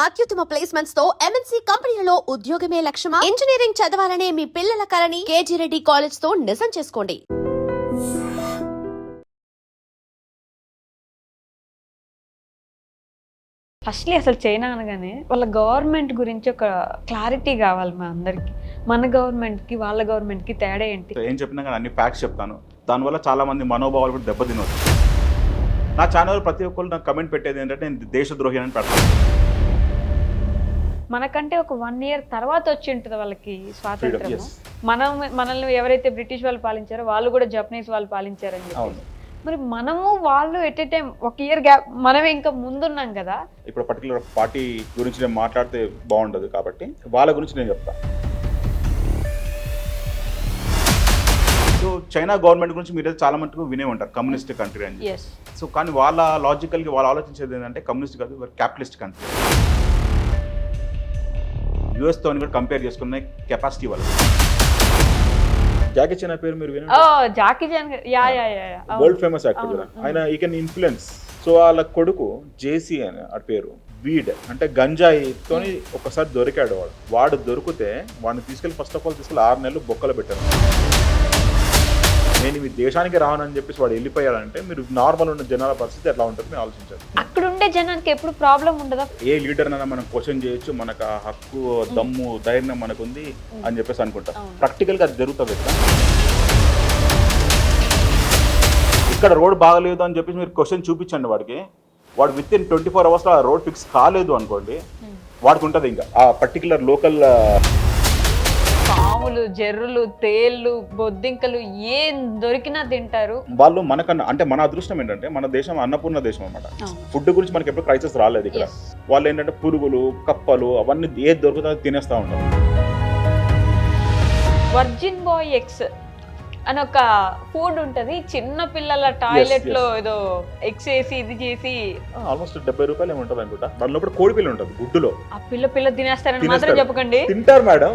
అత్యుత్తమ ప్లేస్మెంట్స్ తో ఎంఎన్సీ కంపెనీలలో ఉద్యోగమే లక్ష్యమా? ఇంజనీరింగ్ చదవాలనే మీ పిల్లల కలని కేజీ రెడ్డి కాలేజ్ తో నిజం చేసుకోండి. ఫస్ట్లీ అసలు చైనా అనగానే వాళ్ళ గవర్నమెంట్ గురించి ఒక క్లారిటీ కావాలి మా అందరికి. మన గవర్నమెంట్కి వాళ్ళ గవర్నమెంట్కి తేడా ఏంటి? ఏం చెప్పినా కానీ అన్ని ఫ్యాక్ట్స్ చెప్తాను. దానివల్ల చాలా మంది మనోభావాలు కూడా దెబ్బతినవచ్చు. నా ఛానల్ ప్రతి ఒక్కరు నాకు కమెంట్ పెట్టేది ఏంటంటే నేను దేశద్రోహి అని పెడతాను. మనకంటే ఒక 1 year తర్వాత వచ్చి ఉంటుంది వాళ్ళకి స్వాతంత్రం. Yes. మనల్ని ఎవరైతే బ్రిటిష్ వాళ్ళు పాలించారో వాళ్ళు కూడా జపనీస్ వాళ్ళు పాలించారని చెప్పి. మరి మనము వాళ్ళు at a time 1 year gap, మనమే ఇంకా ముందున్నాం కదా. ఇప్పుడు పర్టికులర్ పార్టీ గురించి నేను మాట్లాడితే బాగుండదు కాబట్టి వాళ్ళ గురించి నేను చెప్తాను. సో చైనా గవర్నమెంట్ గురించి మీరు చాలా మటుకు వినే ఉంటారు, కమ్యూనిస్ట్ కంట్రీ అని. సో కానీ వాళ్ళ లాజికల్గా వాళ్ళు ఆలోచించేది ఏంటంటే కమ్యూనిస్ట్ కాదు, క్యాపిటలిస్ట్ కంట్రీ. యుఎస్తో కూడా కంపేర్ చేసుకునే కెపాసిటీ వాళ్ళు. జాకీ చాన్ పేరు మీరు వినండి. Jackie Chan world famous actor కదా ఆయన. ఈ కెన్ ఇన్ఫ్లుయెన్స్. సో వాళ్ళ కొడుకు జేసీ అని ఆ పేరు, వీడ్ అంటే గంజాయితో ఒకసారి దొరికాడు. వాడు దొరికితే వాడిని తీసుకెళ్ళి ఫస్ట్ ఆఫ్ ఆల్ తీసుకెళ్ళి 6 నెలలు బొక్కలు పెట్టారు. నేను మీ దేశానికి రానని చెప్పేసి వాడు వెళ్ళిపోయాడంటే మీరు నార్మల్ ఉన్న జనాల పరిస్థితి ఎట్లా ఉంటుంది మీరు ఆలోచించారు. అక్కడ ఉండే జనానికి ఎప్పుడు ప్రాబ్లం ఉండదా? ఏ లీడర్ అయినా మనం క్వశ్చన్ చేయొచ్చు, మనకు ఆ హక్కు దమ్ము ధైర్యం మనకు ఉంది అని చెప్పేసి అనుకుంటాం. ప్రాక్టికల్ గా అది జరుగుతుంది. ఇక్కడ రోడ్ బాగలేదు అని చెప్పేసి మీరు క్వశ్చన్ చూపించండి వాడికి, వాడు విత్ ఇన్ 24 hours ఆ రోడ్ ఫిక్స్ కాలేదు అనుకోండి, వాడికి ఉంటుంది ఇంకా ఆ పర్టికులర్ లోకల్ పాములు, జర్రులు, తేళ్లు, బొద్దింకలు ఏం దొరికినా తింటారు వాళ్ళు. మనకన్నా అంటే మన అదృష్టం ఏంటంటే మన దేశం అన్నపూర్ణ దేశం అన్నమాట. ఫుడ్ గురించి మనకి ఎప్పుడు క్రైసిస్ రాలేదు ఇక్కడ. వాళ్ళు ఏంటంటే పురుగులు, కప్పలు అవన్నీ ఏది దొరుకుతుందో తినేస్తూ ఉంటారు. వర్జిన్ బాయ్ ఎగ్స్ అని ఒక ఫుడ్ ఉంటది, చిన్న పిల్లల టాయిలెట్ లో ఏదో ఎగ్స్ వేసి ఇది చేసి ఆల్మోస్ట్ 70 రూపాయలు ఏముంటుంది అనుకుంటా. దానిలో కూడా కోడి పిల్ల ఉంటుంది గుడ్డులో. ఆ పిల్ల తినేస్తారని మాత్రం చెప్పకండి. తింటారు మేడం.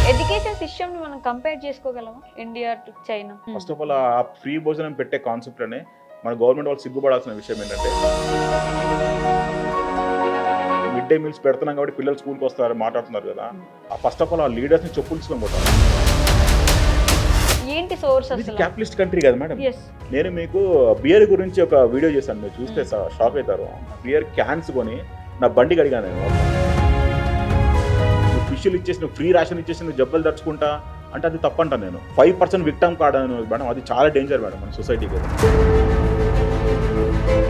ఎడ్యుకేషన్ సిస్టమ్ ని మనం కంపేర్ చేసుకోగలమా India to China? First of all ఆ ఫ్రీ భోజనం పెట్టే కాన్సెప్ట్ అనే మన గవర్నమెంట్ వాళ్ళు సిగ్గుపడాల్సిన విషయం ఏంటంటే మిడ్ డే మీల్స్ పెడుతున్నాం కాబట్టి పిల్లలు స్కూల్కి వస్తారు మాట్లాడుతున్నారు కదా. ఆ ఫస్ట్ ఆఫ్ ఆల్ ఆ లీడర్స్ ని చెప్పులుసుకొని పోతారు. ఏంటి సోర్స్? క్యాపిటలిస్ట్ కంట్రీ కదా మేడం. నేను మీకు బియర్ గురించి ఒక వీడియో చేశాను, మీరు చూస్తే షాక్ అవుతారు. బియర్ క్యాన్స్ కొని నా బండి కడిగాను నేను. ఫిష్లు ఇచ్చేసి ఫ్రీ రేషన్ ఇచ్చేసి నువ్వు జబ్బలు దర్చుకుంటా అంటే అది తప్పంట. నేను 5% విక్టమ్ కార్డ్ అని మేడం, అది చాలా డేంజర్ మేడం మన సొసైటీకి.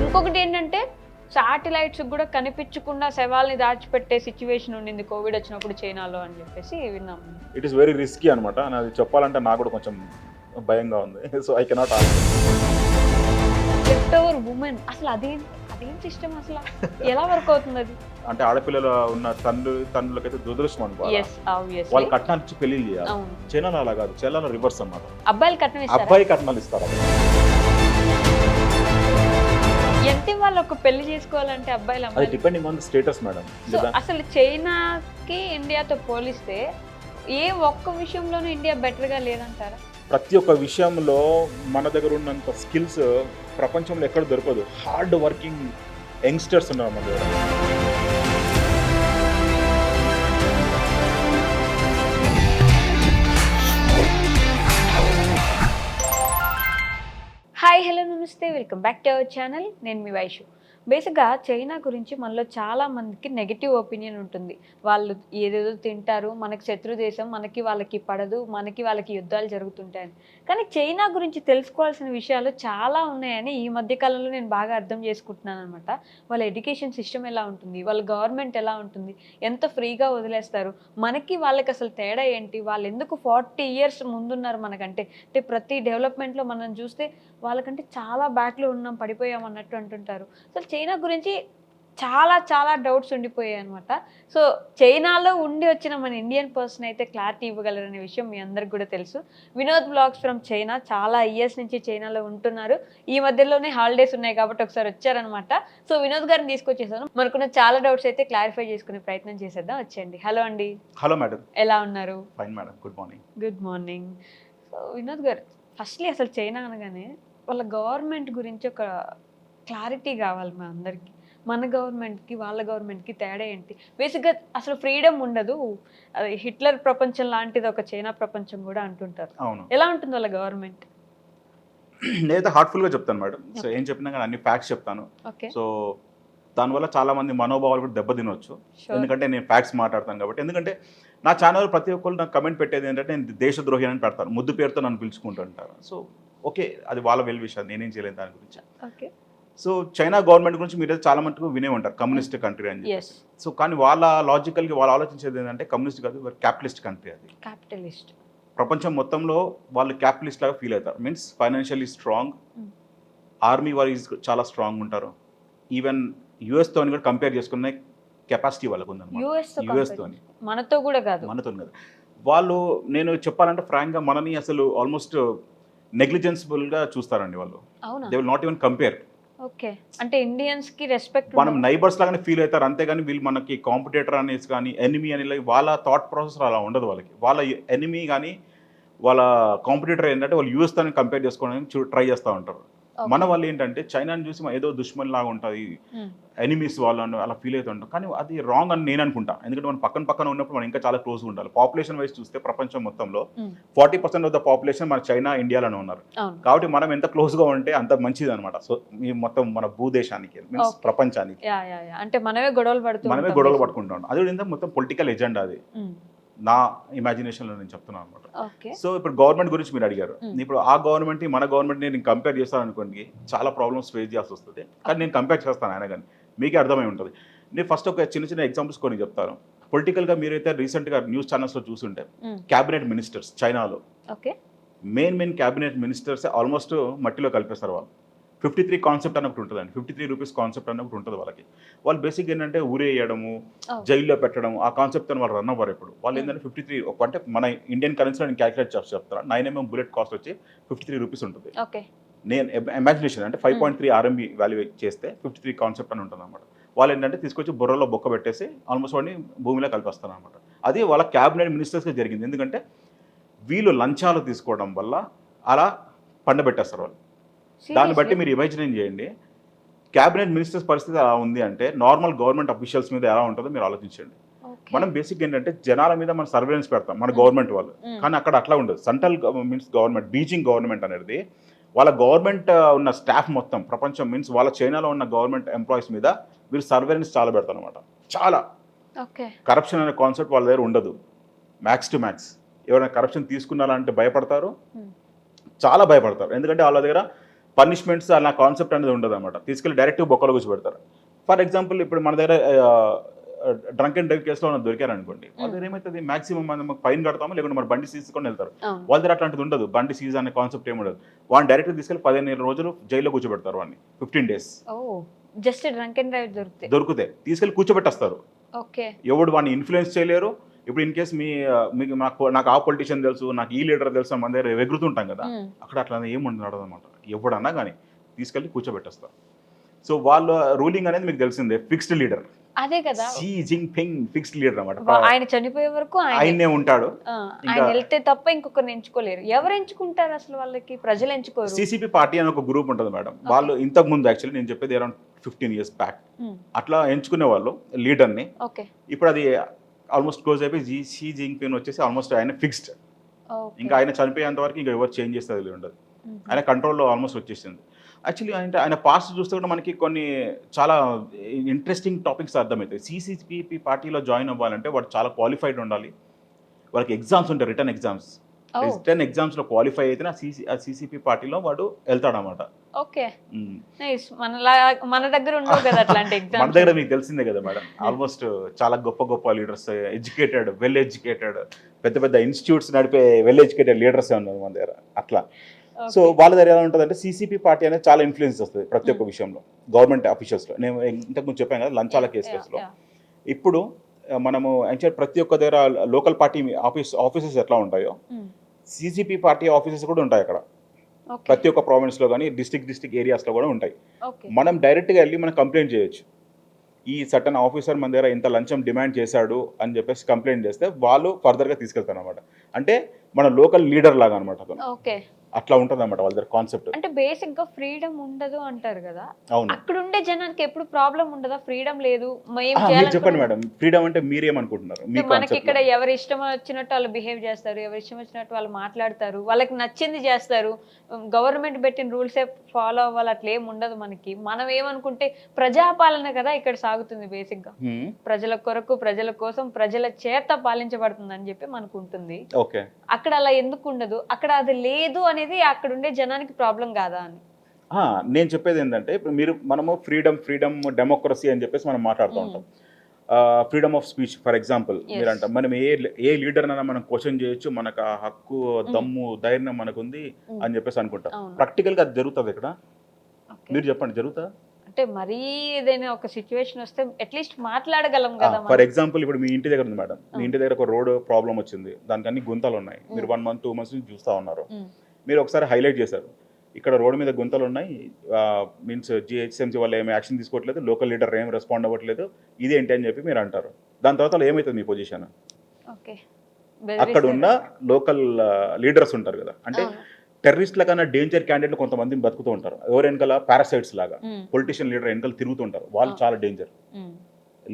ఇంకొకటి ఏంటంటే శాటిలైట్స్ కూడా కనిపించకుండా శవాల్ని దాచిపెట్టే సిచ్యువేషన్ ఉండింది కోవిడ్ వచ్చినప్పుడు చైనాలో అని చెప్పేసి విన్నాం. ఇట్ ఈస్ వెరీ రిస్కీ అనమాట. అది చెప్పాలంటే నాకు కూడా కొంచెం భయంగా ఉంది. So I cannot left over women అసలు అదేం సిస్టమ్ అసలు ఎలా వర్క్ అవుతుంది అది? అంటే ఆడపిల్లలు ఉన్న తండ్రులకైతే దురదృష్టం అనుకోవాలి. వాళ్ళు కట్నాలు ఇచ్చి పెళ్లి చేయాలి. చైనాలో అలా కాదు, చైనాలో రివర్స్ అన్నమాట. అబ్బాయిలు కట్నం అబ్బాయి కట్నాలు ఇస్తారు. ఎంత వాళ్ళు ఒక పెళ్లి చేసుకోవాలంటే అబ్బాయిలు అది depending on the status madam. అసలు చైనాకి ఇండియాతో పోలిస్తే ఏ ఒక్క విషయంలోనూ ఇండియా బెటర్ గా లేదంటారా? ప్రతి ఒక్క విషయంలో మన దగ్గర ఉన్నంత స్కిల్స్ ప్రపంచంలో ఎక్కడ దొరకదు. హార్డ్ వర్కింగ్ యంగ్స్టర్స్ ఉన్నారు మన దగ్గర. హాయ్, హలో, నమస్తే, welcome back to our channel. నేను మీ వైషు. బేసిక్గా చైనా గురించి మనలో చాలా మందికి నెగిటివ్ ఒపీనియన్ ఉంటుంది. వాళ్ళు ఏదేదో తింటారు, మనకి శత్రు దేశం, మనకి వాళ్ళకి పడదు, మనకి వాళ్ళకి యుద్ధాలు జరుగుతుంటాయని. కానీ చైనా గురించి తెలుసుకోవాల్సిన విషయాలు చాలా ఉన్నాయని ఈ మధ్యకాలంలో నేను బాగా అర్థం చేసుకుంటున్నాను అనమాట. వాళ్ళ ఎడ్యుకేషన్ సిస్టమ్ ఎలా ఉంటుంది, వాళ్ళ గవర్నమెంట్ ఎలా ఉంటుంది, ఎంత ఫ్రీగా వదిలేస్తారు, మనకి వాళ్ళకి అసలు తేడా ఏంటి, వాళ్ళు ఎందుకు 40 years ముందున్నారు మనకంటే. అంటే ప్రతి డెవలప్మెంట్లో మనం చూస్తే వాళ్ళకంటే చాలా బ్యాక్లో ఉన్నాం, పడిపోయాం అన్నట్టు అంటుంటారు. అసలు చైనా గురించి చాలా చాలా డౌట్స్ ఉండిపోయాయి అనమాట. సో చైనాలో ఉండి వచ్చిన మన ఇండియన్ పర్సన్ అయితే క్లారిటీ ఇవ్వగలరనే విషయం మీ అందరికి కూడా తెలుసు. వినోద్ బ్లాగ్స్ ఫ్రమ్ చైనా చాలా ఇయర్స్ నుంచి చైనాలో ఉంటున్నారు. ఈ మధ్యలోనే హాలిడేస్ ఉన్నాయి కాబట్టి ఒకసారి వచ్చారనమాట. సో వినోద్ గారిని తీసుకొచ్చేసాను. మనకున్న చాలా డౌట్స్ అయితే క్లారిఫై చేసుకునే ప్రయత్నం చేసేద్దాం. వచ్చేయండి. హలో అండి. హలో మేడం, ఎలా ఉన్నారు? Fine madam, good morning. Good morning. So Vinod గారు, ఫస్ట్లీ అసలు చైనా అనగానే వాళ్ళ గవర్నమెంట్ గురించి ఒక క్లారిటీ కావాలి మా అందరికి. మన గవర్నమెంట్కి వాళ్ళ గవర్నమెంట్కి తేడా ఏంటి? బేసిక్గా అసలు ఫ్రీడమ్ ఉండదు, అది హిట్లర్ ప్రపంచం లాంటిది ఒక చైనా ప్రపంచం కూడా అంటుంటారు. అవును. ఎలా ఉంటుంది వాళ్ళ గవర్నమెంట్? నేనైతే హార్ట్ఫుల్గా చెప్తాను మేడం. సో ఏం చెప్పినా కానీ అన్ని ఫ్యాక్ట్స్ చెప్తాను. ఓకే, సో దానివల్ల చాలా మంది మనోభావాలు కూడా దెబ్బతినవచ్చు. ఎందుకంటే నేను ఫ్యాక్ట్స్ మాట్లాడతాను కాబట్టి. ఎందుకంటే నా ఛానల్ ప్రతి ఒక్కరు నాకు కమెంట్ పెట్టేది ఏంటంటే నేను దేశద్రోహి అని పెడతాను, ముద్దు పేరుతో నన్ను పిలుచుకుంటుంటారు. సో ఓకే, అది వాళ్ళ వెల్ విషయం, నేనేం చేయలేను దాని గురించి. ఓకే. సో చైనా గవర్నమెంట్ గురించి మీరు చాలా మటుకు వినే ఉంటారు, కమ్యూనిస్ట్ కంట్రీ అని చెప్పి. సో కానీ వాళ్ళ లాజికల్గా వాళ్ళు ఆలోచించేది ఏంటంటే కమ్యూనిస్ట్ కాదు, క్యాపిటలిస్ట్ కంట్రీ. అది క్యాపిటలిస్ట్. ప్రపంచం మొత్తంలో వాళ్ళు క్యాపిటలిస్ట్ లాగా ఫీల్ అవుతారు. Means financially strong, army wise చాలా స్ట్రాంగ్ ఉంటారు. ఈవెన్ యుఎస్తో కూడా కంపేర్ చేసుకునే కెపాసిటీ వాళ్ళకు ఉందన్నమాట. యుఎస్తో, మనతో కూడా కాదు, మనతో కాదు. వాళ్ళు, నేను చెప్పాలంటే ఫ్రాంక్గా మనని అసలు ఆల్మోస్ట్ నెగ్లిజెన్సిబుల్గా చూస్తారండి వాళ్ళు. They will not even compare. Okay, అంటే ఇండియన్స్ కి రెస్పెక్ట్, మనం నైబర్స్ లాగానే ఫీల్ అవుతారు అంతేగాని వీళ్ళు మనకి కాంపిటేటర్ అనేసి కానీ ఎనిమీ అని వాళ్ళ థాట్ ప్రాసెస్ అలా ఉండదు వాళ్ళకి. వాళ్ళ ఎనిమీ కానీ వాళ్ళ కాంపిటేటర్ ఏంటంటే వాళ్ళు యూఎస్ తో కంపేర్ చేసుకోవడానికి ట్రై చేస్తూ ఉంటారు. మన వాళ్ళు ఏంటంటే చైనాని చూసి ఏదో దుష్మన్ లాగా ఉంటుంది, ఎనిమీస్ వాళ్ళు అలా ఫీల్ అవుతూ ఉంటాం. కానీ అది రాంగ్ అని నేను అనుకుంటా. ఎందుకంటే మనం పక్కన ఉన్నప్పుడు మనం ఇంకా చాలా క్లోజ్గా ఉండాలి. పాపులేషన్ వైజ్ చూస్తే ప్రపంచం మొత్తంలో 40% ఆఫ్ ద పాపులేషన్ మన చైనా, ఇండియాలోనే ఉన్నారు. కాబట్టి మనం ఎంత క్లోజ్గా ఉంటే అంత మంచిది అనమాట. సో ఈ మొత్తం మన భూదేశానికి, మీన్స్ ప్రపంచానికి. అంటే మనమే గొడవలు పట్టుకుంటాం. అది మొత్తం పొలిటికల్ ఎజెండా. అది నా ఇమాజినేషన్లో నేను చెప్తున్నాను అనమాట. సో ఇప్పుడు గవర్నమెంట్ గురించి మీరు అడిగారు. ఇప్పుడు ఆ గవర్నమెంట్ మన గవర్నమెంట్ నేను కంపేర్ చేస్తాను అనుకోండి, చాలా ప్రాబ్లమ్స్ ఫేస్ చేయాల్సి వస్తుంది. కానీ నేను కంపేర్ చేస్తాను ఆయన, కానీ మీకే అర్థమై ఉంటుంది. నేను ఫస్ట్ ఒక చిన్న ఎగ్జాంపుల్స్ కొన్ని చెప్తాను. పొలిటికల్గా మీరైతే రీసెంట్గా న్యూస్ ఛానల్స్లో చూసుంటే క్యాబినెట్ మినిస్టర్స్ చైనాలో మెయిన్ క్యాబినెట్ మినిస్టర్స్ ఆల్మోస్ట్ మట్టిలో కలిపేస్తారు. వాళ్ళు 53 కాన్సెప్ట్ అని ఒకటి ఉంటుందండి. 53 రూపీస్ కాన్సెప్ట్ అని ఒకటి ఉంటుంది వాళ్ళకి. వాళ్ళు బేసిక్ ఏంటంటే ఊరేయడము, జైల్లో పెట్టడం, ఆ కాన్సెప్ట్ అని వాళ్ళు రన్ అవ్వరు. ఇప్పుడు వాళ్ళు ఏంటంటే 53 అంటే మన ఇండియన్ కరెన్సీలో నేను క్యాలిక్యులేట్ చేసి చెప్తాను. 9mm బుల్లెట్ కాస్ట్ వచ్చి 53 రూపీస్ ఉంటుంది. నేను ఇమాజినేషన్ అంటే 5.3 RMB వాల్యూ చేస్తే 53 కాన్సెప్ట్ అని ఉంటుంది అనమాట. వాళ్ళు ఏంటంటే తీసుకొచ్చి బుర్రలో బొక్క పెట్టేసి ఆల్మోస్ట్ వాడిని భూమిలో కలిపేస్తారు అనమాట. అది వాళ్ళ క్యాబినెట్ మినిస్టర్స్గా జరిగింది. ఎందుకంటే వీళ్ళు లంచాలు తీసుకోవడం వల్ల అలా పండబెట్టేస్తారు వాళ్ళు. దాన్ని బట్టి మీరు ఇమాజిన్ చేయండి, క్యాబినెట్ మినిస్టర్స్ పరిస్థితి ఎలా ఉంది అంటే నార్మల్ గవర్నమెంట్ అఫీషియల్స్ మీద ఎలా ఉంటుందో మీరు ఆలోచించండి. మనం బేసిక్ ఏంటంటే జనాల మీద మనం సర్వేలెన్స్ పెడతాం మన గవర్నమెంట్ వాళ్ళు, కానీ అక్కడ అట్లా ఉండదు. Central means government, Beijing government అనేది వాళ్ళ గవర్నమెంట్ ఉన్న స్టాఫ్ మొత్తం ప్రపంచం మీన్స్ వాళ్ళ చైనాలో ఉన్న గవర్నమెంట్ ఎంప్లాయీస్ మీద వీళ్ళు సర్వేలెన్స్ చాలా పెడతారు అనమాట. చాలా కరప్షన్ అనే కాన్సెప్ట్ వాళ్ళ దగ్గర ఉండదు. మ్యాక్స్ టు మ్యాక్స్ ఎవరైనా కరప్షన్ తీసుకున్నారంటే భయపడతారు, చాలా భయపడతారు. ఎందుకంటే వాళ్ళ దగ్గర పనిష్మెంట్స్ అలా కాన్సెప్ట్ అనేది ఉండదు అనమాట. తీసుకెళ్ళి డైరెక్ట్గా బొక్కలు కూర్చోబెడతారు. ఫర్ ఎగ్జాంపుల్ ఇప్పుడు మన దగ్గర డ్రంక్ అండ్ డ్రైవ్ కేసులో దొరికారు అనుకోండి, వాళ్ళ దగ్గర ఏమవుతుంది, మాక్సిమం మనం ఫైన్ కడతాము, లేకుంటే మన బండి సీజ్ కొని వెళ్తారు. వాళ్ళ దగ్గర అట్లాంటిది ఉండదు. బండి సీజ్ అనే కాన్సెప్ట్ ఏమి ఉండదు. వాడిని డైరెక్ట్గా తీసుకెళ్ళి 15 రోజులు జైల్లో కూర్చోబెడతారు. వాడిని 15 days just drunk and drive దొరికితే తీసుకెళ్ళి కూర్చోబెట్టేస్తారు. ఎవడు వాడిని ఇన్ఫ్లుయెన్స్ చేయలేరు. ఇప్పుడు ఇన్ కేసు మీకు నాకు ఆ పొలిటీషియన్ తెలుసు, నాకు ఈ లీడర్ తెలుసు, మన దగ్గర ఎగురుతుంటాం కదా, అక్కడ అట్లా ఏముండదు అనమాట. ఎవడన్నా కానీ తీసుకెళ్ళి కూర్చోబెట్టేస్తారు. సో వాళ్ళ రూలింగ్ అనేది మీకు తెలిసిందే, ఫిక్స్డ్ లీడర్. అదే కదా, షీ జిన్పింగ్ ఫిక్స్డ్ లీడర్ అన్నమాట. ఆయన చనిపోయే వరకు ఆయనే ఉంటాడు. ఆయన వెళ్తే తప్ప ఇంకొకరిని ఎంచుకోలేరు. ఎవరు ఎంచుకుంటారు అసలు? వాళ్ళకి ప్రజలు ఎంచుకోరు. సిసిపి పార్టీ అని ఒక గ్రూప్ ఉంటుంది మేడం. వాళ్ళు ఇంతకు ముందు యాక్చువల్లీ నేను చెప్పేది అరౌండ్ 15 years బ్యాక్ అట్లా ఎంచుకునే వాళ్ళు లీడర్ని. ఇప్పుడు అది ఆల్మోస్ట్ క్లోజ్ అయిపోయి షీ జిన్పింగ్ వచ్చేసి ఆల్మోస్ట్ ఆయన ఫిక్స్డ్. ఇంకా ఆయన చనిపోయేంత వరకు ఇంకా ఎవరు చేంజ్ చేస్తే ఉండదు. ఆయన కంట్రోల్లో ఆల్మోస్ట్ వచ్చేసింది. యాక్చువల్లీ అంటే ఆయన పాస్ట్ చూస్తే కూడా మనకి కొన్ని చాలా ఇంట్రెస్టింగ్ టాపిక్స్ అర్థమవుతాయి. సిసిపి పార్టీలో జాయిన్ అవ్వాలంటే వాడు చాలా క్వాలిఫైడ్ ఉండాలి. వాళ్ళకి ఎగ్జామ్స్ ఉంటాయి, రిటర్న్ ఎగ్జామ్స్. రిటర్న్ ఎగ్జామ్స్లో క్వాలిఫై అయితే ఆ సిసిపి పార్టీలో వాడు వెళ్తాడు అనమాట. మన దగ్గర ఉండవు కదా అట్లాంటి ఎగ్జామ్స్. మన దగ్గర మీకు తెలిసిందే కదా మేడం, ఆల్మోస్ట్ చాలా గొప్ప లీడర్స్, ఎడ్యుకేటెడ్, వెల్ ఎడ్యుకేటెడ్, పెద్ద ఇన్స్టిట్యూట్స్ నడిపే వెల్ ఎడ్యుకేటెడ్ లీడర్స్ ఉన్నారు మన దగ్గర అట్లా. సో వాళ్ళ దగ్గర ఎలా ఉంటుందంటే సిసిపి పార్టీ అనేది చాలా ఇన్ఫ్లుయెన్స్ వస్తుంది ప్రతి ఒక్క విషయంలో గవర్నమెంట్ ఆఫీషియల్స్లో. నేను ఇంతకుముందు చెప్పాను కదా లంచాల కేసులో. ఇప్పుడు మనము యాక్చువల్ ప్రతి ఒక్క దగ్గర లోకల్ పార్టీ ఆఫీసెస్ ఎట్లా ఉంటాయో సిసిపి పార్టీ ఆఫీసెస్ కూడా ఉంటాయి అక్కడ. ప్రతి ఒక్క ప్రావిన్స్లో కానీ డిస్ట్రిక్ట్ ఏరియాస్లో కూడా ఉంటాయి. మనం డైరెక్ట్గా వెళ్ళి మనం కంప్లైంట్ చేయొచ్చు. ఈ సర్టన్ ఆఫీసర్ మన దగ్గర ఇంత లంచం డిమాండ్ చేశాడు అని చెప్పేసి కంప్లైంట్ చేస్తే వాళ్ళు ఫర్దర్గా తీసుకెళ్తారు అనమాట. అంటే మన లోకల్ లీడర్ లాగా అనమాట అతను. అట్లా ఉంటుంది అన్నమాట వాళ్ళ దగ్గర కాన్సెప్ట్. అంటే బేసిక్ గా ఫ్రీడమ్ ఉండదు అంటారు కదా, అవును. అక్కడ ఉండే జనానికి ఎప్పుడు ప్రాబ్లం ఉండదా? ఫ్రీడమ్ లేదు మీరు చెప్పండి మేడం, ఫ్రీడమ్ అంటే మీరేమనుకుంటున్నారు? మీ మనకి కాన్సెప్ట్ ఇక్కడ ఎవరి ఇష్టం వచ్చినట్టు వాళ్ళు బిహేవ్ చేస్తారు, ఎవరి ఇష్టం వచ్చినట్టు వాళ్ళు మాట్లాడతారు, వాళ్ళకి నచ్చింది చేస్తారు. గవర్నమెంట్ పెట్టిన రూల్సే ఫాలో అవ్వాలి అట్లా ఏం ఉండదు మనకి. మనం ఏమనుకుంటే ప్రజాపాలన కదా ఇక్కడ సాగుతుంది బేసిక్ గా, ప్రజల కొరకు ప్రజల కోసం ప్రజల చేత పాలించబడుతుంది అని చెప్పి మనకు ఉంటుంది. ఓకే, అక్కడ అలా ఎందుకు ఉండదు? అక్కడ అది లేదు అనేది అక్కడ ఉండే జనానికి ప్రాబ్లం కాదా అని. నేను చెప్పేది ఏంటంటే, ఇప్పుడు మనము ఫ్రీడమ్ డెమోక్రసీ అని చెప్పేసి మనం మాట్లాడుతూ ఉంటాం. Freedom of speech for example మీరు అంటాం, మనం ఏ లీడర్ అయినా మనం క్వశ్చన్ చేయొచ్చు, మనకు ఆ హక్కు దమ్ము ధైర్యం మనకు ఉంది అని చెప్పేసి అనుకుంటాం. ప్రాక్టికల్గా అది జరుగుతుంది ఇక్కడ? మీరు చెప్పండి, జరుగుతా? అంటే మరీ ఏదైనా ఒక సిచ్యువేషన్ వస్తే అట్లీస్ట్ మాట్లాడగలం కదా. ఫర్ ఎగ్జాంపుల్ ఇప్పుడు మీ ఇంటి దగ్గర ఉంది మేడం, మీ ఇంటి దగ్గర ఒక రోడ్ ప్రాబ్లం వచ్చింది, దానికి అన్ని గుంతలు ఉన్నాయి, మీరు 1 month 2 months నుంచి చూస్తూ ఉన్నారు. మీరు ఒకసారి హైలైట్ చేశారు, ఇక్కడ రోడ్డు మీద గుంతలు ఉన్నాయి, మీన్స్ జిహెచ్ఎంసీ వాళ్ళు ఏమి యాక్షన్ తీసుకోవట్లేదు, లోకల్ లీడర్ ఏం రెస్పాండ్ అవ్వట్లేదు, ఇదేంటి అని చెప్పి మీరు అంటారు. దాని తర్వాత ఏమవుతుంది మీ పొజిషన్? అక్కడ ఉన్న లోకల్ లీడర్స్ ఉంటారు కదా, అంటే టెర్రరిస్ట్ల కన్నా డేంజర్ క్యాండిడేట్లు కొంతమందిని బతుకుతూ ఉంటారు, ఎవరు వెనకాల పారాసైట్స్ లాగా పొలిటీషియన్ లీడర్ వెనకాల తిరుగుతుంటారు, వాళ్ళు చాలా డేంజర్.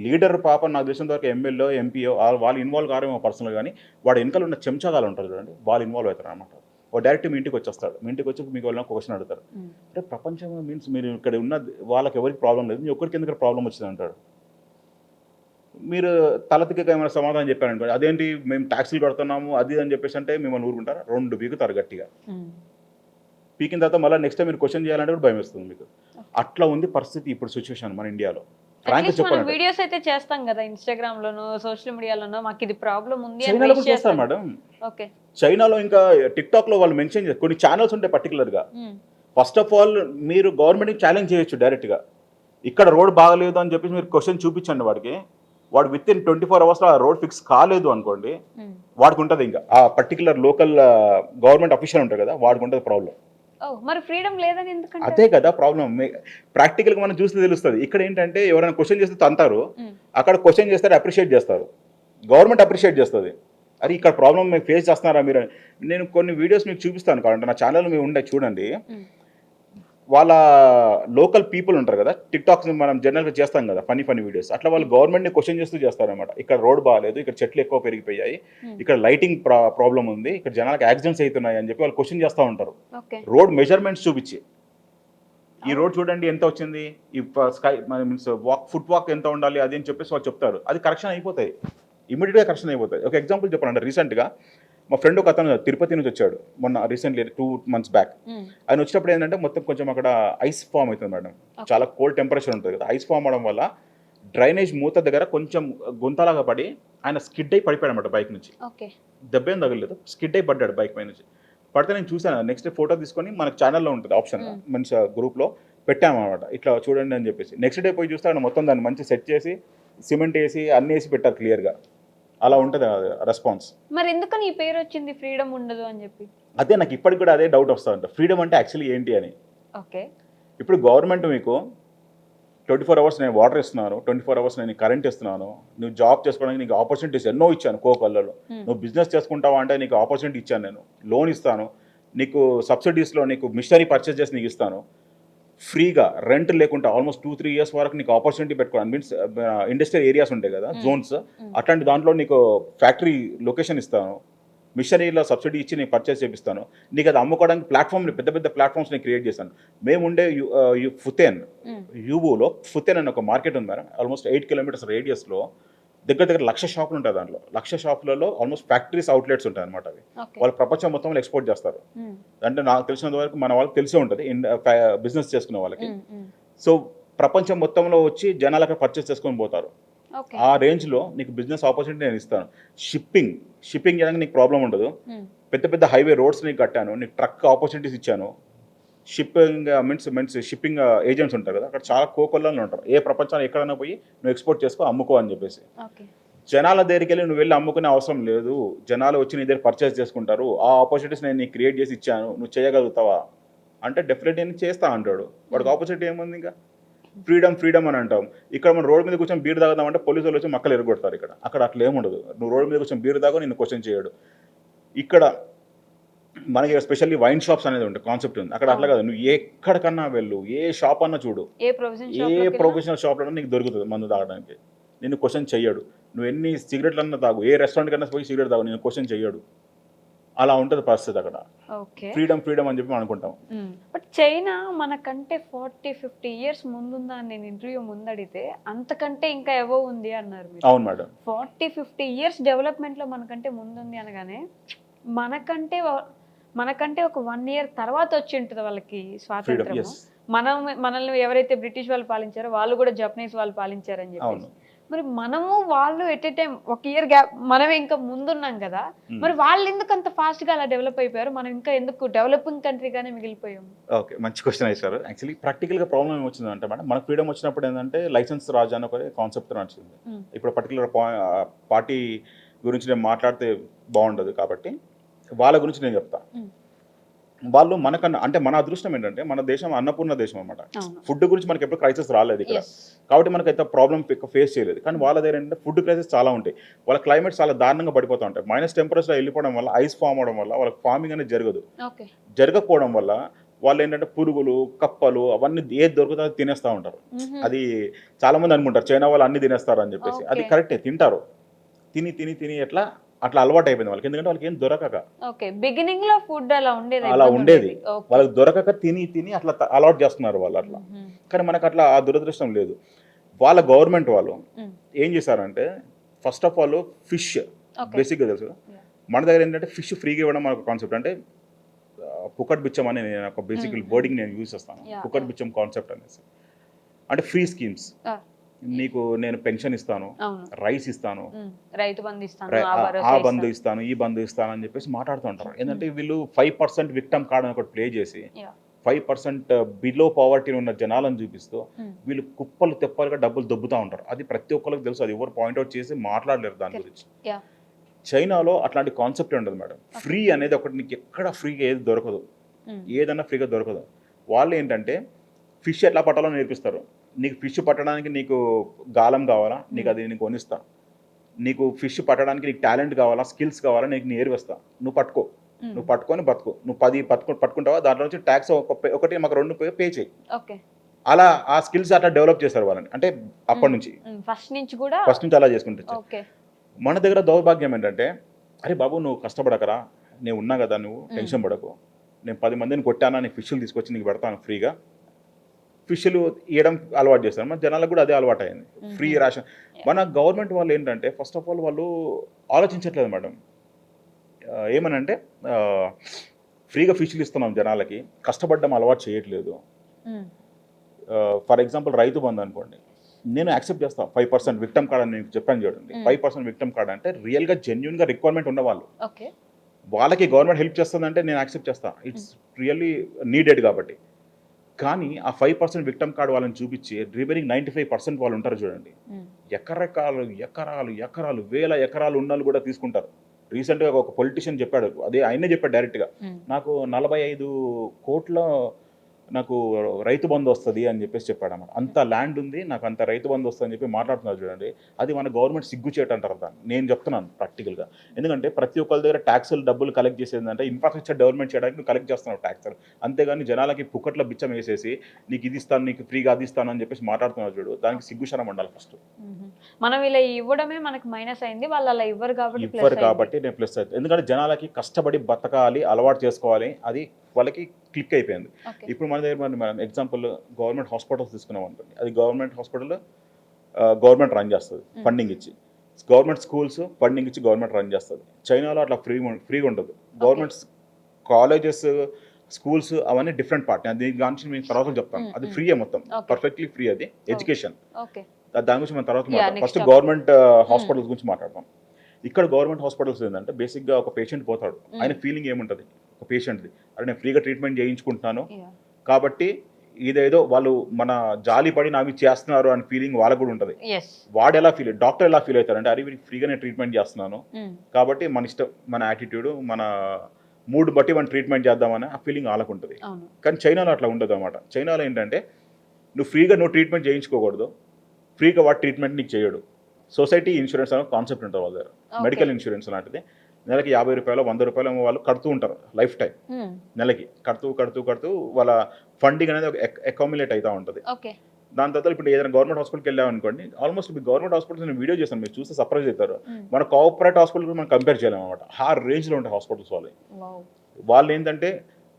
లీడర్ పాప నాకు తెలిసినంత వరకు ఎమ్మెల్యే ఎంపీఓ వాళ్ళు ఇన్వాల్వ్ కారేమో పర్సనల్, కానీ వాడు వెనకాల ఉన్న చెంచాగాలు ఉంటారు చూడండి, వాళ్ళు ఇన్వాల్వ్ అవుతారు అనమాట. డైరెక్ట్ మీ ఇంటికి వచ్చేస్తాడు, మీ ఇంటికి వచ్చి మీకు వాళ్ళని క్వశ్చన్ అడుగుతారు, అంటే ప్రపంచం మీన్స్ మీరు ఇక్కడ ఉన్న వాళ్ళకి ఎవరికి ప్రాబ్లం లేదు, మీ ఒక్కరికి ఎందుకు ప్రాబ్లం వచ్చింది అంటాడు. మీరు తలతికి ఏమైనా సమాధానం చెప్పారనుకోండి, అదేంటి మేము ట్యాక్సీలు కడుతున్నాము అది అని చెప్పేసి అంటే మిమ్మల్ని ఊరుకుంటారు, 2 పీకుతారు గట్టిగా. పీకిన తర్వాత మళ్ళీ నెక్స్ట్ టైం మీరు క్వశ్చన్ చేయాలంటే కూడా భయం వేస్తుంది మీకు. అట్లా ఉంది పరిస్థితి ఇప్పుడు సిచ్యువేషన్ మన ఇండియాలో. మనం వీడియోస్ అయితే చేస్తాం కదా ఇన్స్టాగ్రామ్ లోనో సోషల్ మీడియాలోనో, మాకు ఇది ప్రాబ్లం ఉంది అని చైనాలో కూడా చేస్తారు మేడం. ఓకే, చైనాలో ఇంకా టిక్ టాక్ లో వాళ్ళు మెన్షన్ చేస్తారు, కొన్ని ఛానల్స్ ఉంటాయి పర్టికులర్ గా. ఫస్ట్ ఆఫ్ ఆల్ మీరు గవర్నమెంట్ ఛాలెంజ్ చేయొచ్చు డైరెక్ట్ గా, ఇక్కడ రోడ్ బాగలేదు అని చెప్పేసి మీరు క్వశ్చన్ చూపించండి వాడికి, వాడు విత్ ఇన్ 24 hours ఆ రోడ్ ఫిక్స్ కాలేదు అనుకోండి, వాడికి ఉంటుంది ఇంకా ఆ పర్టికులర్ లోకల్ గవర్నమెంట్ అఫీషియల్ ఉంటారు కదా, వాడికి ఉంటుంది ప్రాబ్లం. మరి ఫ్రీడమ్ లేదని ఎందుకంటే అదే కదా ప్రాబ్లం. ప్రాక్టికల్ గా మనం చూస్తే తెలుస్తుంది. ఇక్కడ ఏంటంటే ఎవరైనా క్వశ్చన్ చేస్తే తంతారు, అక్కడ క్వశ్చన్ చేస్తారు, అప్రిషియేట్ చేస్తారు, గవర్నమెంట్ అప్రిషియేట్ చేస్తుంది. అది ఇక్కడ ప్రాబ్లం మీకు ఫేస్ చేస్తున్నారా మీరు? నేను కొన్ని వీడియోస్ మీకు చూపిస్తాను కావాలంటే, నా ఛానల్ మీరు ఉండే చూడండి. వాళ్ళ లోకల్ పీపుల్ ఉంటారు కదా, టిక్ టాక్స్ మనం జనరల్గా చేస్తాం కదా ఫనీ వీడియోస్, అట్లా వాళ్ళు గవర్నమెంట్ని క్వశ్చన్ చేస్తూ చేస్తారనమాట. ఇక్కడ రోడ్ బాగాలేదు, ఇక్కడ చెట్లు ఎక్కువ పెరిగిపోయాయి, ఇక్కడ లైటింగ్ ప్రాబ్లం ఉంది, ఇక్కడ జనాలకు యాక్సిడెంట్స్ అవుతున్నాయి అని చెప్పి వాళ్ళు క్వశ్చన్ చేస్తూ ఉంటారు, రోడ్ మెజర్మెంట్స్ చూపించి. ఈ రోడ్ చూడండి ఎంత వచ్చింది, ఈ స్కై మీన్స్ ఫుట్ వాక్ ఎంత ఉండాలి అది అని చెప్పేసి వాళ్ళు చెప్తారు. అది కరెక్షన్ అయిపోతాయి, ఇమీడియట్గా కరెక్షన్ అయిపోతాయి. ఒక ఎగ్జాంపుల్ చెప్పాలంటే, రీసెంట్గా మా ఫ్రెండ్ ఒక అతను తిరుపతి నుంచి వచ్చాడు మొన్న రీసెంట్లీ 2 months బ్యాక్. ఆయన వచ్చినప్పుడు ఏంటంటే మొత్తం కొంచెం అక్కడ ఐస్ ఫామ్ అవుతుంది మేడం, చాలా కోల్డ్ టెంపరేచర్ ఉంటుంది కదా, ఐస్ ఫామ్ అవడం వల్ల డ్రైనేజ్ మూత దగ్గర కొంచెం గుంతలాగా పడి ఆయన స్కిడ్ అయి పడిపోయాడు అనమాట బైక్ నుంచి. దెబ్బ ఏం తగలేదు, స్కిడ్ అయి పడ్డాడు బైక్ పై నుంచి. పడితే నేను చూసాను, నెక్స్ట్ ఫోటో తీసుకొని మనకు ఛానల్లో ఉంటుంది ఆప్షన్, మంచి గ్రూప్లో పెట్టామన్నమాట, ఇట్లా చూడండి అని చెప్పేసి. నెక్స్ట్ డే పోయి చూస్తే ఆయన మొత్తం దాన్ని మంచి సెట్ చేసి సిమెంట్ వేసి అన్ని వేసి పెట్టారు క్లియర్గా. అలా ఉంటుంది రెస్పాన్స్. మరి ఎందుకని ఈ పేరు వచ్చింది ఫ్రీడమ్ ఉండదు అని చెప్పి? అదే నాకు ఇప్పటికి కూడా అదే డౌట్ వస్తుంది, ఫ్రీడమ్ అంటే యాక్చువల్లీ ఏంటి అని. ఓకే, ఇప్పుడు గవర్నమెంట్ మీకు 24 hours నేను వాటర్ ఇస్తున్నాను, 24 hours నేను కరెంట్ ఇస్తున్నాను, నువ్వు జాబ్ చేసుకోవడానికి నీకు ఆపర్చునిటీస్ ఎన్నో ఇచ్చాను కోకళ్ళలో, నువ్వు బిజినెస్ చేసుకుంటావా అంటే నీకు ఆపర్చునిటీ ఇచ్చాను, నేను లోన్ ఇస్తాను నీకు, సబ్సిడీస్లో నీకు మిషనరీ పర్చేస్ చేసి నీకు ఇస్తాను, ఫ్రీగా రెంట్ లేకుండా ఆల్మోస్ట్ 2-3 years వరకు నీకు ఆపర్చునిటీ పెట్టుకోవడానికి. మీన్స్ ఇండస్ట్రియల్ ఏరియాస్ ఉంటాయి కదా జోన్స్, అట్లాంటి దాంట్లో నీకు ఫ్యాక్టరీ లొకేషన్ ఇస్తాను, మిషనరీలో సబ్సిడీ ఇచ్చి నేను పర్చేస్ చేపిస్తాను, నీకు అది అమ్ముకోవడానికి ప్లాట్ఫామ్ని పెద్ద ప్లాట్ఫామ్స్ నేను క్రియేట్ చేశాను. మేము ఉండే ఫుతేన్ యూబూలో ఫుతేన్ అనే ఒక మార్కెట్ ఉంది మేడం, ఆల్మోస్ట్ 8 kilometers రేడియస్లో దగ్గర 1,00,000 షాపులు ఉంటాయి. దాంట్లో 1,00,000 షాపులలో ఆల్మోస్ట్ ఫ్యాక్టరీస్ అవుట్లెట్స్ ఉంటాయి అనమాట. అవి వాళ్ళు ప్రపంచం మొత్తంలో ఎక్స్పోర్ట్ చేస్తారు. అంటే నాకు తెలిసినంత వరకు మన వాళ్ళకి తెలిసే ఉంటుంది బిజినెస్ చేసుకునే వాళ్ళకి. సో ప్రపంచం మొత్తంలో వచ్చి జనాలు అక్కడ పర్చేస్ చేసుకొని పోతారు. ఆ రేంజ్లో నీకు బిజినెస్ ఆపర్చునిటీ నేను ఇస్తాను. షిప్పింగ్ చేయడానికి నీకు ప్రాబ్లం ఉండదు. పెద్ద హైవే రోడ్స్ నీకు కట్టాను, నీకు ట్రక్ ఆపర్చునిటీస్ ఇచ్చాను. మీన్స్ షిప్పింగ్ ఏజెంట్స్ ఉంటారు కదా, అక్కడ చాలా కోకొల్లలో ఉంటారు. ఏ ప్రపంచాన్ని ఎక్కడైనా పోయి నువ్వు ఎక్స్పోర్ట్ చేసుకో, అమ్ముకో అని చెప్పేసి. జనాల దగ్గరికి వెళ్ళి నువ్వు వెళ్ళి అమ్ముకునే అవసరం లేదు, జనాలు వచ్చి నీ దగ్గర పర్చేస్ చేసుకుంటారు. ఆ ఆపర్చునిటీస్ నేను నీకు క్రియేట్ చేసి ఇచ్చాను, నువ్వు చేయగలుగుతావా అంటే డెఫినెట్లీ నేను చేస్తా అంటాడు. వాడికి ఆపర్చునిటీ ఏముంది? ఇంకా ఫ్రీడమ్ అని అంటాం. ఇక్కడ మనం రోడ్ మీద కూర్చొని బీర్ తాగుదామంటే పోలీసు వాళ్ళు వచ్చి మక్కలు ఎరగొడతారు. ఇక్కడ అట్లా ఏముండదు. నువ్వు రోడ్ మీద కూర్చొని బీర్ తాగో నిన్ను క్వశ్చన్ చేయడు. ఇక్కడ మనకి స్పెషల్లీ వైన్ షాప్స్ అనేది ఉంటుంది, కాన్సెప్ట్ ఉంది అక్కడ. అట్లా కాదు, నువ్వు ఎక్కడికన్నా వెళ్ళు, ఏ షాప్ అన్నా చూడు, ఏ ప్రొవిజన్ ఏ షాప్ ప్రొఫెషనల్ షాప్లో నీకు దొరుకుతుంది మందు తాగడానికి. నిన్ను క్వశ్చన్ చెయ్యడు. నువ్వు ఎన్ని సిగరెట్లు అన్నా తాగు, ఏ రెస్టారెంట్ కన్నా పోయి సిగరెట్ తాగు, నేను క్వశ్చన్ చెయ్యడు. అలా ఉంటుంది పరిస్థితి అక్కడ. ఓకే. ఫ్రీడమ్ అని చెప్పి మనం అనుకుంటాం. బట్ చైనా మనకంటే 40-50 ఇయర్స్ ముందుందా అని నేను ఇంటర్వ్యూ ముందడిగితే అంతకంటే ఇంకా ఎవో ఉంది అన్నారు మీరు. అవును మేడం. 40-50 ఇయర్స్ డెవలప్మెంట్లో మనకంటే ముందుంది అనగానే మనకంటే ఒక 1 ఇయర్ తర్వాత వచ్చి ఉంటుంది వాళ్ళకి ఫ్రీడమ్. స్వాతంత్రం. ఎస్. మనల్ని ఎవరైతే బ్రిటిష్ వాళ్ళు పాలించారో వాళ్ళు కూడా జపనీస్ వాళ్ళు పాలించారని చెప్పి. అవును. మరి మనము వాళ్ళు at a time 1 year gap, మనమే ఇంకా ముందున్నాం కదా, మరి వాళ్ళు ఎందుకు అంత ఫాస్ట్ గా అలా డెవలప్ అయిపోయారు, మనం ఇంకా ఎందుకు డెవలపింగ్ కంట్రీగానే మిగిలిపోయాం? ఓకే, మంచి క్వశ్చన్ వేశారు. యాక్చువల్లీ ప్రాక్టికల్గా ప్రాబ్లం ఏమొచ్చిందంటే మేడం, మనకు ఫ్రీడమ్ వచ్చినప్పుడు ఏంటంటే లైసెన్స్ రాజా అని ఒక కాన్సెప్ట్ నడిచింది. ఇప్పుడు పర్టికులర్ పార్టీ గురించి నేను మాట్లాడితే బాగుండదు కాబట్టి వాళ్ళ గురించి నేను చెప్తా. వాళ్ళు మనకన్నా అంటే మన అదృష్టం ఏంటంటే మన దేశం అన్నపూర్ణ దేశం అన్నమాట. ఫుడ్ గురించి మనకి ఎప్పుడు క్రైసిస్ రాలేదు ఇక్కడ, కాబట్టి మనకైతే ప్రాబ్లం ఫేస్ చేయలేదు. కానీ వాళ్ళ దగ్గర ఏంటంటే ఫుడ్ క్రైసిస్ చాలా ఉంటాయి. వాళ్ళ క్లైమేట్ చాలా దారుణంగా పడిపోతూ ఉంటాయి. మైనస్ టెంపరేచర్ వెళ్ళిపోవడం వల్ల, ఐస్ ఫామ్ అవడం వల్ల వాళ్ళకి ఫార్మింగ్ అనేది జరగకపోవడం వల్ల వాళ్ళు ఏంటంటే పురుగులు, కప్పలు అవన్నీ ఏది దొరుకుతుందో అది తినేస్తూ ఉంటారు. అది చాలా మంది అనుకుంటారు చైనా వాళ్ళు అన్ని తినేస్తారు అని చెప్పేసి. అది కరెక్టే, తింటారు. తిని తిని తిని అట్లా అలవాటు అయిపోయింది వాళ్ళకి. ఎందుకంటే వాళ్ళకి ఏం దొరకక. బిగినింగ్ లో ఫుడ్ అలా ఉండేది వాళ్ళకి దొరకక తిని తిని అట్లా అలవాటు చేస్తున్నారు వాళ్ళు అట్లా. కానీ మనకు అట్లా ఆ దురదృష్టం లేదు. వాళ్ళ గవర్నమెంట్ వాళ్ళు ఏం చేశారంటే ఫస్ట్ ఆఫ్ ఆల్ ఫిష్ బేసిక్గా తెలుసు. మన దగ్గర ఏంటంటే ఫిష్ ఫ్రీగా ఇవ్వడం మనకు కాన్సెప్ట్. అంటే పుకట్ బిచ్చం అని నేను ఒక బేసిక్ వర్డింగ్ నేను యూజ్ చేస్తాను. పుకట్ బిచ్చం కాన్సెప్ట్ అనేసి అంటే ఫ్రీ స్కీమ్స్. నీకు నేను పెన్షన్ ఇస్తాను, రైస్ ఇస్తాను, రైతు బంధు ఇస్తాను, ఆ బంధు ఇస్తాను, ఈ బంధు ఇస్తాను అని చెప్పేసి మాట్లాడుతుంటారు. ఏంటంటే వీళ్ళు 5% విక్టమ్ కార్డ్ అని ఒకటి ప్లే చేసి 5% బిలో పావర్టీ ఉన్న జనాలను చూపిస్తూ వీళ్ళు కుప్పలు తెప్పలుగా డబ్బులు దొబ్బుతూ ఉంటారు. అది ప్రతి ఒక్కరికి తెలుసు. అది ఎవరు పాయింట్అవుట్ చేసి మాట్లాడలేరు దాని గురించి. చైనాలో అట్లాంటి కాన్సెప్ట్ ఉండదు మేడం. ఫ్రీ అనేది ఒకటి, నీకు ఎక్కడ ఫ్రీగా ఏది దొరకదు, ఏదన్నా ఫ్రీగా దొరకదు. వాళ్ళు ఏంటంటే ఫిష్ ఎట్లా పట్టాలో నేర్పిస్తారు. నీకు ఫిష్ పట్టడానికి నీకు గాలం కావాలా, నీకు అది నీకు కొనిస్తా. నీకు ఫిష్ పట్టడానికి నీకు టాలెంట్ కావాలా, స్కిల్స్ కావాలా, నీకు నేర్పిస్తా. నువ్వు పట్టుకో, నువ్వు పట్టుకొని బతుకు. నువ్వు 10 పట్టుకుంటావా, దాంట్లో నుంచి ట్యాక్స్ ఒకటి మాకు 2 పే చేయి. అలా ఆ స్కిల్స్ అట్లా డెవలప్ చేస్తారు వాళ్ళని. అంటే అప్పటి నుంచి ఫస్ట్ నుంచి అలా చేసుకుంటారు. మన దగ్గర దౌర్భాగ్యం ఏంటంటే, అరే బాబు నువ్వు కష్టపడకరా, నేను ఉన్నా కదా, నువ్వు టెన్షన్ పడకు, నేను 10 మందిని కొట్టానా, నీకు ఫిష్లు తీసుకొచ్చి నీకు పెడతాను ఫ్రీగా. ఫిష్లు ఇవ్వడం అలవాటు చేస్తారు. మన జనాలకు కూడా అదే అలవాటు అయింది, ఫ్రీ రేషన్. మన గవర్నమెంట్ వాళ్ళు ఏంటంటే ఫస్ట్ ఆఫ్ ఆల్ వాళ్ళు ఆలోచించట్లేదు మేడం. ఏమనంటే ఫ్రీగా ఫిష్లు ఇస్తున్నాం జనాలకి, కష్టపడడం అలవాటు చేయట్లేదు. ఫర్ ఎగ్జాంపుల్ రైతు బంధు అనుకోండి, నేను యాక్సెప్ట్ చేస్తాను 5% విక్టమ్ కార్డ్ అని నేను చెప్పాను చూడండి. 5% విక్టమ్ కార్డ్ అంటే రియల్గా జెన్యున్గా రిక్వైర్మెంట్ ఉన్నవాళ్ళు, వాళ్ళకి గవర్నమెంట్ హెల్ప్ చేస్తుందంటే నేను యాక్సెప్ట్ చేస్తాను. ఇట్స్ రియల్లీ నీడెడ్ కాబట్టి. కానీ ఆ 5% విక్టమ్ కార్డ్ వాళ్ళని చూపించి రిమైనింగ్ 95% వాళ్ళు ఉంటారు చూడండి, ఎకరాలు వేల ఎకరాలు ఉన్న కూడా తీసుకుంటారు. రీసెంట్గా ఒక పొలిటీషియన్ చెప్పాడు, అదే ఆయనే చెప్పాడు డైరెక్ట్గా, నాకు 45 కోట్ల నాకు రైతు బంధు వస్తుంది అని చెప్పేసి చెప్పాడు అన్నమాట. అంత ల్యాండ్ ఉంది నాకు, అంత రైతు బంధు వస్తుంది అని చెప్పి మాట్లాడుతున్నారు చూడండి. అది మన గవర్నమెంట్ సిగ్గుచేట అంటారు దాన్ని. నేను చెప్తున్నాను ప్రాక్టికల్గా. ఎందుకంటే ప్రతి ఒక్కరి దగ్గర ట్యాక్సులు డబ్బులు కలెక్ట్ చేసేదంటే ఇన్ఫ్రాస్ట్రక్చర్ డెవలప్మెంట్ చేయడానికి నువ్వు కలెక్ట్ చేస్తున్నావు ట్యాక్సులు. అంతేగాని జనాలకి పుక్కట్ల బిచ్చం వేసేసి నీకు ఇది ఇస్తాను, నీకు ఫ్రీగా అది ఇస్తాను అని చెప్పేసి మాట్లాడుతున్నారు చూడు, దానికి సిగ్గుశరం ఉండాలి ఫస్ట్. మనం ఇలా ఇవ్వడమే మనకు మైనస్ అయింది, వాళ్ళు అలా ఇవ్వరు కాబట్టి నేను ప్లస్ అవుతుంది. ఎందుకంటే జనాలకి కష్టపడి బతకాలి, అలవాటు చేసుకోవాలి, అది వాళ్ళకి క్లిక్ అయిపోయింది. ఇప్పుడు మన దగ్గర మనం ఎగ్జాంపుల్ గవర్నమెంట్ హాస్పిటల్స్ తీసుకున్నాం అనుకోండి, అది గవర్నమెంట్ హాస్పిటల్ గవర్నమెంట్ రన్ చేస్తుంది ఫండింగ్ ఇచ్చి. గవర్నమెంట్ స్కూల్స్ ఫండింగ్ ఇచ్చి గవర్నమెంట్ రన్ చేస్తుంది. చైనాలో అట్లా ఫ్రీగా ఉండదు. గవర్నమెంట్ కాలేజెస్, స్కూల్స్ అవన్నీ డిఫరెంట్ పార్ట్. దీని గురించి మేము తర్వాత చెప్తాను. అది ఫ్రీయే, మొత్తం పర్ఫెక్ట్లీ ఫ్రీ. అది ఎడ్యుకేషన్, దాని గురించి మనం తర్వాత మాట్లాడతాం. ఫస్ట్ గవర్నమెంట్ హాస్పిటల్స్ గురించి మాట్లాడతాం. ఇక్కడ గవర్నమెంట్ హాస్పిటల్స్ ఏంటంటే బేసిక్గా ఒక పేషెంట్ పోతాడు, ఆయన ఫీలింగ్ ఏముంటుంది ఒక పేషెంట్ది, అరే నేను ఫ్రీగా ట్రీట్మెంట్ చేయించుకుంటున్నాను కాబట్టి ఇదేదో వాళ్ళు మన జాలి పడి నాకు చేస్తున్నారు అని ఫీలింగ్ వాళ్ళకు కూడా ఉంటుంది. వాడు ఎలా ఫీల్, డాక్టర్ ఎలా ఫీల్ అవుతారు అంటే అరే ఫ్రీగానే ట్రీట్మెంట్ చేస్తున్నాను కాబట్టి మన ఇష్టం, మన యాటిట్యూడ్, మన మూడ్ బట్టి మనం ట్రీట్మెంట్ చేద్దామని ఆ ఫీలింగ్ వాళ్ళకు ఉంటుంది. కానీ చైనాలో అట్లా ఉండదు అనమాట. చైనాలో ఏంటంటే నువ్వు ట్రీట్మెంట్ చేయించుకోకూడదు, ఫ్రీగా వాడు ట్రీట్మెంట్ నీకు చేయడు. సొసైటీ ఇన్సూరెన్స్ అనే కాన్సెప్ట్ ఉంటుంది వాళ్ళ దగ్గర, మెడికల్ ఇన్సూరెన్స్ లాంటిది. నెలకి 50 రూపాయలు 100 రూపాయలు ఏమో వాళ్ళు కడుతూ ఉంటారు లైఫ్ టైం, నెలకి కడుతూ వాళ్ళ ఫండింగ్ అనేది అకామిలేట్ అవుతూ ఉంటుంది. ఓకే. దాని తర్వాత ఇప్పుడు ఏదైనా గవర్నమెంట్ హాస్పిటల్కి వెళ్ళామనుకోండి, ఆల్మోస్ట్ ఇప్పుడు గవర్నమెంట్ హాస్పిటల్స్ నేను వీడియో చేస్తాను, మీరు చూస్తే సర్ప్రైజ్ అవుతారు. మన కార్పొరేట్ హాస్పిటల్ మనం కంపేర్ చేయలేము అనమాట. ఆ రేంజ్లో ఉంటాయి హాస్పిటల్స్ వాళ్ళు ఏంటంటే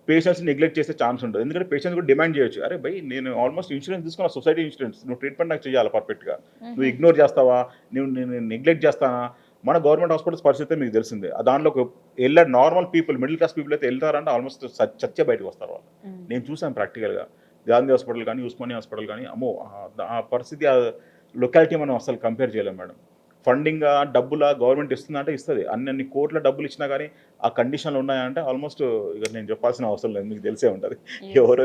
పేషెంట్స్ నెగ్లెక్ట్ చేసే ఛాన్స్ ఉంటుంది. ఎందుకంటే పేషెంట్స్ కూడా డిమాండ్ చేయొచ్చు, అరే భయ్ నేను ఆల్మోస్ట్ ఇన్సూరెన్స్ తీసుకున్నా, సొసైటీ ఇన్సూరెన్స్, నువ్వు ట్రీట్మెంట్ నాకు చేయాలి పర్ఫెక్ట్గా, నువ్వు ఇగ్నోర్ చేస్తావా, నేను నెగ్లెక్ట్ చేస్తానా? మన గవర్నమెంట్ హాస్పిటల్స్ పరిస్థితి మీకు తెలిసిందే. దాంట్లోకి normal people, middle class people అయితే వెళ్తారంటే ఆల్మోస్ట్ చచ్చే బయటకు వస్తారు వాళ్ళు. నేను చూసాను ప్రాక్టికల్గా గాంధీ హాస్పిటల్ కానీ ఉస్మానియా హాస్పిటల్ కానీ, అమ్మో ఆ పరిస్థితి ఆ లొకాలిటీ మనం అసలు కంపేర్ చేయలేము మేడం. ఫండింగ్ డబ్బుల గవర్నమెంట్ ఇస్తుందా అంటే ఇస్తుంది, అన్ని కోట్ల డబ్బులు ఇచ్చినా కానీ ఆ కండిషన్లు ఉన్నాయంటే ఆల్మోస్ట్ ఇక నేను చెప్పాల్సిన అవసరం లేదు, మీకు తెలిసే ఉంటుంది ఎవరు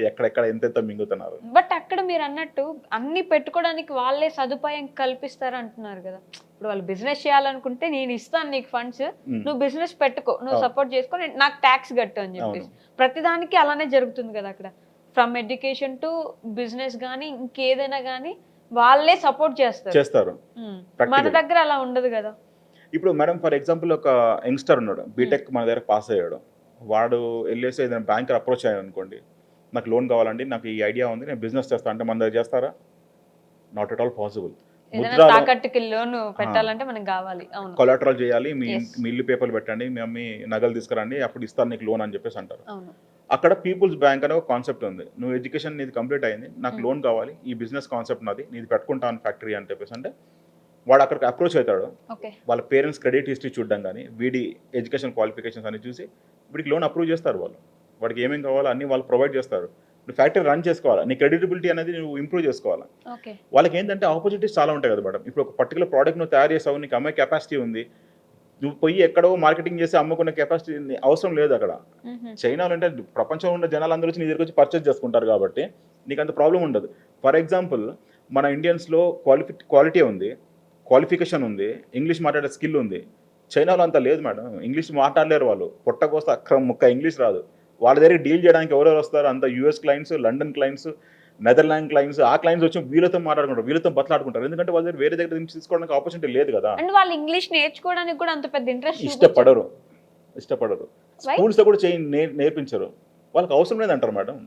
ఎక్కడెక్కడ ఎంతెంత మింగుతున్నారు. బట్ అక్కడ మీరు అన్నట్టు అన్ని పెట్టుకోవడానికి వాళ్ళే సదుపాయం కల్పిస్తారు అంటున్నారు కదా. ఇప్పుడు వాళ్ళు బిజినెస్ చేయాలనుకుంటే నేను ఇస్తాను నీకు ఫండ్స్, నువ్వు బిజినెస్ పెట్టుకో, నువ్వు సపోర్ట్ చేసుకో, నాకు ట్యాక్స్ కట్టు అని చెప్పేసి ప్రతిదానికి అలానే జరుగుతుంది కదా అక్కడ. ఫ్రమ్ ఎడ్యుకేషన్ టు బిజినెస్ కానీ ఇంకేదైనా కానీ వాళ్ళే సపోర్ట్ చేస్తారు. మన దగ్గర అలా ఉండదు కదా. ఇప్పుడు మేడం ఫర్ ఎగ్జాంపుల్ ఒక యంగ్స్టర్ ఉన్నాడు, బీటెక్ మన దగ్గర పాస్ అయ్యాడు, వాడు వెళ్ళేసి ఏదైనా బ్యాంకర్ అప్రోచ్ అయ్యాడు అనుకోండి, నాకు లోన్ కావాలండి, నాకు ఈ ఐడియా ఉంది, నేను బిజినెస్ చేస్తాను అంటే మన దగ్గర చేస్తారా? Not at all possible. తాకట్టుకి లోన్ పెట్టాలంటే మనకు కావాలి, కొలాటరల్ చేయాలి, మీ ఇల్లు పేపర్లు పెట్టండి, మీ అమ్మి నగలు తీసుకురండి, అప్పుడు ఇస్తాను నీకు లోన్ అని చెప్పేసి అంటారు. అక్కడ పీపుల్స్ బ్యాంక్ అనే ఒక కాన్సెప్ట్ ఉంది, నువ్వు ఎడ్యుకేషన్ నీది కంప్లీట్ అయింది, నాకు లోన్ కావాలి, ఈ బిజినెస్ కాన్సెప్ట్ నాది, నీది పెట్టుకుంటాను ఫ్యాక్టరీ అని చెప్పేసి అంటే వాడు అక్కడికి అప్రోచ్ అవుతాడు. వాళ్ళ పేరెంట్స్ క్రెడిట్ హిస్టరీ చూడడం కానీ వీడి ఎడ్యుకేషన్ క్వాలిఫికేషన్స్ అని చూసి వీడికి లోన్ అప్రూవ్ చేస్తారు. వాడికి ఏమేమి కావాలో అన్ని వాళ్ళు ప్రొవైడ్ చేస్తారు. నువ్వు ఫ్యాక్టరీ రన్ చేసుకోవాలి, నీ క్రెడిటబిలిటీ అనేది నువ్వు ఇంప్రూవ్ చేసుకోవాలి. వాళ్ళకి ఏంటంటే ఆపర్చునిటీస్ చాలా ఉంటాయి కదా మేడం. ఇప్పుడు ఒక పర్టికులర్ ప్రోడక్ట్ నువ్వు తయారు చేసావు, నీకు అమ్మే కెపాసిటీ ఉంది, నువ్వు పోయి ఎక్కడో మార్కెటింగ్ చేసి అమ్ముకునే కెపాసిటీ అవసరం లేదు అక్కడ. చైనాలో అంటే ప్రపంచంలో ఉన్న జనాలు అందరూ వచ్చి నీ దగ్గర వచ్చి పర్చేస్ చేసుకుంటారు కాబట్టి నీకు అంత ప్రాబ్లం ఉండదు. ఫర్ ఎగ్జాంపుల్ మన ఇండియన్స్లో క్వాలిటీ ఉంది, క్వాలిఫికేషన్ ఉంది, ఇంగ్లీష్ మాట్లాడే స్కిల్ ఉంది. చైనాలో అంత లేదు మేడం, ఇంగ్లీష్ మాట్లాడలేరు వాళ్ళు, పొట్టకోస్తే అక్కడ ముక్క ఇంగ్లీష్ రాదు. వాళ్ళ దగ్గర డీల్ చేయడానికి ఎవరెవరు వస్తారు, అంత US clients, London clients, Netherland clients. ఆ క్లయింట్స్ వచ్చి వీళ్ళతో మాట్లాడుకుంటారు, వీళ్ళతో బతలాడుకుంటారు, ఎందుకంటే వాళ్ళ దగ్గర వేరే దగ్గర నుంచి తీసుకోవడానికి ఆపర్చునిటీ లేదు కదా. అండ్ వాళ్ళు ఇంగ్లీష్ నేర్చుకోవడానికి కూడా అంత పెద్ద ఇంట్రెస్ట్ ఇష్టపడరు. స్కూల్స్లో కూడా నేర్పించరు, వాళ్ళకి అవసరం లేదంటారు మేడం.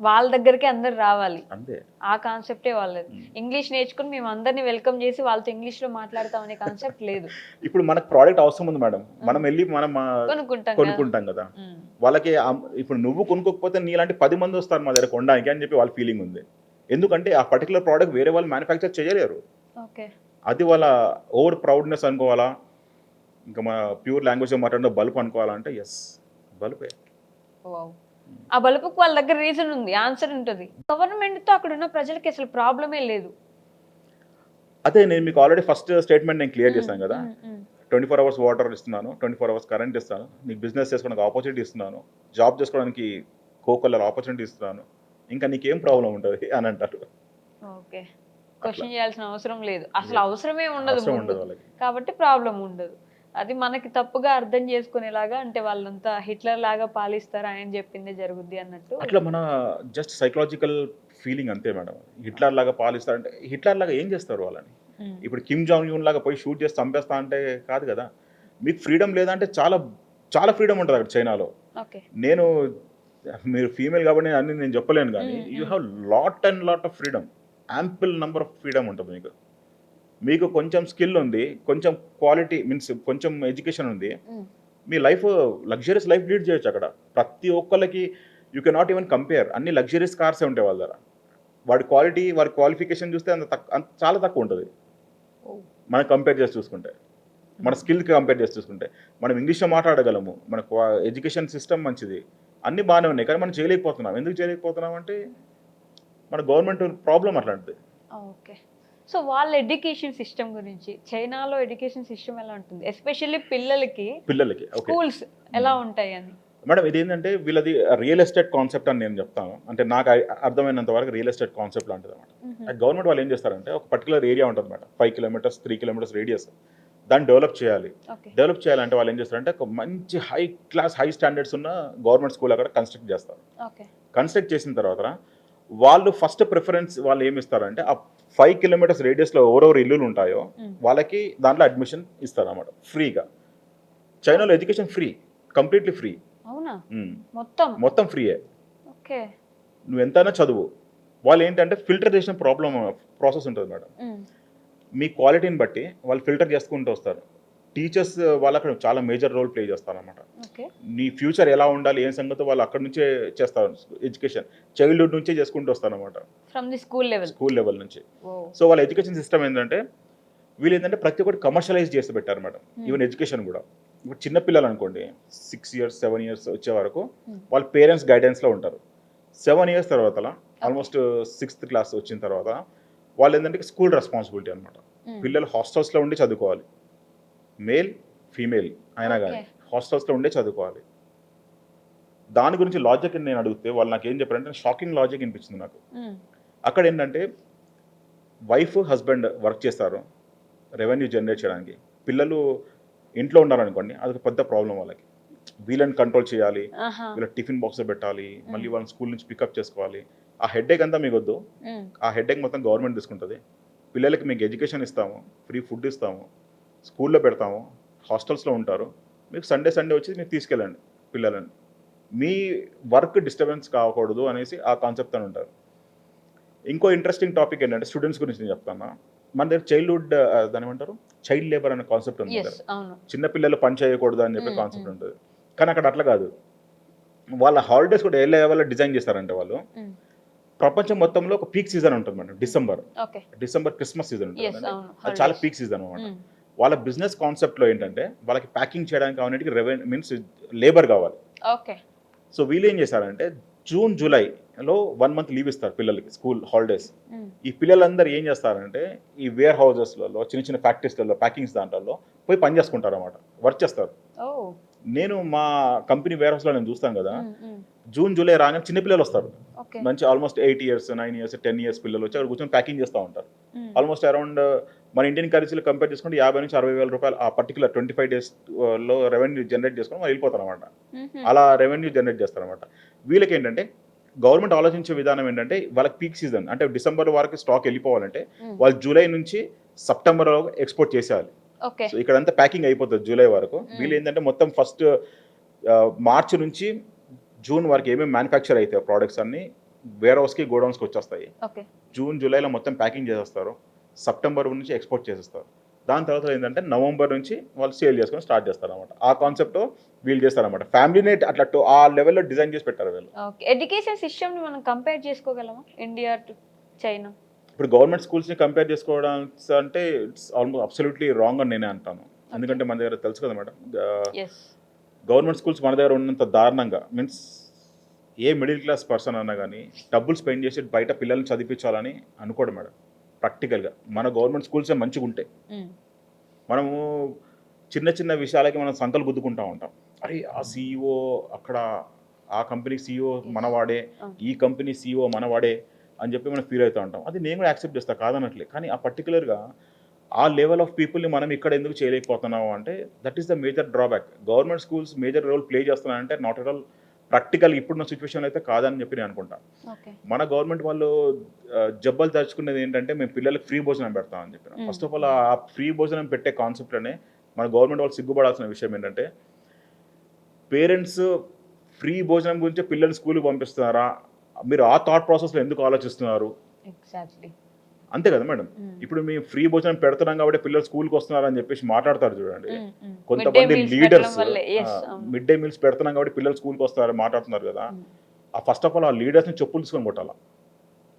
వాళ్ళ దగ్గరికి అందరు రావాలి, అంతే. ఆ కాన్సెప్టే వాళ్ళది. ఇంగ్లీష్ నేర్చుకుని మేము అందరినీ వెల్కమ్ చేసి వాళ్ళతో ఇంగ్లీష్ లో మాట్లాడతాం అనే కాన్సెప్ట్ లేదు. ఇప్పుడు మనకు ప్రోడక్ట్ అవసరం ఉంది మేడం, మనం వెళ్ళి మనం కొనుక్కుంటాం కదా. వాళ్ళకి ఇప్పుడు నువ్వు కొనుక్కోకపోతే నీలాంటి 10 మంది వస్తారు మా దగ్గర కొనడానికి అని చెప్పి వాళ్ళ ఫీలింగ్ ఉంది. ఎందుకంటే ఆ పర్టికులర్ ప్రోడక్ట్ వేరే వాళ్ళు మ్యానుఫ్యాక్చర్ చేయలేరు. అది వాళ్ళ ఓవర్ ప్రౌడ్నెస్ అనుకోవాలా, ఇంకా మా ప్యూర్ లాంగ్వేజ్ మాట్లాడిన బల్బ్ అనుకోవాలంటే ఎస్ బల్బే. ఆ బలుపుకు వాళ్ళ దగ్గర రీజన్ ఉంది, ఆన్సర్ ఉంటుంది. గవర్నమెంట్తో అక్కడ ఉన్న ప్రజలకి అసలు ప్రాబ్లమే లేదు. అదే నేను మీకు ఆల్రెడీ ఫస్ట్ స్టేట్మెంట్ నేను క్లియర్ చేశాను కదా, 24 hours వాటర్ ఇస్తున్నాను, 24 hours కరెంట్ ఇస్తాను, నీకు బిజినెస్ చేసుకోవడానికి ఆపర్చునిటీ ఇస్తున్నాను, జాబ్ చేసుకోవడానికి కోకలర్ ఆపర్చునిటీ ఇస్తున్నాను, ఇంకా నీకేం ప్రాబ్లం ఉంటుంది అని అంటారు. ఓకే, క్వశ్చన్ చేయాల్సిన అవసరం లేదు, అసలు అవసరమే ఉండదు వాళ్ళకి, కాబట్టి ప్రాబ్లం ఉండదు. అది మనకి తప్పుగా అర్థం చేసుకునేలాగా, అంటే వాళ్ళంతా హిట్లర్ లాగా పాలిస్తారు, ఆయన చెప్పిందే జరుగుద్ది అన్నట్టు. అట్లా మన జస్ట్ సైకలాజికల్ ఫీలింగ్ అంతే మేడం. హిట్లర్ లాగా పాలిస్తారంటే హిట్లర్ లాగా ఏం చేస్తారు వాళ్ళని? ఇప్పుడు కిమ్ జాంగ్ యూన్ లాగా పోయి షూట్ చేసి చంపేస్తా అంటే కాదు కదా. మీకు ఫ్రీడమ్ లేదంటే చాలా చాలా ఫ్రీడమ్ ఉంటుంది అక్కడ చైనాలో. నేను మీరు ఫీమేల్ కాబట్టి అన్ని నేను చెప్పలేను, కానీ you have lot and lot of freedom, ample number of freedom ఉంటుంది. మీకు కొంచెం స్కిల్ ఉంది, కొంచెం క్వాలిటీ మీన్స్ కొంచెం ఎడ్యుకేషన్ ఉంది, మీ లైఫ్ లగ్జరీస్ లైఫ్ లీడ్ చేయొచ్చు అక్కడ. ప్రతి ఒక్కళ్ళకి you can not even compare, అన్ని లగ్జరీస్ కార్సే ఉంటాయి వాళ్ళ దగ్గర. వాడి క్వాలిటీ వాడి క్వాలిఫికేషన్ చూస్తే అంత చాలా తక్కువ ఉంటుంది మనం కంపేర్ చేసి చూసుకుంటే, మన స్కిల్కి కంపేర్ చేసి చూసుకుంటే. మనం ఇంగ్లీష్లో మాట్లాడగలము, మన ఎడ్యుకేషన్ సిస్టమ్ మంచిది, అన్నీ బాగానే ఉన్నాయి, కానీ మనం చేయలేకపోతున్నాం. ఎందుకు చేయలేకపోతున్నాం అంటే మన గవర్నమెంట్ ప్రాబ్లం అట్లాంటిది. ఓకే, సో వాళ్ళ ఎడ్యుకేషన్ సిస్టమ్ గురించి, చైనాలో ఎడ్యుకేషన్ సిస్టమ్ ఎలా ఉంటుంది, ఎస్పెషల్లీ పిల్లలకి స్కూల్స్ ఎలా ఉంటాయి అని? మేడం ఇది ఏంటంటే వీళ్ళది రియల్ ఎస్టేట్ కాన్సెప్ట్ అని నేను చెప్తాను. అంటే నాకు అర్థమైనంత వరకు రియల్ ఎస్టేట్ కాన్సెప్ట్ లాంటిది అనమాట. గవర్నమెంట్ వాళ్ళు ఏం చేస్తారంటే ఒక పర్టికులర్ ఏరియా ఉంటుంది మేడం, 5 kilometers 3 kilometers రేడియస్, దాన్ని డెవలప్ చేయాలంటే వాళ్ళు ఏం చేస్తారంటే ఒక మంచి హై క్లాస్ హై స్టాండర్డ్స్ ఉన్న గవర్నమెంట్ స్కూల్ అక్కడ కన్స్ట్రక్ట్ చేస్తారు. కన్స్ట్రక్ట్ చేసిన తర్వాత వాళ్ళు ఫస్ట్ ప్రిఫరెన్స్ వాళ్ళు ఏమి ఇస్తారంటే ఆ 5 kilometers రేడియస్లో ఎవరెవరు ఇల్లులు ఉంటాయో వాళ్ళకి దాంట్లో అడ్మిషన్ ఇస్తారు అన్నమాట ఫ్రీగా. చైనాలో ఎడ్యుకేషన్ ఫ్రీ, కంప్లీట్లీ ఫ్రీ, అవునా? మొత్తం ఫ్రీయే. ఓకే. నువ్వు ఎంతైనా చదువు. వాళ్ళు ఏంటంటే ఫిల్టర్ చేసిన ప్రాసెస్ ఉంటుంది మేడం. మీ క్వాలిటీని బట్టి వాళ్ళు ఫిల్టర్ చేసుకుంటూ వస్తారు. టీచర్స్ వాళ్ళు అక్కడ చాలా మేజర్ రోల్ ప్లే చేస్తారన్నమాట. ఓకే. నీ ఫ్యూచర్ ఎలా ఉండాలి, ఏం సంగతి వాళ్ళు అక్కడ నుంచే చేస్తారు. ఎడ్యుకేషన్ చైల్డ్హుడ్ నుంచే చేసుకుంటూ వస్తారన్నమాట, ఫ్రమ్ ది స్కూల్ లెవెల్ నుంచి. సో వాళ్ళ ఎడ్యుకేషన్ సిస్టమ్ ఏంటంటే వీళ్ళు ఏంటంటే ప్రతి ఒక్కటి కమర్షియలైజ్ చేసి పెట్టారు మేడం. ఈవెన్ ఎడ్యుకేషన్ కూడా. ఇప్పుడు చిన్న పిల్లలు అనుకోండి 6 years 7 years వచ్చే వరకు వాళ్ళ పేరెంట్స్ గైడెన్స్లో ఉంటారు. 7 years తర్వాత ఆల్మోస్ట్ 6th class వచ్చిన తర్వాత వాళ్ళు ఏంటంటే స్కూల్ రెస్పాన్సిబిలిటీ అనమాట. పిల్లలు హాస్టల్స్లో ఉండి చదువుకోవాలి, మేల్ ఫీమేల్ అయినా కానీ హాస్టల్స్లో ఉండే చదువుకోవాలి. దాని గురించి లాజిక్ నేను అడిగితే వాళ్ళు నాకు ఏం చెప్పారంటే షాకింగ్ లాజిక్ అనిపించింది నాకు. అక్కడ ఏంటంటే వైఫ్ హస్బెండ్ వర్క్ చేస్తారు రెవెన్యూ జనరేట్ చేయడానికి, పిల్లలు ఇంట్లో ఉన్నారనుకోండి అదొక పెద్ద ప్రాబ్లం వాళ్ళకి. వీళ్ళని కంట్రోల్ చేయాలి, వీళ్ళ టిఫిన్ బాక్స్ పెట్టాలి, మళ్ళీ వాళ్ళని స్కూల్ నుంచి పికప్ చేసుకోవాలి. ఆ హెడేక్ అంతా మీకు వద్దు, ఆ హెడేక్ మొత్తం గవర్నమెంట్ తీసుకుంటుంది. పిల్లలకి మీకు ఎడ్యుకేషన్ ఇస్తాము, ఫ్రీ ఫుడ్ ఇస్తాము, స్కూల్లో పెడతాము, హాస్టల్స్లో ఉంటారు, మీకు సండే వచ్చి మీరు తీసుకెళ్ళండి పిల్లలని, మీ వర్క్ డిస్టర్బెన్స్ కాకూడదు అనేసి ఆ కాన్సెప్ట్ అని ఉంటారు. ఇంకో ఇంట్రెస్టింగ్ టాపిక్ ఏంటంటే స్టూడెంట్స్ గురించి నేను చెప్తాను. మన దగ్గర చైల్డ్హుడ్ దాని ఏమంటారు చైల్డ్ లేబర్ అనే కాన్సెప్ట్ ఉంది. చిన్న పిల్లలు పని చేయకూడదు అని చెప్పి కాన్సెప్ట్ ఉంటుంది. కానీ అక్కడ అట్లా కాదు. వాళ్ళ హాలిడేస్ కూడా ఏ లెవెల్లో డిజైన్ చేస్తారంటే వాళ్ళు ప్రపంచం మొత్తంలో ఒక పీక్ సీజన్ ఉంటుంది మేడం. డిసెంబర్ క్రిస్మస్ సీజన్ ఉంటుంది, అది చాలా పీక్ సీజన్ అనమాట. వాళ్ళ బిజినెస్ కాన్సెప్ట్లో ఏంటంటే వాళ్ళకి ప్యాకింగ్ చేయడానికి కావాలంటే రెవెన్యూ మీన్స్ లేబర్ కావాలి. సో వీళ్ళు ఏం చేశారంటే జూన్ జూలైలో 1 month లీవ్ ఇస్తారు పిల్లలకి, స్కూల్ హాలిడేస్. ఈ పిల్లలందరూ ఏం చేస్తారంటే ఈ వేర్ హౌజెస్లలో చిన్న చిన్న ఫ్యాక్టరీస్లలో ప్యాకింగ్స్ దాంట్లో పోయి పని చేసుకుంటారు అన్నమాట, వర్క్ చేస్తారు. నేను మా కంపెనీ వేర్ హౌస్లో నేను చూస్తాను కదా, జూన్ జూలై రాగానే చిన్నపిల్లలు వస్తారు, మంచి ఆల్మోస్ట్ 8 years 9 years 10 years పిల్లలు వచ్చి అక్కడ కూర్చొని ప్యాకింగ్ చేస్తూ ఉంటారు. ఆల్మోస్ట్ అరౌండ్ మన ఇండియన్ కరెన్సీలో కంపేర్ చేసుకుంటే 50 నుంచి 60 వేల రూపాయలు ఆ పర్టికులర్ 25 daysలో రెవెన్యూ జనరేట్ చేసుకొని వాళ్ళు వెళ్ళిపోతారు అనమాట. అలా రెవెన్యూ జనరేట్ చేస్తారు అనమాట. వీళ్ళకి ఏంటంటే గవర్నమెంట్ ఆలోచించే విధానం ఏంటంటే వాళ్ళకి పీక్ సీజన్ అంటే డిసెంబర్ వరకు స్టాక్ వెళ్ళిపోవాలంటే వాళ్ళు జూలై నుంచి సెప్టెంబర్ వరకు ఎక్స్పోర్ట్ చేసేయాలి. సో ఇక్కడంతా ప్యాకింగ్ అయిపోతుంది జూలై వరకు. వీళ్ళు ఏంటంటే మొత్తం ఫస్ట్ మార్చి నుంచి జూన్ వరకు ఏమేమి మ్యానుఫ్యాక్చర్ అవుతాయి ప్రోడక్ట్స్ అన్ని వేర్ హౌస్కి గోడౌన్స్కి వచ్చేస్తాయి. జూన్ జూలైలో మొత్తం ప్యాకింగ్ చేసేస్తారు, సెప్టెంబర్ నుంచి ఎక్స్పోర్ట్ చేసేస్తారు. దాని తర్వాత ఏంటంటే నవంబర్ నుంచి వాళ్ళు సేల్ చేసుకొని స్టార్ట్ చేస్తారు అనమాట. ఆ కాన్సెప్ట్ వీళ్ళు చేస్తారన్నమాట. ఫ్యామిలీని అట్లా ఆ లెవెల్లో డిజైన్ చేసి పెట్టారు వీళ్ళు. ఎడ్యుకేషన్ సిస్టమ్ ని మనం కంపేర్ చేసుకోగలమా ఇండియా టు చైనా? ఇప్పుడు గవర్నమెంట్ స్కూల్స్ని కంపేర్ చేసుకోవడం అంటే ఇట్స్ ఆల్మోస్ట్ అబ్సల్యూట్లీ రాంగ్ అని నేనే అంటాను. ఎందుకంటే మన దగ్గర తెలుసు కదా మేడం, గవర్నమెంట్ స్కూల్స్ మన దగ్గర ఉన్నంత దారుణంగా means a middle class person అన్నా కానీ డబ్బులు స్పెండ్ చేసి బయట పిల్లల్ని చదివించాలని అనుకోడు మేడం. ప్రాక్టికల్గా మన గవర్నమెంట్ స్కూల్సే మంచిగా ఉంటాయి. మనము చిన్న చిన్న విషయాలకి మనం సంకలు గుద్దుకుంటూ ఉంటాం. అరే ఆ సీఈఓ అక్కడ, ఆ కంపెనీ సీఈఓ మనవాడే, ఈ కంపెనీ సీఈఓ మనవాడే అని చెప్పి మనం ఫీల్ అవుతూ ఉంటాం. అది నేను కూడా యాక్సెప్ట్ చేస్తాను, కాదనట్లే. కానీ ఆ పర్టికులర్గా ఆ లెవెల్ ఆఫ్ పీపుల్ని మనం ఇక్కడ ఎందుకు చేయలేకపోతున్నాము అంటే that is the major drawback. Government schools major role play చేస్తున్నాయంటే నాట్ ఎట్ ఆల్ ప్రాక్టికల్ ఇప్పుడున్న సిచ్యువేషన్ అయితే కాదని చెప్పి నేను అనుకుంటాను. మన గవర్నమెంట్ వాళ్ళు జబ్బలు తరుచుకునేది ఏంటంటే మేము పిల్లలకు ఫ్రీ భోజనం పెడతామని చెప్పిన. ఫస్ట్ ఆఫ్ ఆల్ ఆ ఫ్రీ భోజనం పెట్టే కాన్సెప్ట్లోనే మన గవర్నమెంట్ వాళ్ళు సిగ్గుపడాల్సిన విషయం ఏంటంటే పేరెంట్స్ ఫ్రీ భోజనం గురించి పిల్లల్ని స్కూల్కి పంపిస్తున్నారా, మీరు ఆ థాట్ ప్రాసెస్లో ఎందుకు ఆలోచిస్తున్నారు? అంతే కదా మేడం. ఇప్పుడు మేము ఫ్రీ భోజనం పెడుతున్నాం కాబట్టి పిల్లలు స్కూల్కి వస్తున్నారు అని చెప్పేసి మాట్లాడతారు చూడండి. కొంతమంది లీడర్స్ మిడ్ డే మీల్స్ పెడుతున్నాం కాబట్టి పిల్లలు స్కూల్కి వస్తారని మాట్లాడుతున్నారు కదా. ఆ ఫస్ట్ ఆఫ్ ఆల్ ఆ లీడర్స్ని చెప్పులు తీసుకొని కొట్టాలా.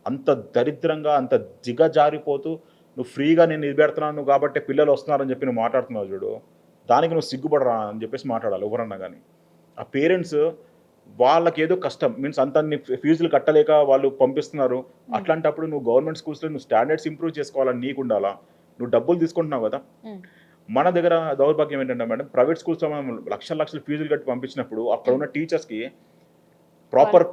అంత దరిద్రంగా అంత దిగజారిపోతూ నువ్వు ఫ్రీగా నేను ఇది పెడుతున్నాను కాబట్టి పిల్లలు వస్తున్నారని చెప్పి నువ్వు మాట్లాడుతున్నావు చూడు, దానికి నువ్వు సిగ్గుపడరా అని చెప్పేసి మాట్లాడాలి ఎవరన్నా కానీ. ఆ పేరెంట్స్ వాళ్ళకి ఏదో కష్టం మీన్స్ అంత ఫీజులు కట్టలేక వాళ్ళు పంపిస్తున్నారు. అట్లాంటప్పుడు నువ్వు గవర్నమెంట్ స్కూల్స్లో నువ్వు స్టాండర్డ్స్ ఇంప్రూవ్ చేసుకోవాలని నీకు ఉండాలా. నువ్వు డబ్బులు తీసుకుంటున్నావు కదా. మన దగ్గర దౌర్భాగ్యం ఏంటంటే మేడం, ప్రైవేట్ స్కూల్స్లో మనం లక్షల ఫీజులు కట్టి పంపించినప్పుడు అక్కడ ఉన్న టీచర్స్కి ప్రాపర్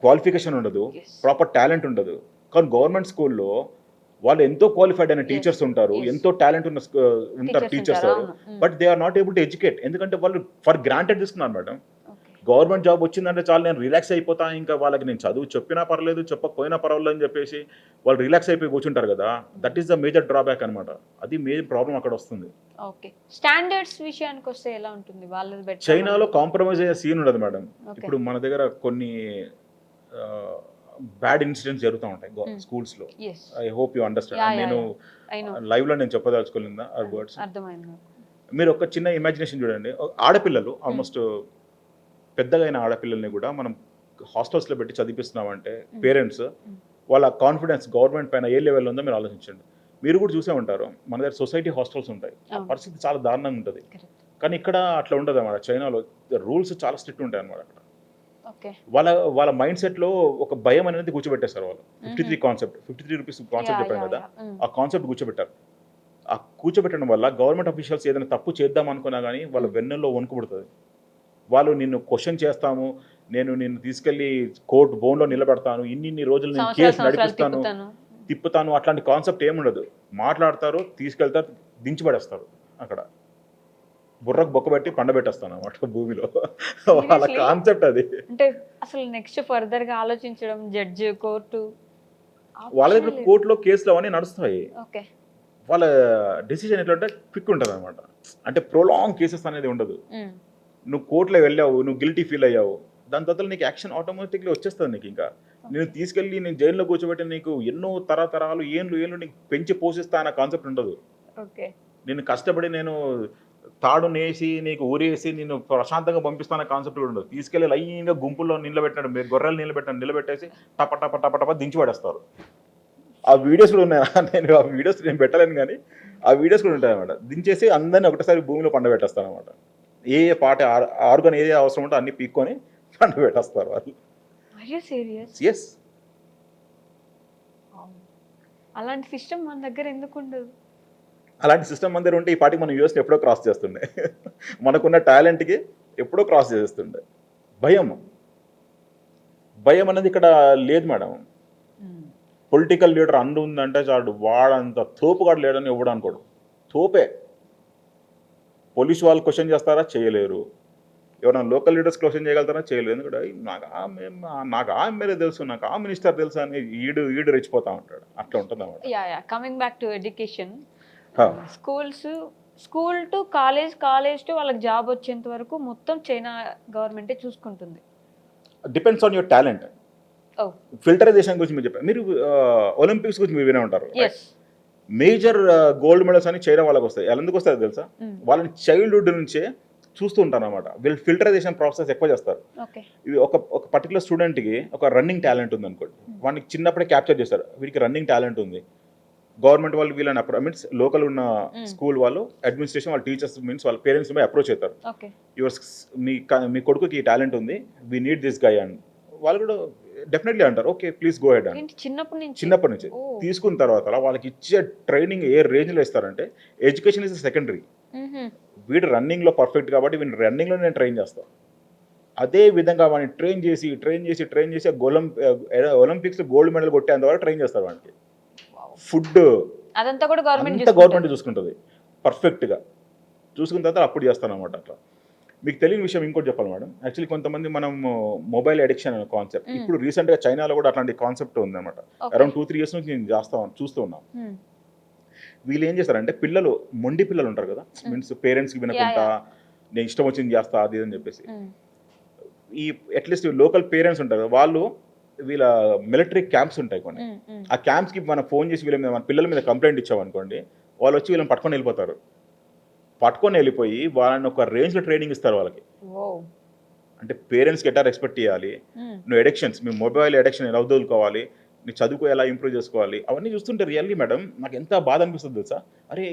క్వాలిఫికేషన్ ఉండదు, ప్రాపర్ టాలెంట్ ఉండదు. కానీ గవర్నమెంట్ స్కూల్లో వాళ్ళు ఎంతో క్వాలిఫైడ్ అయిన టీచర్స్ ఉంటారు, ఎంతో టాలెంట్ ఉంటారు teachers, but they are not able to educate. ఎందుకంటే వాళ్ళు ఫర్ గ్రాంటెడ్ తీసుకున్నారు మేడం. గవర్నమెంట్ జాబ్ వచ్చిందంటే చాలు నేను రిలాక్స్ అయిపోతా, ఇంకా వాళ్ళకి నేను చదువు చెప్పినా పర్లేదు చెప్పకపోయినా పర్వాలేదు అని చెప్పేసి వాళ్ళు రిలాక్స్ అయిపోయి కూర్చుంటారు కదా. That is the major drawback అనమాట. అది మేజర్ ప్రాబ్లం అక్కడ వస్తుంది. ఓకే. స్టాండర్డ్స్ విషయానికి వస్తే ఎలా ఉంటుంది వాళ్ళది బెటర్? చైనాలో కాంప్రమైజ్ అయ్యే సీన్ ఉండదు మేడం. ఇప్పుడు మన దగ్గర కొన్ని బ్యాడ్ ఇన్సిడెంట్స్ జరుగుతూ ఉంటాయి స్కూల్స్లో. I hope you understand. నేను లైవ్లో నేను చెప్పదలుచుకోలేదా ఆ వర్డ్స్. అర్థమైంది. మీరు ఒక చిన్న ఇమాజినేషన్ చూడండి. ఆడపిల్లలు ఆల్మోస్ట్ పెద్దగా అయిన ఆడపిల్లల్ని కూడా మనం హాస్టల్స్లో పెట్టి చదివిస్తున్నామంటే పేరెంట్స్ వాళ్ళ కాన్ఫిడెన్స్ గవర్నమెంట్ పైన ఏ లెవెల్లో ఉందో మీరు ఆలోచించండి. మీరు కూడా చూసే ఉంటారు, మన దగ్గర సొసైటీ హాస్టల్స్ ఉంటాయి, ఆ పరిస్థితి చాలా దారుణంగా ఉంటుంది. కానీ ఇక్కడ అట్లా ఉండదు అన్నమాట. చైనాలో రూల్స్ చాలా స్ట్రిక్ట్ ఉంటాయి అన్నమాట. అక్కడ వాళ్ళ మైండ్ సెట్లో ఒక భయం అనేది కూర్చోబెట్టేస్తారు వాళ్ళు. 53 కాన్సెప్ట్, 53 రూపీస్ కాన్సెప్ట్ చెప్పాను కదా, ఆ కాన్సెప్ట్ కూర్చోబెట్టారు. ఆ కూర్చోబెట్టడం వల్ల గవర్నమెంట్ అఫీషియల్స్ ఏదైనా తప్పు చేద్దాం అనుకున్నా కానీ వాళ్ళ వెన్నెల్లో వణుకు పుడుతుంది. వాళ్ళు నిన్ను క్వశ్చన్ చేస్తాము, నేను నిన్ను తీసుకెళ్లి కోర్టు బోన్లో నిలబెడతాను, ఇన్ని రోజులు నేను కేసు నడిపిస్తాను, తిప్పుతాను, అట్లాంటి కాన్సెప్ట్ ఏముండదు. మాట్లాడతారు, తీసుకెళ్తారు, దించిపడేస్తారు. అక్కడ బుర్రకు బొక్కబెట్టి పండబెట్టేస్తాను అన్నమాట భూమిలో. వాళ్ళ కాన్సెప్ట్ అది. అంటే అసలు నెక్స్ట్ ఫర్దర్ గా ఆలోచించడం జడ్జి కోర్టు వాళ్ళ దగ్గర కోర్టులో కేసులు అవన్నీ నడుస్తాయి. వాళ్ళ డెసిషన్ ఎట్లా అంటే క్విక్ ఉంటుంది అనమాట. అంటే ప్రొలాంగ్ కేసెస్ అనేది ఉండదు. నువ్వు కోర్టులో వెళ్ళావు, నువ్వు గిల్టీ ఫీల్ అయ్యావు, దాని తర్వాత నీకు యాక్షన్ ఆటోమేటిక్లీ వచ్చేస్తుంది. నీకు ఇంకా నేను తీసుకెళ్ళి నేను జైల్లో కూర్చోబెట్టి నీకు ఎన్నో తరతరాలు ఏళ్ళు నీకు పెంచి పోషిస్తా అన్న కాన్సెప్ట్ ఉండదు. నేను కష్టపడి నేను తాడు నేసి నీకు ఊరేసి నేను ప్రశాంతంగా పంపిస్తాన కాన్సెప్ట్ కూడా ఉండదు. తీసుకెళ్ళి లైన్గా గుంపుల్లో నిలబెట్టినాడు, మీరు గొర్రెలు నిలబెట్టేసి టప టప టప టప దించి పడేస్తారు. ఆ వీడియోస్ కూడా ఉన్నాయి. నేను ఆ వీడియోస్ నేను పెట్టలేను కానీ ఆ వీడియోస్ కూడా ఉంటాయి అన్నమాట. దించేసి అందరినీ ఒకటేసారి భూమిలో పండబెట్టేస్తాను అనమాట. ఏ పాట ఆర్గన్ ఏది అవసరం ఉంటే అన్ని పీక్కొని పండబెట్టేస్తారు వాళ్ళు. ఎస్, అలాంటి సిస్టమ్ మన దగ్గర ఎందుకు ఉండదు? అలాంటి సిస్టమ్ మన దగ్గర ఉంటే ఈ పార్టీకి మనం యూఎస్ని ఎప్పుడో క్రాస్ చేస్తుండే. మనకున్న టాలెంట్కి ఎప్పుడో క్రాస్ చేస్తుండే. భయం అనేది ఇక్కడ లేదు మేడం. పొలిటికల్ లీడర్ అండు ఉందంటే చాలు, వాడంత తోపుగాడు లేడని ఇవ్వడం అనుకోడు. తోపే. పోలీసు వాళ్ళు క్వశ్చన్ చేస్తారా? చేయలేరు. ఎవరైనా లోకల్ లీడర్స్ క్వశ్చన్ చేయగలుగుతారా? చేయలేరు. ఎందుకంటే నాకు ఆ ఎమ్మెల్యే తెలుసు, నాకు ఆ మినిస్టర్ తెలుసు అని ఈడు రెచ్చిపోతా ఉంటాడు. అట్లా ఉంటుంది అన్నమాట. Coming back to education, school to college to వాళ్ళకి జాబ్ వచ్చేంత వరకు మొత్తం చైనా గవర్నమెంటే చూసుకుంటుంది. Depends on your talent. Filterisation గురించి మీరు చెప్పారు. మీరు ఒలింపిక్స్ గురించి మీరు వినే ఉంటారు. మేజర్ గోల్డ్ మెడల్స్ అని చైనా వాళ్ళకి వస్తాయి. ఎందుకు వస్తాయి తెలుసా? వాళ్ళని చైల్డ్హుడ్ నుంచే చూస్తూ ఉంటారు అనమాట. వీళ్ళు ఫిల్టరైజేషన్ ప్రాసెస్ ఎక్కువ చేస్తారు. ఇది ఒక పర్టికులర్ స్టూడెంట్కి ఒక రన్నింగ్ టాలెంట్ ఉంది అనుకోండి, వాడికి చిన్నప్పుడే క్యాప్చర్ చేస్తారు. వీడికి రన్నింగ్ టాలెంట్ ఉంది. గవర్నమెంట్ వాళ్ళు వీళ్ళని మీన్స్ లోకల్ ఉన్న స్కూల్ వాళ్ళు, అడ్మినిస్ట్రేషన్ వాళ్ళు, టీచర్స్ మీన్స్ వాళ్ళ పేరెంట్స్ అప్రోచ్ అవుతారు. మీ కొడుకుకి ఈ టాలెంట్ ఉంది, వీ నీడ్ దిస్ గై అని. వాళ్ళు కూడా డెఫినెట్లీ అంటారు, ఓకే ప్లీజ్ గో హెడ్ అని. చిన్నప్పటి నుంచి తీసుకున్న తర్వాత వాళ్ళకి ఇచ్చే ట్రైనింగ్ ఏ రేంజ్లో ఇస్తారంటే, ఎడ్యుకేషన్ ఇస్ సెకండరీ. వీడు రన్నింగ్లో పర్ఫెక్ట్ కాబట్టి వీడిని రన్నింగ్లో నేను ట్రైన్ చేస్తాను. అదే విధంగా వాడిని ట్రైన్ చేసి ఒలింపిక్స్ గోల్డ్ మెడల్ కొట్టేంత వరకు ట్రైన్ చేస్తారు వాడికి. ఫుడ్ అదంతా కూడా గవర్నమెంట్ చూసుకుంటుంది పర్ఫెక్ట్గా. చూసుకున్న తర్వాత అప్పుడు చేస్తాను అనమాట. అట్లా మీకు తెలియని విషయం ఇంకోటి చెప్పాలి మేడం. యాక్చువల్లీ కొంతమంది మనం మొబైల్ అడిక్షన్ అనే కాన్సెప్ట్ ఇప్పుడు రీసెంట్గా చైనాలో కూడా అట్లాంటి కాన్సెప్ట్ ఉంది అనమాట. అరౌండ్ 2-3 years నుంచి నేను చూస్తూ ఉన్నాను. వీళ్ళు ఏం చేస్తారంటే, పిల్లలు మొండి పిల్లలు ఉంటారు కదా, మీన్స్ పేరెంట్స్కి వినకుండా నేను ఇష్టం వచ్చింది చేస్తా అది అని చెప్పేసి, ఈ అట్లీస్ట్ లోకల్ పేరెంట్స్ ఉంటారు, వాళ్ళు వీళ్ళ మిలిటరీ క్యాంప్స్ ఉంటాయి కొన్ని, ఆ క్యాంప్స్కి మనం ఫోన్ చేసి వీళ్ళ మీద మన పిల్లల మీద కంప్లైంట్ ఇచ్చామనుకోండి, వాళ్ళు వచ్చి వీళ్ళని పట్టుకొని వెళ్ళిపోతారు. పట్టుకొని వెళ్ళిపోయి వాళ్ళని ఒక రేంజ్లో ట్రైనింగ్ ఇస్తారు వాళ్ళకి. అంటే పేరెంట్స్కి ఎట్లా రెస్పెక్ట్ చేయాలి, నువ్వు ఎడిక్షన్స్, మీ మొబైల్ ఎడిక్షన్ ఎలా వదులుకోవాలి, నీ చదువుకో ఎలా ఇంప్రూవ్ చేసుకోవాలి, అవన్నీ చూస్తుంటే రియల్లీ మేడం నాకు ఎంత బాధ అనిపిస్తుంది తెలుసా. అరే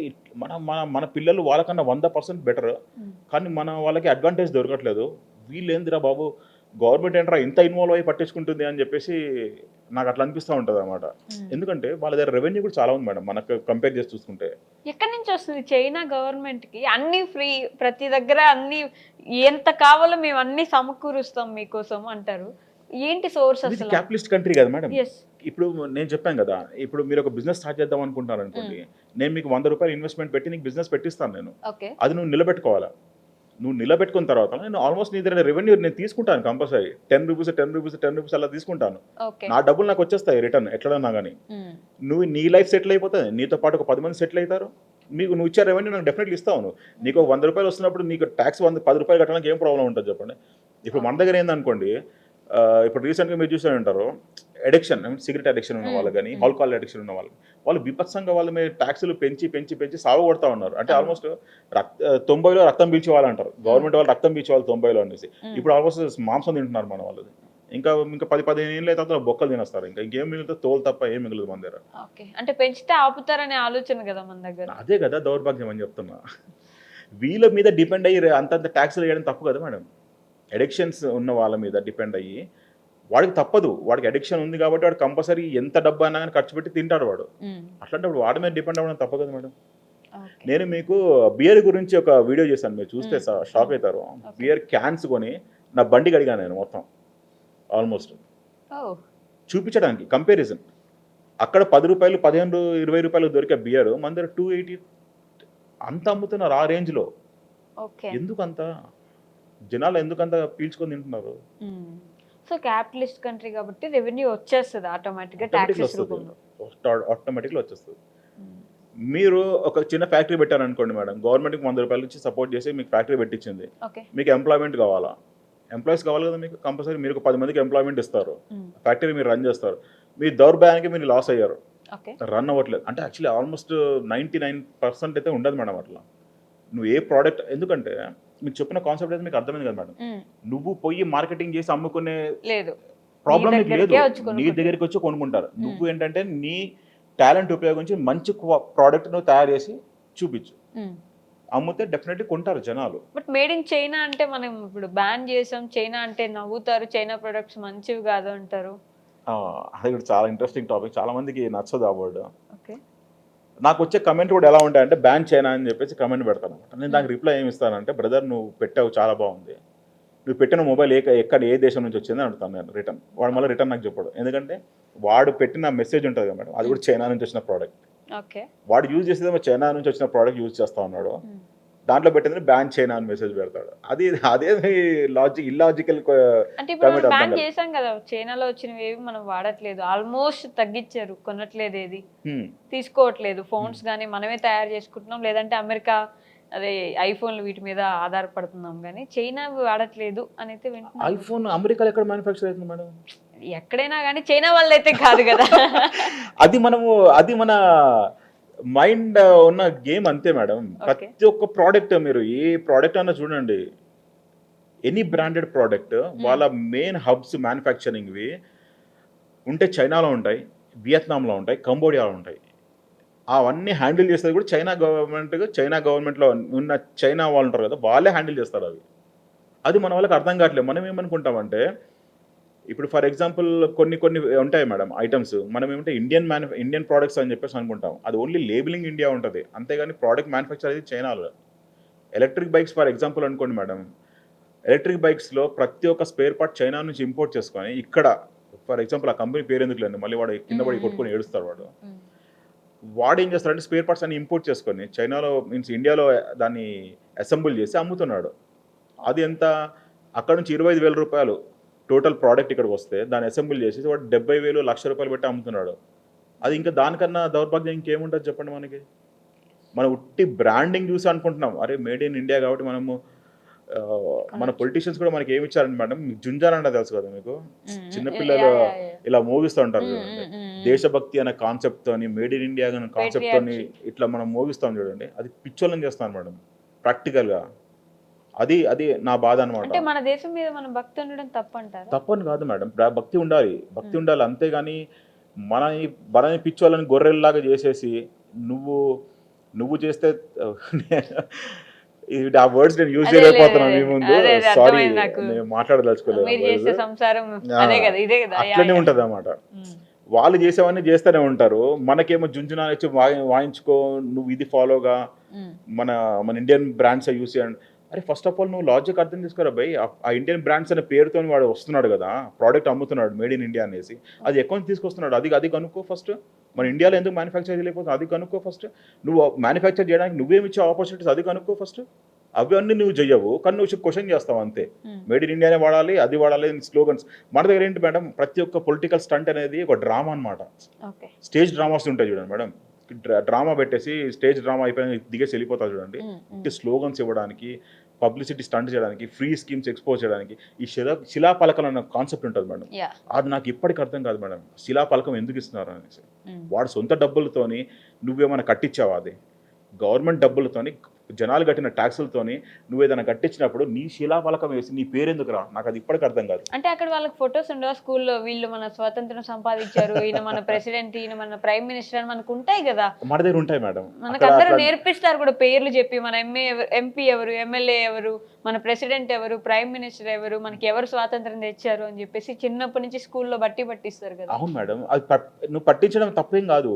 మన పిల్లలు వాళ్ళకన్నా 100% బెటర్, కానీ మన వాళ్ళకి అడ్వాంటేజ్ దొరకట్లేదు. వీళ్ళు ఏందిరా బాబు, గవర్నమెంట్ ఏంట్రా ఇంత ఇన్వాల్వ్ అయ్యి పట్టించుకుంటుంది అని చెప్పేసి నాకు అట్లా అనిపిస్తూ ఉంటుంది అనమాట. ఎందుకంటే వాళ్ళ దగ్గర రెవెన్యూ కూడా చాలా ఉంది మేడం, మనకు కంపేర్ చేసి చూసుకుంటే. ఎక్కడి నుంచి వస్తుంది చైనా గవర్నమెంట్కి? అన్ని ఫ్రీ, ప్రతి దగ్గర అన్ని ఎంత కావాలో మేము అన్ని సమకూరుస్తాం మీకోసం అంటారు. ఏంటి సోర్స్? అసలు క్యాపిటలిస్ట్ కంట్రీ కదా మేడం. ఇప్పుడు నేను చెప్పాను కదా, ఇప్పుడు మీరు ఒక బిజినెస్ స్టార్ట్ చేద్దాం అనుకుంటారు అనుకోండి, నేను మీకు 100 రూపాయలు ఇన్వెస్ట్మెంట్ పెట్టి నీకు బిజినెస్ పెట్టిస్తాను నేను, అది నువ్వు నిలబెట్టుకోవాలా. నువ్వు నిలబెట్టుకున్న తర్వాత నేను ఆల్మోస్ట్ నీ దగ్గర రెవెన్యూ నేను తీసుకుంటాను కంపల్సరీ ₹10 అలా తీసుకుంటాను. ఓకే. నా డబ్బులు నాకు వచ్చేస్తాయి రిటర్న్ ఎట్లన్నా కానీ. నువ్వు నీ లైఫ్ సెటిల్ అయిపోతుంది, నీతో పాటు ఒక 10 మంది సెటిల్ అవుతారు. నువ్వు ఇచ్చే రెవెన్యూ నాకు డెఫినెట్లీ ఇస్తావు. నువ్వు నీకు ₹100 వస్తున్నప్పుడు నీకు ట్యాక్స్ ₹10 కట్టడానికి ఏం ప్రాబ్లం ఉంటుంది చెప్పండి. ఇప్పుడు మన దగ్గర ఏందనుకోండి, ఇప్పుడు రీసెంట్గా మీరు చూసే ఉంటారు, అడిక్షన్, సిగరెట్ అడిక్షన్ ఉన్న వాళ్ళు కానీ ఆల్కహాల్ అడిక్షన్ ఉన్న వాళ్ళు బీభత్సంగా వాళ్ళ మీద ట్యాక్సులు పెంచి సాగు కొడతా ఉన్నారు. అంటే ఆల్మోస్ట్ 90లో రక్తం పీల్చే వాళ్ళు అంటారు, గవర్నమెంట్ వాళ్ళు రక్తం పీల్చే వాళ్ళు 90లో అనేసి. ఇప్పుడు ఆల్మోస్ట్ మాంసం తింటున్నారు మన వాళ్ళది. ఇంకా 10-15 ఏళ్ళ తర్వాత బొక్కలు తినేస్తారు. ఇంకేం మిగులుతుంది, తోలు తప్ప ఏం మిగులుతుంది మన దగ్గర. ఓకే. అంటే పెంచితే ఆపుతారనే ఆలోచన కదా మన దగ్గర. అదే కదా దౌర్భాగ్యం అని చెప్తున్నా. వీళ్ళ మీద డిపెండ్ అయ్యి అంతంత ట్యాక్సులు వేయడం తప్పు కదా మేడం. అడిక్షన్స్ ఉన్న వాళ్ళ మీద డిపెండ్ అయ్యి వాడికి తప్పదు, వాడికి అడిక్షన్ ఉంది కాబట్టి వాడు కంపల్సరీ ఎంత డబ్బు అయినా కానీ ఖర్చు పెట్టి తింటాడు వాడు. అట్లాంటప్పుడు వాడి మీద డిపెండ్ అవ్వడం తప్పు కదా మేడం. నేను మీకు బియర్ గురించి ఒక వీడియో చేశాను, మీరు చూస్తే షాక్ అవుతారు. బియర్ క్యాన్స్ కొని నా బండికి అడిగాను నేను మొత్తం ఆల్మోస్ట్ చూపించడానికి కంపారిజన్. అక్కడ ₹10, ₹15, ₹20 దొరికే బియర్ మన దగ్గర 280 అంత అమ్ముతున్నారు ఆ రేంజ్లో. ఎందుకంత జనాలు ఎందుకంత పీల్చుకొని తింటున్నారు? సో క్యాపిటలిస్ట్ కంట్రీ కాబట్టి రెవెన్యూ వచ్చేస్తుంది ఆటోమేటిక్గా, ట్యాక్సెస్ రూపంలో ఆటోమేటిక్గా వచ్చేస్తుంది. మీరు ఒక చిన్న ఫ్యాక్టరీ పెట్టారు అనుకోండి మేడం, గవర్నమెంట్కి ₹100 ఇచ్చి సపోర్ట్ చేసి మీకు ఫ్యాక్టరీ పెట్టించింది. మీకు ఎంప్లాయ్మెంట్ కావాలా? ఎంప్లాయీస్ కావాలి కదా మీకు. కంపల్సరీ మీరు ఒక 10 మందికి ఎంప్లాయ్మెంట్ ఇస్తారు, ఫ్యాక్టరీ మీరు రన్ చేస్తారు. మీ దౌర్భాగ్యానికి మీరు లాస్ అయ్యారు, రన్ అవ్వట్లేదు అంటే యాక్చువల్లీ ఆల్మోస్ట్ 99% అయితే ఉండదు మేడం అట్లా. నువ్వు ఏ ప్రోడక్ట్, ఎందుకంటే మీకు చెప్పిన కాన్సెప్ట్ అయితే మీకు అర్థమైంది కదా మేడం. నువ్వు పోయి మార్కెటింగ్ చేసి అమ్ముకునే ప్రాబ్లం నీకు లేదు, నీ దగ్గరికి వచ్చి కొనుక్కుంటారు. నువ్వు ఏంటంటే నీ టాలెంట్ ఉపయోగించి మంచి ప్రోడక్ట్ నువ్వు తయారు చేసి చూపించు, అమ్మితే డెఫినెట్లీ కొంటారు జనాలు. బట్ మేడ్ ఇన్ చైనా అంటే మనం ఇప్పుడు బ్యాన్ చేసాం, చైనా అంటే నవ్వుతారు, చైనా ప్రొడక్ట్స్ మంచివి కాదు అంటారు. అది కూడా చాలా ఇంట్రెస్టింగ్ టాపిక్, చాలా మందికి నచ్చదు ఆ వర్డ్. నాకు వచ్చే కమెంట్ కూడా ఎలా ఉంటాయంటే బ్యాన్ చైనా అని చెప్పేసి కమెంట్ పెడతాను. నేను దానికి రిప్లై ఏమి ఇస్తానంటే, బ్రదర్ నువ్వు పెట్టావు చాలా బాగుంది, నువ్వు పెట్టిన మొబైల్ ఎక్కడ ఏ దేశం నుంచి వచ్చిందని అడుగుతాను నేను రిటర్న్. వాడు మళ్ళీ రిటర్న్ నాకు చెప్పాడు, ఎందుకంటే వాడు పెట్టిన మెసేజ్ ఉంటుంది కదా మేడం, అది కూడా చైనా నుంచి వచ్చిన ప్రోడక్ట్. వాడు యూజ్ చేసేదేమో చైనా నుంచి వచ్చిన ప్రోడక్ట్ యూజ్ చేస్తా ఉన్నాడు, దాంట్లో పెట్టింది బ్యాన్ చైనా అని మెసేజ్ పెడతాడు. అదే ఇల్లాజికల్. అంటే ఇప్పుడు బ్యాన్ చేసాం కదా, చైనాలో వచ్చినవి ఏవి మనం వాడట్లేదు, ఆల్మోస్ట్ తగ్గించారు, కొనట్లేదు, ఏది తీసుకోవట్లేదు. ఫోన్స్ కానీ మనమే తయారు చేసుకుంటున్నాం, లేదంటే అమెరికా అదే ఐఫోన్లు వీటి మీద ఆధారపడుతున్నాం, కానీ చైనా వాడట్లేదు అని అయితే వింటున్నాం. ఐఫోన్ అమెరికాలో ఎక్కడ మ్యానుఫ్యాక్చర్ అవుతుంది మేడం? ఎక్కడైనా కానీ చైనా వాళ్ళైతే కాదు కదా. అది మన మైండ్ ఉన్న గేమ్ అంతే మేడం. ప్రతి ఒక్క ప్రోడక్ట్, మీరు ఏ ప్రోడక్ట్ అన్నా చూడండి, ఎనీ బ్రాండెడ్ ప్రోడక్ట్ వాళ్ళ మెయిన్ హబ్స్ మ్యానుఫ్యాక్చరింగ్వి ఉంటే చైనాలో ఉంటాయి, వియత్నాంలో ఉంటాయి, కంబోడియాలో ఉంటాయి. అవన్నీ హ్యాండిల్ చేసేది కూడా చైనా గవర్నమెంట్లో ఉన్న చైనా వాళ్ళు ఉంటారు కదా, వాళ్ళే హ్యాండిల్ చేస్తారు అవి. అది మన వాళ్ళకి అర్థం కావట్లేదు. మనం ఏమనుకుంటామంటే, ఇప్పుడు ఫర్ ఎగ్జాంపుల్ కొన్ని ఉంటాయి మేడం ఐటమ్స్, మనం ఏమంటే ఇండియన్ ప్రోడక్ట్స్ అని చెప్పేసి అనుకుంటాం. అది ఓన్లీ లేబులింగ్ ఇండియా ఉంటుంది, అంతేగాని ప్రోడక్ట్ మ్యానుఫ్యాక్చర్ అనేది చైనాలో. ఎలక్ట్రిక్ బైక్స్ ఫర్ ఎగ్జాంపుల్ అనుకోండి మేడం, ఎలక్ట్రిక్ బైక్స్లో ప్రతి ఒక్క స్పేర్ పార్ట్ చైనా నుంచి ఇంపోర్ట్ చేసుకొని ఇక్కడ, ఫర్ ఎగ్జాంపుల్ ఆ కంపెనీ పేరు ఎందుకు లేదు, మళ్ళీ వాడు కింద పడి కొట్టుకొని ఏడుస్తాడు. వాడు ఏం చేస్తాడంటే స్పేర్ పార్ట్స్ అన్ని ఇంపోర్ట్ చేసుకొని చైనాలో ఇండియాలో దాన్ని అసెంబుల్ చేసి అమ్ముతున్నాడు. అది ఎంత, అక్కడ నుంచి ₹25,000 టోటల్ ప్రోడక్ట్ ఇక్కడికి వస్తే దాన్ని అసెంబుల్ చేసి వాడు ₹70,000 ₹1,00,000 పెట్టి అమ్ముతున్నాడు. అది ఇంకా దానికన్నా దౌర్భాగ్యం ఇంకేముంటుంది చెప్పండి మనకి. మనం ఉట్టి బ్రాండింగ్ చూసి అనుకుంటున్నాం, అరే మేడ్ ఇన్ ఇండియా కాబట్టి మనము. మన పొలిటీషియన్స్ కూడా మనకి ఏమి ఇచ్చారండి మేడం, జుంజాన్ అంటే తెలుసు కదా మీకు, చిన్నపిల్లలు ఇలా మోగిస్తూ ఉంటారు చూడండి, దేశభక్తి అనే కాన్సెప్ట్ తోని, మేడ్ ఇన్ ఇండియా అనే కాన్సెప్ట్ తోని ఇట్లా మనం మోగిస్తాం చూడండి, అది పిచ్చోళ్ళని చేస్తాను మేడం ప్రాక్టికల్గా. అది నా బాధ అనమాట. అంటే మన దేశం మీద మన భక్తి ఉండడం తప్పని కాదు మేడం, భక్తి ఉండాలి, అంతేగాని మనని పిచ్చోళ్ళని గొర్రెల్లాగా చేసేసి నువ్వు చేస్తే ఆ వర్డ్స్ నేను యూజ్ చేయలేకపోతున్నాను మీ ముందు, సారీ నేను మాట్లాడదలుచుకోలేదు. అట్లనే ఉంటది అన్నమాట. వాళ్ళు చేసేవన్నీ చేస్తూనే ఉంటారు, మనకేమో జుంజునా వచ్చి వాయించుకో, నువ్వు ఇది ఫాలోగా మన ఇండియన్ బ్రాండ్స్ యూస్ చేయండి. అరే ఫస్ట్ ఆఫ్ ఆల్ నువ్వు లాజిక్ అర్థం చేసుకోరా భయ్, ఆ ఇండియన్ బ్రాండ్స్ అనే పేరుతో వాడు వస్తున్నాడు కదా, ప్రోడక్ట్ అమ్ముతున్నాడు మేడ్ ఇన్ ఇండియా అనేసి, అది ఎక్కడి నుంచి తీసుకొస్తున్నాడు, అది కనుక్కో ఫస్ట్. మన ఇండియాలో ఎందుకు మ్యానుఫ్యాక్చర్ చేయలేకపోతుంది, అది కనుక్కో ఫస్ట్. నువ్వు మ్యానుఫ్యాక్చర్ చేయడానికి నువ్వేమి ఇచ్చే ఆపర్చునిటీస్, అది కనుక్కో ఫస్ట్. అవన్నీ నువ్వు చెయ్యవు, కానీ నువ్వు క్వశ్చన్ చేస్తావు అంతే. మేడ్ ఇన్ ఇండియానే వాడాలి, అది వాడాలి స్లోగన్స్. మన దగ్గర ఏంటి మేడం, ప్రతి ఒక్క పొలిటికల్ స్టంట్ అనేది ఒక డ్రామా అనమాట. ఓకే. స్టేజ్ డ్రామాస్ ఉంటాయి చూడండి మేడం, డ్రామా పెట్టేసి స్టేజ్ డ్రామా అయిపోయిన దిగేసి వెళ్ళిపోతారు చూడండి. స్లోగన్స్ ఇవ్వడానికి, పబ్లిసిటీ స్టంట్ చేయడానికి, ఫ్రీ స్కీమ్స్ ఎక్స్పోజ్ చేయడానికి ఈ శిలాపలకం అన్న కాన్సెప్ట్ ఉంటుంది మేడం. అది నాకు ఇప్పటికి అర్థం కాదు మేడం, శిలాపలకం ఎందుకు ఇస్తున్నారు అనేసి. వాడు సొంత డబ్బులతోని నువ్వేమైనా కట్టించావా? అది గవర్నమెంట్ డబ్బులతోని, జనాలు కట్టిన ట్యాక్సులతోని నువ్వు ఏదైనా కట్టించినప్పుడు నీ శిలాపలకం వేసి నీ పేరెందుకు రా? నాకు అది ఇప్పటికి అర్థం కాదు. అంటే అక్కడ వాళ్ళకి ఫొటోస్ ఉండవు స్కూల్లో, వీళ్ళు మన స్వాతంత్రం సంపాదించారు, ఈయన మన ప్రెసిడెంట్, ఈయన మన ప్రైమ్ మినిస్టర్ అని మనకు ఉంటాయి కదా. మన దగ్గర ఉంటాయి మేడం, మనకు అందరూ నేర్పిస్తారు కూడా పేర్లు చెప్పి, మన ఎంపీ ఎవరు, ఎమ్మెల్యే ఎవరు, మన ప్రెసిడెంట్ ఎవరు, ప్రైమ్ మినిస్టర్ ఎవరు, మనకి ఎవరు స్వాతంత్రం తెచ్చారు అని చెప్పేసి చిన్నప్పటి నుంచి స్కూల్లో పట్టిస్తారు కదా. అవును మేడం, అది నువ్వు పట్టించడం తప్పేం కాదు,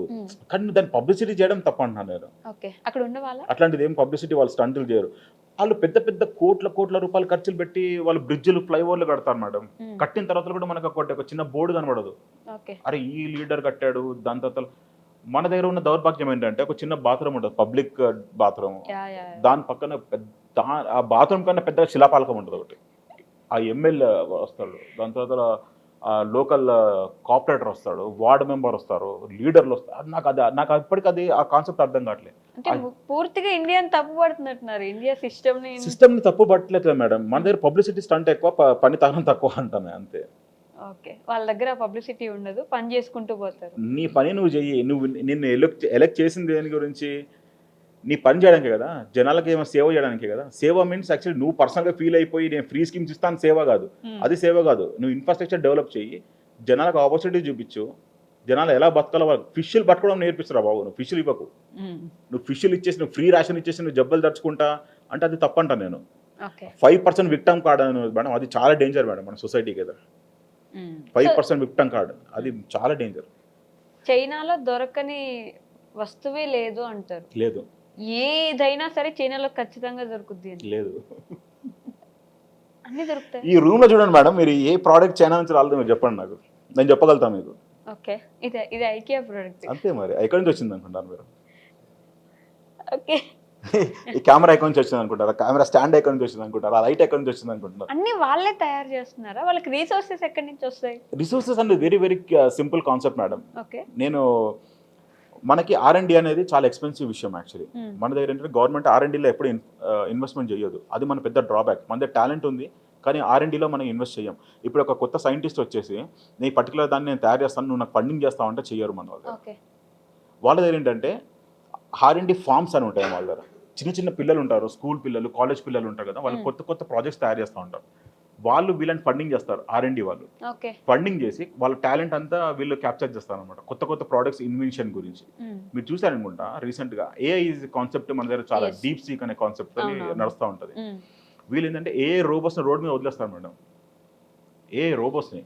కానీ నువ్వు దాన్ని పబ్లిసిటీ చేయడం తప్ప అంటున్నాను నేను. ఓకే. అక్కడ ఉండే వాళ్ళ అట్లాంటిది ఏం పబ్లిసిటీ వాళ్ళు స్టంటులు చేయరు. వాళ్ళు పెద్ద పెద్ద కోట్ల రూపాయలు ఖర్చులు పెట్టి వాళ్ళు బ్రిడ్జ్లు, ఫ్లైఓవర్లు కడతారు మేడం. కట్టిన తర్వాత కూడా మనకు ఒక చిన్న బోర్డు కనబడదు. అరే ఈ లీడర్ కట్టాడు. దాని తర్వాత మన దగ్గర ఉన్న దౌర్భాగ్యం ఏంటంటే ఒక చిన్న బాత్రూమ్ ఉంటుంది, పబ్లిక్ బాత్రూమ్. దాని పక్కన ఆ బాత్రూమ్ కన్నా పెద్ద శిలాపాలకం ఉంటుంది ఒకటి. ఆ ఎమ్మెల్యే వస్తాడు, దాని తర్వాత లోకల్ కార్పొరేటర్ వస్తాడు, వార్డు మెంబర్ వస్తారు, లీడర్లు వస్తారు. నాకు ఇప్పటికీ అది ఆ కాన్సెప్ట్ అర్థం కావట్లేదు. అంటే పూర్తిగా ఇండియాని తప్పు పడుతున్నట్టున్నారు, ఇండియా సిస్టమ్ని తప్పు పట్టలేదు మేడం. మన దగ్గర పబ్లిసిటీ స్టంట్ ఎక్కువ, పని తగనం తక్కువ అంటాను అంతే. ఓకే. వాళ్ళ దగ్గర పబ్లిసిటీ ఉండదు, పని చేసుకుంటూ పోతారు. నీ పని నువ్వు చెయ్యి. నిన్ను ఎలక్ట్ చేసింది దేని గురించి? నీ పని చేయడానికే కదా, జనాలకి ఏమో సేవ చేయడానికే కదా. సేవ మీన్స్ యాక్చువల్లీ నువ్వు పర్సనల్గా ఫీల్ అయిపోయి నేను ఫ్రీ స్కీమ్స్ ఇస్తాను సేవ కాదు, అది సేవ కాదు. నువ్వు ఇన్ఫ్రాస్ట్రక్చర్ డెవలప్ చెయ్యి, జనాలకు ఆపర్చునిటీ చూపించు, జనాలు ఎలా బతకాలో ఫిష్లు పట్టుకోవడం నేర్పిస్తురా బాబు. నువ్వు ఫిష్లు ఇవ్వకు, నువ్వు ఫిష్లు ఇచ్చేసి నువ్వు ఫ్రీ రేషన్ ఇచ్చేసి నువ్వు జబ్బలు దర్చుకుంటా అంటే అది తప్పంటా నేను. 5% విక్టమ్ కార్డ్ అని మేడం, అది చాలా డేంజర్ మేడం మన సొసైటీకి. కదా 5% విక్టమ్ కార్డ్, అది చాలా డేంజర్. చైనాలో దొరకని వస్తువే లేదు అంటారు. లేదు, ఏదైనా సరే చైనాలో ఖచ్చితంగా దొరుకుద్ది. లేదు, అన్ని దొరుకుతాయి. ఈ రూమ్ లో చూడండి మేడం, మీరు ఏ ప్రోడక్ట్ చైనా నుంచి రాలేదు మీరు చెప్పండి నాకు, నేను చెప్పగలుగుతా మీకు. ఓకే. ఇది ఐకియా ప్రోడక్ట్ అంతే. మరి ఎక్కడి నుంచి వచ్చింది అనుకుంటారు మీరు? ఓకే. ఈ కెమెరా ఎక్కడి నుంచి వచ్చింది అనుకుంటారా? కెమెరా స్టాండ్ ఎక్కడి నుంచి వచ్చింది అనుకుంటారా? లైట్ ఎక్కడి నుంచి వచ్చింది అనుకుంటారా? అన్ని వాళ్ళే తయారు చేస్తున్నారా? వాళ్ళకి రిసోర్సెస్ ఎక్కడి నుంచి వస్తాయి? రిసోర్సెస్ అంటే very very simple concept madam. Okay. మనకి R&D అనేది చాలా ఎక్స్పెన్సివ్ విషయం యాక్చువల్లీ. మన దగ్గర ఏంటంటే గవర్నమెంట్ R&Dలో ఎప్పుడు ఇన్వెస్ట్మెంట్ చేయదు, అది మన పెద్ద డ్రాబ్యాక్. మన దగ్గర టాలెంట్ ఉంది కానీ R&Dలో మనం ఇన్వెస్ట్ చేయం. ఇప్పుడు ఒక కొత్త సైంటిస్ట్ వచ్చేసి నీ పర్టికులర్ దాన్ని నేను తయారు చేస్తాను, నువ్వు నాకు ఫండింగ్ చేస్తావు అంటే చెయ్యరు మన వాళ్ళు. వాళ్ళ దగ్గర ఏంటంటే R&D ఫార్మ్స్ అని ఉంటాయి వాళ్ళ దగ్గర. చిన్న చిన్న పిల్లలు ఉంటారు, స్కూల్ పిల్లలు, కాలేజ్ పిల్లలు ఉంటారు కదా, వాళ్ళు కొత్త కొత్త ప్రాజెక్ట్స్ తయారు చేస్తూ ఉంటారు. వాళ్ళు వీళ్ళని ఫండింగ్ చేస్తారు, R&D వాళ్ళు ఫండింగ్ చేసి వాళ్ళ టాలెంట్ అంతా వీళ్ళు క్యాప్చర్ చేస్తారు అనమాట, కొత్త కొత్త ప్రోడక్ట్స్ ఇన్వెన్షన్ గురించి. మీరు చూసారనుకుంటా రీసెంట్ గా AI కాన్సెప్ట్ మన దగ్గర చాలా డీప్ సీక్ అనే కాన్సెప్ట్ అని నడుస్తూ ఉంటుంది. వీళ్ళు ఏంటంటే AI రోబోట్స్ రోడ్ మీద వదిలేస్తారు మేడం, AI రోబోట్స్ని.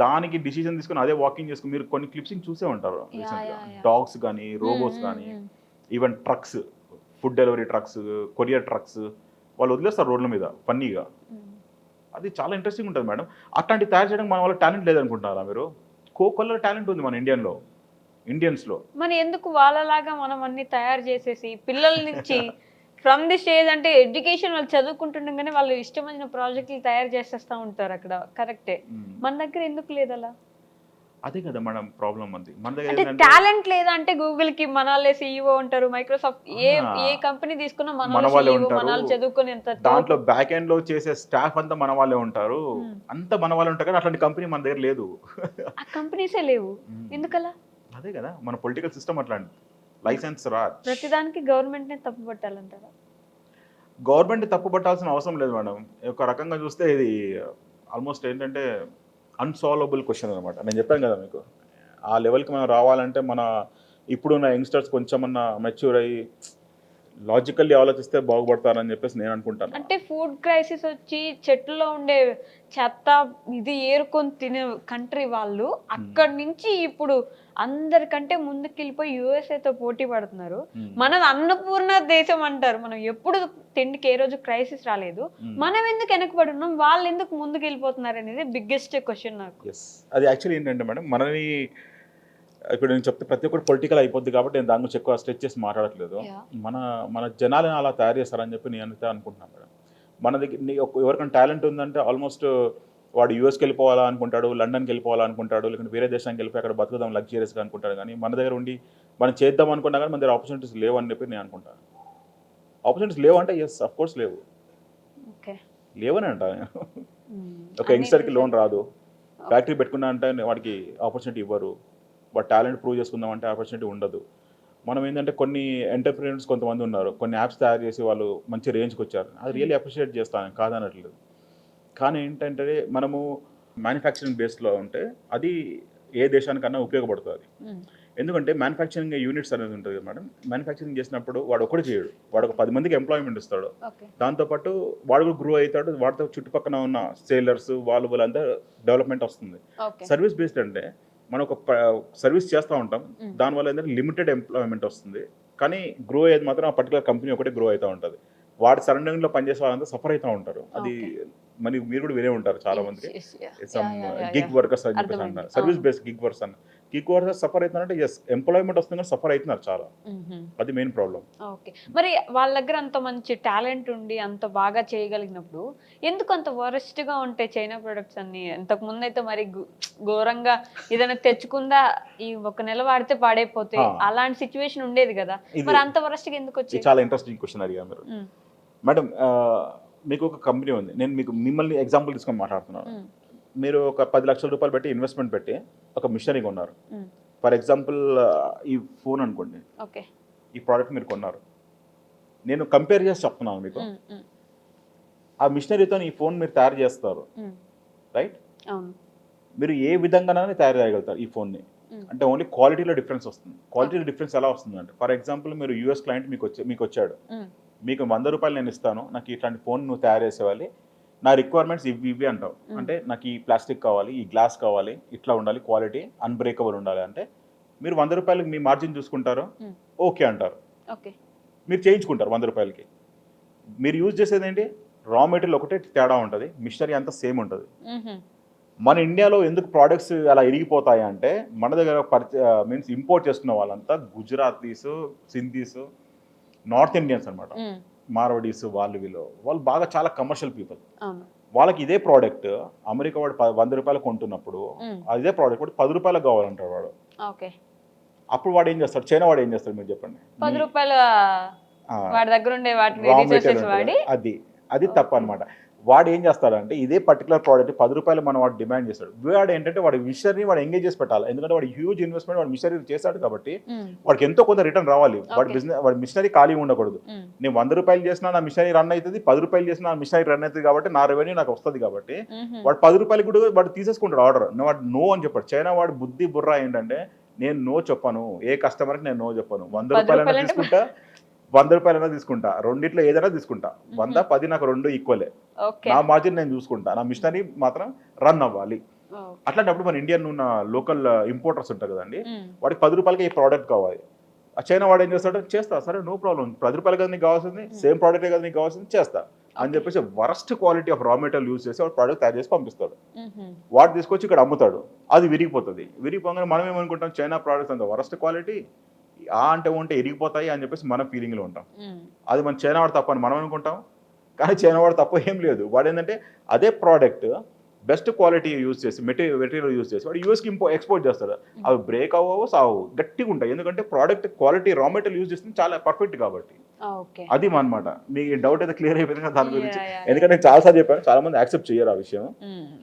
దానికి డిసిజన్ తీసుకుని అదే వాకింగ్ చేసుకుని మీరు కొన్ని క్లిప్సింగ్ చూసే ఉంటారు రీసెంట్గా. డాగ్స్ కానీ, రోబోట్స్ కానీ, even trucks, food delivery trucks, courier trucks, వాళ్ళు వదిలేస్తారు రోడ్ల మీద ఫన్నీగా. అది చాలా ఇంట్రెస్టింగ్ ఉంటుంది మేడం. అట్లాంటి తయారు చేయడానికి మన వాళ్ళ టాలెంట్ లేదనుకుంటున్నారా మీరు? కోకోలో టాలెంట్ ఉంది మన ఇండియన్స్లో. మరి ఎందుకు వాళ్ళలాగా మనం అన్ని తయారు చేసేసి పిల్లల నుంచి ఫ్రమ్ ది స్టేజ్ అంటే ఎడ్యుకేషన్ వాళ్ళు చదువుకుంటుండగానే వాళ్ళు ఇష్టమైన ప్రాజెక్టులు తయారు చేసేస్తూ ఉంటారు అక్కడ, కరెక్టే. మన దగ్గర ఎందుకు లేదు అలా? అదే కదా మేడం ప్రాబ్లం. మన దగ్గర అంటే టాలెంట్ లేదా అంటే గూగుల్ కి మన వాళ్ళే CEO ఉంటారు, మైక్రోసాఫ్ట్ ఏ కంపెనీ తీసుకున్నా మన వాళ్ళే ఉంటారు, చదువుకొని దాంట్లో బ్యాక్ ఎండ్ లో చేసే స్టాఫ్ అంతా మన వాళ్ళే ఉంటారు, అంతా మన వాళ్ళే ఉంటారు. కానీ అట్లాంటి కంపెనీ మన దగ్గర లేదు, ఆ కంపెనీసే లేవు. ఎందుకలా? అదే కదా మన పొలిటికల్ సిస్టమ్ అట్లాంటి. లైసెన్స్ రా ప్రతిదానికి గవర్నమెంట్ నే తప్పు పట్టాలంటారా? గవర్నమెంట్ తప్పు పట్టాల్సిన అవసరం లేదు మేడం. ఒక రకంగా చూస్తే ఇది ఆల్మోస్ట్ ఏంటంటే అన్సాల్వబుల్ క్వశ్చన్ అనమాట. నేను చెప్పాను కదా మీకు, ఆ లెవెల్కి మనం రావాలంటే మన ఇప్పుడున్న యంగ్స్టర్స్ కొంచెమన్నా మెచ్యూర్ అయ్యి లాజికల్లీ ఆలోచిస్తే బాగుపడతారని చెప్పేసి నేను అనుకుంటాను. అంటే ఫుడ్ క్రైసిస్ వచ్చి చెట్లలో ఉండే చెత్త ఇది ఏరుకొని తినే కంట్రీ వాళ్ళు అక్కడి నుంచి ఇప్పుడు అందరికంటే ముందుకెళ్ళిపోయి USA తో పోటీ పడుతున్నారు. మనది అన్నపూర్ణ దేశం అంటారు, మనం ఎప్పుడు తిండికి ఏ రోజు క్రైసిస్ రాలేదు, మనం ఎందుకు వెనకబడి ఉన్నాం, వాళ్ళు ఎందుకు ముందుకు వెళ్ళిపోతున్నారు అనేది బిగ్గెస్ట్ క్వశ్చన్ నాకు. అది యాక్చువల్లీ ఏంటంటే మేడం, మనని ఇప్పుడు నేను చెప్తే ప్రతి ఒక్కటి పొలిటికల్ అయిపోద్ది కాబట్టి నేను దాని గురించి ఎక్కువ స్ట్రెచ్ చేసి మాట్లాడట్లేదు. Yeah. మన మన జనాలను అలా తయారు చేస్తారని చెప్పి నేను అయితే అనుకుంటున్నాను మేడం. మన దగ్గర ఎవరికైనా టాలెంట్ ఉందంటే ఆల్మోస్ట్ వాడు యూఎస్కి వెళ్ళిపోవాలా అనుకుంటాడు, లండన్కి వెళ్ళిపోవాలా అనుకుంటాడు, లేకుంటే వేరే దేశానికి వెళ్ళిపోయి అక్కడ బతుకుదాం లగ్జరియస్గా అనుకుంటాడు. కానీ మన దగ్గర ఉండి మనం చేద్దాం అనుకున్నా కానీ మన దగ్గర ఆపర్చునిటీస్ లేవు అని చెప్పి నేను అనుకుంటాను. ఆపర్చునిటీస్ లేవు అంటే ఎస్ అఫ్ కోర్స్ లేవు, ఓకే. లేవని అంటా నేను. ఒక యంగ్స్టర్కి లోన్ రాదు, ఫ్యాక్టరీ పెట్టుకున్నా అంటే వాడికి ఆపర్చునిటీ ఇవ్వరు, వాడు టాలెంట్ ప్రూవ్ చేసుకుందాం అంటే ఆపర్చునిటీ ఉండదు. మనం ఏంటంటే కొన్ని ఎంటర్ప్రీనర్స్ కొంతమంది ఉన్నారు, కొన్ని యాప్స్ తయారు చేసి వాళ్ళు మంచి రేంజ్కి వచ్చారు, అది రియల్లీ అప్రిషియేట్ చేస్తాను, కాదనట్లేదు. కానీ ఏంటంటే మనము మ్యానుఫ్యాక్చరింగ్ బేస్లో ఉంటే అది ఏ దేశానికన్నా ఉపయోగపడుతుంది. ఎందుకంటే మ్యానుఫ్యాక్చరింగ్ యూనిట్స్ అనేది ఉంటుంది కదా మేడం. మ్యానుఫ్యాక్చరింగ్ చేసినప్పుడు వాడు ఒకటి చేయడు, వాడు ఒక 10 మందికి ఎంప్లాయ్మెంట్ ఇస్తాడు. దాంతోపాటు వాడు కూడా గ్రో అవుతాడు, వాడితో చుట్టుపక్కల ఉన్న సేలర్స్ వాళ్ళంతా డెవలప్మెంట్ వస్తుంది. సర్వీస్ బేస్డ్ అంటే మనం ఒక సర్వీస్ చేస్తూ ఉంటాం, దానివల్ల ఏంటంటే లిమిటెడ్ ఎంప్లాయ్మెంట్ వస్తుంది, కానీ గ్రో అయ్యేది మాత్రం ఆ పర్టికులర్ కంపెనీ ఒకటే గ్రో అవుతూ ఉంటుంది. వాడి సరౌండింగ్లో పనిచేసే వాళ్ళంతా సఫర్ అవుతూ ఉంటారు. అది మరి మీరు కూడా వినే ఉంటారు చాలా మందికి, సమ్ గిగ్ వర్కర్స్ అని చెప్పేసి అంటారు, సర్వీస్ బేస్డ్ గిగ్ వర్కర్స్ అన్న. గిగ్ వర్కర్స్ సఫర్ అవుతున్నారంటే ఎస్ ఎంప్లాయ్మెంట్ వస్తుంది కానీ సఫర్ అవుతున్నారు చాలా, అది మెయిన్ ప్రాబ్లం. ఓకే. మరి వాళ్ళ దగ్గర అంత మంచి టాలెంట్ ఉండి అంత బాగా చేయగలిగినప్పుడు ఎందుకు అంత వరస్ట్గా ఉంటాయి చైనా ప్రొడక్ట్స్ అన్ని? అంతకు ముందు అయితే మరి ఘోరంగా ఏదైనా తెచ్చుకుందా ఈ ఒక నెల వాడితే పాడైపోతే అలాంటి సిచ్యువేషన్ ఉండేది కదా, మరి అంత వరస్ట్గా ఎందుకు వచ్చాయి? చాలా ఇంట్రెస్టింగ్ క్వశ్చన్ అడిగారు మీరు మేడం. మీకు ఒక కంపెనీ ఉంది, నేను మిమ్మల్ని ఎగ్జాంపుల్ తీసుకొని మాట్లాడుతున్నాను. మీరు ఒక 10 లక్షల రూపాయలు పెట్టి ఇన్వెస్ట్మెంట్ పెట్టి ఒక మిషనరీ కొన్నారు. ఫర్ ఎగ్జాంపుల్ ఈ ఫోన్ అనుకోండి, ఈ ప్రోడక్ట్ మీరు కొన్నారు. నేను కంపేర్ చేసి చెప్తున్నాను మీకు, ఆ మిషనరీతో ఈ ఫోన్ మీరు తయారు చేస్తారు రైట్, మీరు ఏ విధంగానే తయారు చేయగలుగుతారు ఈ ఫోన్ని. అంటే ఓన్లీ క్వాలిటీలో డిఫరెన్స్ వస్తుంది. క్వాలిటీలో డిఫరెన్స్ ఎలా వస్తుంది అంటే, ఫర్ ఎగ్జాంపుల్ మీరు యూఎస్ క్లయింట్ మీకు వచ్చాడు, మీకు 100 రూపాయలు నేను ఇస్తాను, నాకు ఇట్లాంటి ఫోన్ నువ్వు తయారు చేసేవాలి, నా రిక్వైర్మెంట్స్ ఇవి అంటావు. అంటే నాకు ఈ ప్లాస్టిక్ కావాలి, ఈ గ్లాస్ కావాలి, ఇట్లా ఉండాలి, క్వాలిటీ అన్బ్రేకబుల్ ఉండాలి అంటే మీరు 100 రూపాయలకి మీ మార్జిన్ చూసుకుంటారు, ఓకే అంటారు, మీరు చేయించుకుంటారు 100 రూపాయలకి. మీరు యూజ్ చేసేది ఏంటి, రా మెటీరియల్ ఒకటే తేడా ఉంటుంది, మిషనరీ అంతా సేమ్ ఉంటుంది. మన ఇండియాలో ఎందుకు ప్రోడక్ట్స్ అలా ఇరిగిపోతాయి అంటే, మన దగ్గర మీన్స్ ఇంపోర్ట్ చేసుకున్న వాళ్ళంతా గుజరాతీస్, సింధీస్, నార్త్ ఇండియన్స్ అనమాట, మార్వడీస్, వాళ్ళు బాగా చాలా కమర్షియల్ పీపుల్. వాళ్ళకి ఇదే ప్రోడక్ట్ అమెరికా వాడు 100 రూపాయలు కొంటున్నప్పుడు అదే ప్రోడక్ట్ వాడు 10 రూపాయలకు కావాలంటాడు వాడు. అప్పుడు వాడు ఏం చేస్తాడు, చైనా వాడు ఏం చేస్తాడు మీరు చెప్పండి, 10 రూపాయల వాడి దగ్గర ఉండే వాటిని అది తప్పు అనమాట. వాడు ఏం చేస్తాడంటే ఇదే పర్టికులర్ ప్రోడక్ట్ 10 రూపాయలు మనం వాడు డిమాండ్ చేస్తాడు. వాడు ఏంటంటే వాడి మిషనరీ వాడు ఎంగేజ్ చేసి పెట్టాలి, ఎందుకంటే వాడు హ్యూజ్ ఇన్వెస్ట్మెంట్ వాడు మిషనరీ చేశాడు కాబట్టి వాడికి ఎంతో కొంత రిటర్న్ రావాలి. వాడి మిషనరీ ఖాళీ ఉండకూడదు. నేను 100 రూపాయలు చేసినా నా మిషనరీ రన్ అవుతుంది, 10 రూపాయలు చేసినా నా మిషనరీ రన్ అవుతుంది, కాబట్టి నా రెవెన్యూ నాకు వస్తుంది. కాబట్టి వాడు 10 రూపాయలు కూడా వాడు తీసేసుకుంటాడు ఆర్డర్. వాడు నో అని చెప్పాడు. చైనా వాడు బుద్ధి బుర్ర ఏంటంటే, నేను నో చెప్పను, ఏ కస్టమర్కి నేను నో చెప్పను, 100 రూపాయలైనా తీసుకుంటా, 100 రూపాయలైనా తీసుకుంటా, రెండిట్లో ఏదైనా తీసుకుంటా, 100, 10 నాకు 2 ఈక్వలే, నా మార్జిన్ నేను చూసుకుంటా, నా మిషనరీ మాత్రం రన్ అవ్వాలి. అట్లాంటప్పుడు మన ఇండియన్ ఉన్న లోకల్ ఇంపోర్టర్స్ ఉంటారు కదండి, వాడికి 10 రూపాయలకి ఈ ప్రోడక్ట్ కావాలి. ఆ చైనా వాడు ఏం చేస్తాడు, చేస్తా సరే నో ప్రాబ్లం, 10 రూపాయలు కదా నీకు కావాల్సింది, సేమ్ ప్రోడక్టే కదా నీకు కావాల్సింది, చేస్తా అని చెప్పేసి worst quality of raw material use చేసి వాడు ప్రోడక్ట్ తయారు చేసి పంపిస్తాడు. వాడు తీసుకొచ్చి ఇక్కడ అమ్ముతాడు, అది విరిగిపోతుంది. విరిగిపోగానే మనం ఏమనుకుంటాం, చైనా ప్రోడక్ట్స్ అంత వరస్ట్ క్వాలిటీ, అంటే ఉంటే ఇరిగిపోతాయి అని చెప్పేసి మనం ఫీలింగ్లో ఉంటాం. అది మన చైనా వాడు తప్ప అని మనం అనుకుంటాం, కానీ చైనా వాడు తప్ప ఏం లేదు. వాడు ఏంటంటే అదే ప్రోడక్ట్ బెస్ట్ క్వాలిటీ యూజ్ చేసి మెటీరియల్ యూజ్ చేసి వాడు యూఎస్కి ఎక్స్పోర్ట్ చేస్తాడు. అవి బ్రేక్ అవ్వవు, సావు, గట్టిగా ఉంటాయి, ఎందుకంటే product quality raw material use చేస్తుంది చాలా పర్ఫెక్ట్ కాబట్టి. అది అనమాట. మీ డౌట్ అయితే క్లియర్ అయిపోయింది కదా దాని గురించి, ఎందుకంటే నేను చాలాసార్లు చెప్పాను, చాలా మంది యాక్సెప్ట్ చేయరు ఆ విషయం.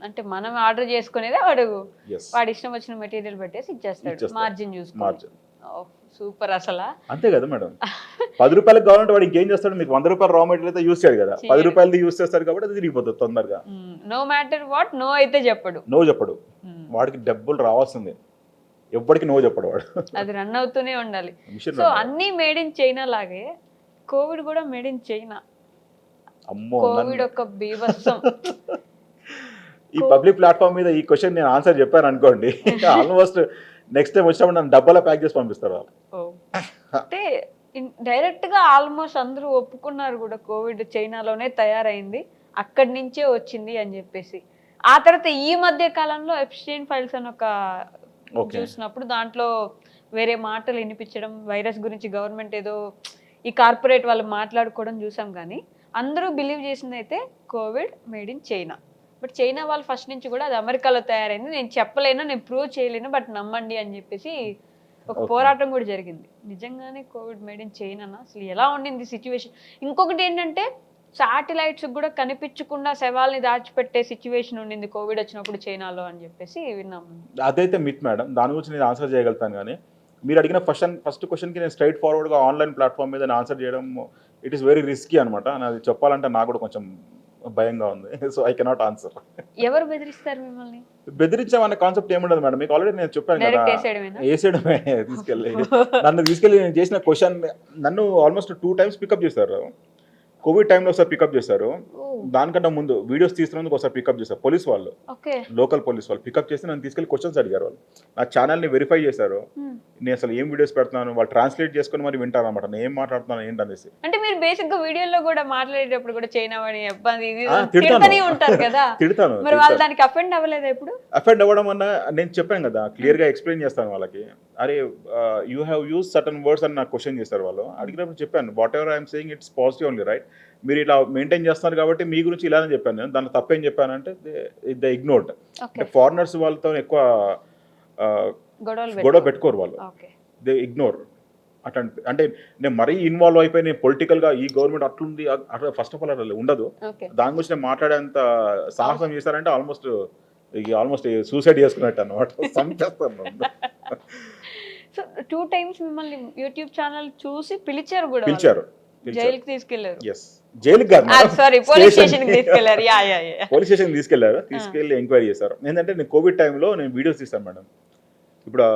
అంటే మనం ఆర్డర్ చేసుకునేదే వాడు ఇష్టం వచ్చిన మెటీరియల్ పెట్టేసి ఇచ్చేస్తాడు, మార్జిన్ చూసుకోవాలి. సూపర్ అసలు. అంతే కదా మేడం, 10 రూపాయలకు కావాలంటే వాడు ఇంకేం చేస్తాడు, మీకు 100 రూపాయలు రా మెటీరియల్ అయితే యూజ్ చేయడు కదా, 10 రూపాయలది యూజ్ చేస్తాడు కాబట్టి అది తిరిగిపోతుంది తొందరగా. నో మ్యాటర్ వాట్, నో అయితే చెప్పడు, నో చెప్పడు, వాడికి డబ్బులు రావాల్సిందే, ఎప్పటికీ నో చెప్పడు వాడు, అది రన్ అవుతూనే ఉండాలి. సో అన్ని మేడ్ ఇన్ చైనా లాగే కోవిడ్ కూడా మేడ్ ఇన్ చైనా. అమ్మో, కోవిడ్ ఒక బీభత్సం. ఈ పబ్లిక్ ప్లాట్ఫామ్ మీద ఈ క్వశ్చన్ నేను ఆన్సర్ చెప్పాను అనుకోండి, ఆల్మోస్ట్ నెక్స్ట్ టైం వచ్చినప్పుడు నన్ను డబ్బాలో ప్యాక్ చేసి పంపిస్తారు వాళ్ళు. అంటే డైరెక్ట్ గా ఆల్మోస్ట్ అందరూ ఒప్పుకున్నారు కూడా, కోవిడ్ చైనాలోనే తయారైంది, అక్కడి నుంచే వచ్చింది అని చెప్పేసి. ఆ తర్వాత ఈ మధ్య కాలంలో ఎప్స్టైన్ ఫైల్స్ అని ఒక Okay. చూసినప్పుడు దాంట్లో వేరే మాటలు వినిపించడం, వైరస్ గురించి గవర్నమెంట్ ఏదో ఈ కార్పొరేట్ వాళ్ళు మాట్లాడుకోవడం చూసాం. కానీ అందరూ బిలీవ్ చేసింది అయితే Covid made in China. But China వాళ్ళు ఫస్ట్ నుంచి కూడా అది అమెరికాలో తయారైంది, నేను చెప్పలేను, నేను ప్రూవ్ చేయలేను, బట్ నమ్మండి అని చెప్పేసి ఒక Okay. పోరాటం కూడా జరిగింది. నిజంగానే కోవిడ్ మేడ్ ఇన్ చైనా అసలు ఎలా ఉండింది సిచ్యువేషన్? ఇంకొకటి ఏంటంటే శాటిలైట్స్ కూడా కనిపించకుండా శవాల్ని దాచిపెట్టే సిచ్యువేషన్ ఉండింది కోవిడ్ వచ్చినప్పుడు చైనాలో అని చెప్పేసి విన్నాము. అదైతే మిత్ మేడం, దాని గురించి నేను ఆన్సర్ చేయగలుగుతాను. కానీ మీరు అడిగిన ఫస్ట్ క్వశ్చన్కి నేను స్ట్రైట్ ఫార్వర్డ్గా ఆన్లైన్ ప్లాట్ఫామ్ మీద ఆన్సర్ చేయడం ఇట్ ఈస్ వెరీ రిస్కీ అనమాట. అది చెప్పాలంటే నాకు కూడా కొంచెం భయంగా ఉంది. So I cannot answer. ఎవరు బెదిరిస్తారు మిమ్మల్ని? బెదిరించామనే కాన్సెప్ట్ ఏముండదు మేడం, మీకు ఆల్రెడీ నేను చెప్పాను కదా, డైరెక్ట్ వేసేయడమేనా? వేసేయడమే. నన్ను తీసుకెళ్ళి నేను చేసిన క్వశ్చన్ నన్ను ఆల్మోస్ట్ 2 times పికప్ చేశారు. కోవిడ్ టైంలో ఒకసారి పికప్ చేశారు, దానికంటే ముందు వీడియోస్ తీస్తున్నందుకు ఒకసారి పికప్ చేశారు పోలీస్ వాళ్ళు, ఓకే, లోకల్ పోలీస్ వాళ్ళు పికప్ చేసి నన్ను తీసుకెళ్ళి క్వశ్చన్స్ అడిగారు. వాళ్ళు నా ఛానల్ని వెరిఫై చేశారు, నేను అసలు ఏం వీడియోస్ పెడుతున్నాను వాళ్ళు ట్రాన్స్లేట్ చేసుకుని మరి వింటారు అనమాట, నేను ఏం మాట్లాడుతున్నాను ఏంటనేసి. అంటే మీరు బేసిక్ గా వీడియోలో కూడా మాట్లాడేటప్పుడు కూడా చైనా వాడి ఇబ్బంది ఇది తిడతాను. తిడతానే ఉంటారు కదా, తిడతాను. మరి వాళ్ళు దానికి అఫెండ్ అవ్వలేదా ఇప్పుడు? అఫెండ్ అవ్వడం అన్న నేను చెప్పాను కదా, క్లియర్గా ఎక్స్ప్లెయిన్ చేస్తాను వాళ్ళకి. అరే you have use certain words అని నాకు క్వశ్చన్ చేస్తారు వాళ్ళు. అడిగినప్పుడు చెప్పాను, what ever I'm saying it's positive only, right? మీరు ఇలా మెయింటైన్ చేస్తున్నారు కాబట్టి మీ గురించి ఇలానే చెప్పాను నేను. దాంట్లో తప్పేం చెప్పానంటే ద ఇగ్నోర్డ్. అంటే ఫారినర్స్ వాళ్ళతో ఎక్కువ గొడవ పెట్టుకోరు వాళ్ళు, దే ఇగ్నోర్. అట్లాంటి అంటే నేను మరీ ఇన్వాల్వ్ అయిపోయి నేను పొలిటికల్గా ఈ గవర్నమెంట్ అట్లుంది అట్లా ఫస్ట్ ఆఫ్ ఆల్ అట్లా ఉండదు. దాని గురించి నేను మాట్లాడేంత సాహసం చేశారంటే ఆల్మోస్ట్ సూసైడ్ చేసుకున్నట్టు అన్నమాట, చంపేస్తాను. సో 2 times మిమ్మల్ని యూట్యూబ్ ఛానల్ చూసి పిలిచారు కూడా, పిలిచారు, జైలుకి తీసుకెళ్లారు. ఎస్, జైలుకి కాదు, సారీ పోలీస్ స్టేషన్ కి తీసుకెళ్లారు. పోలీస్ స్టేషన్ తీసుకెళ్ళి ఎంక్వైరీ చేశారు. ఏంటంటే నేను కోవిడ్ టైంలో నేను వీడియోస్ తీస్తాను మేడం. ఇప్పుడు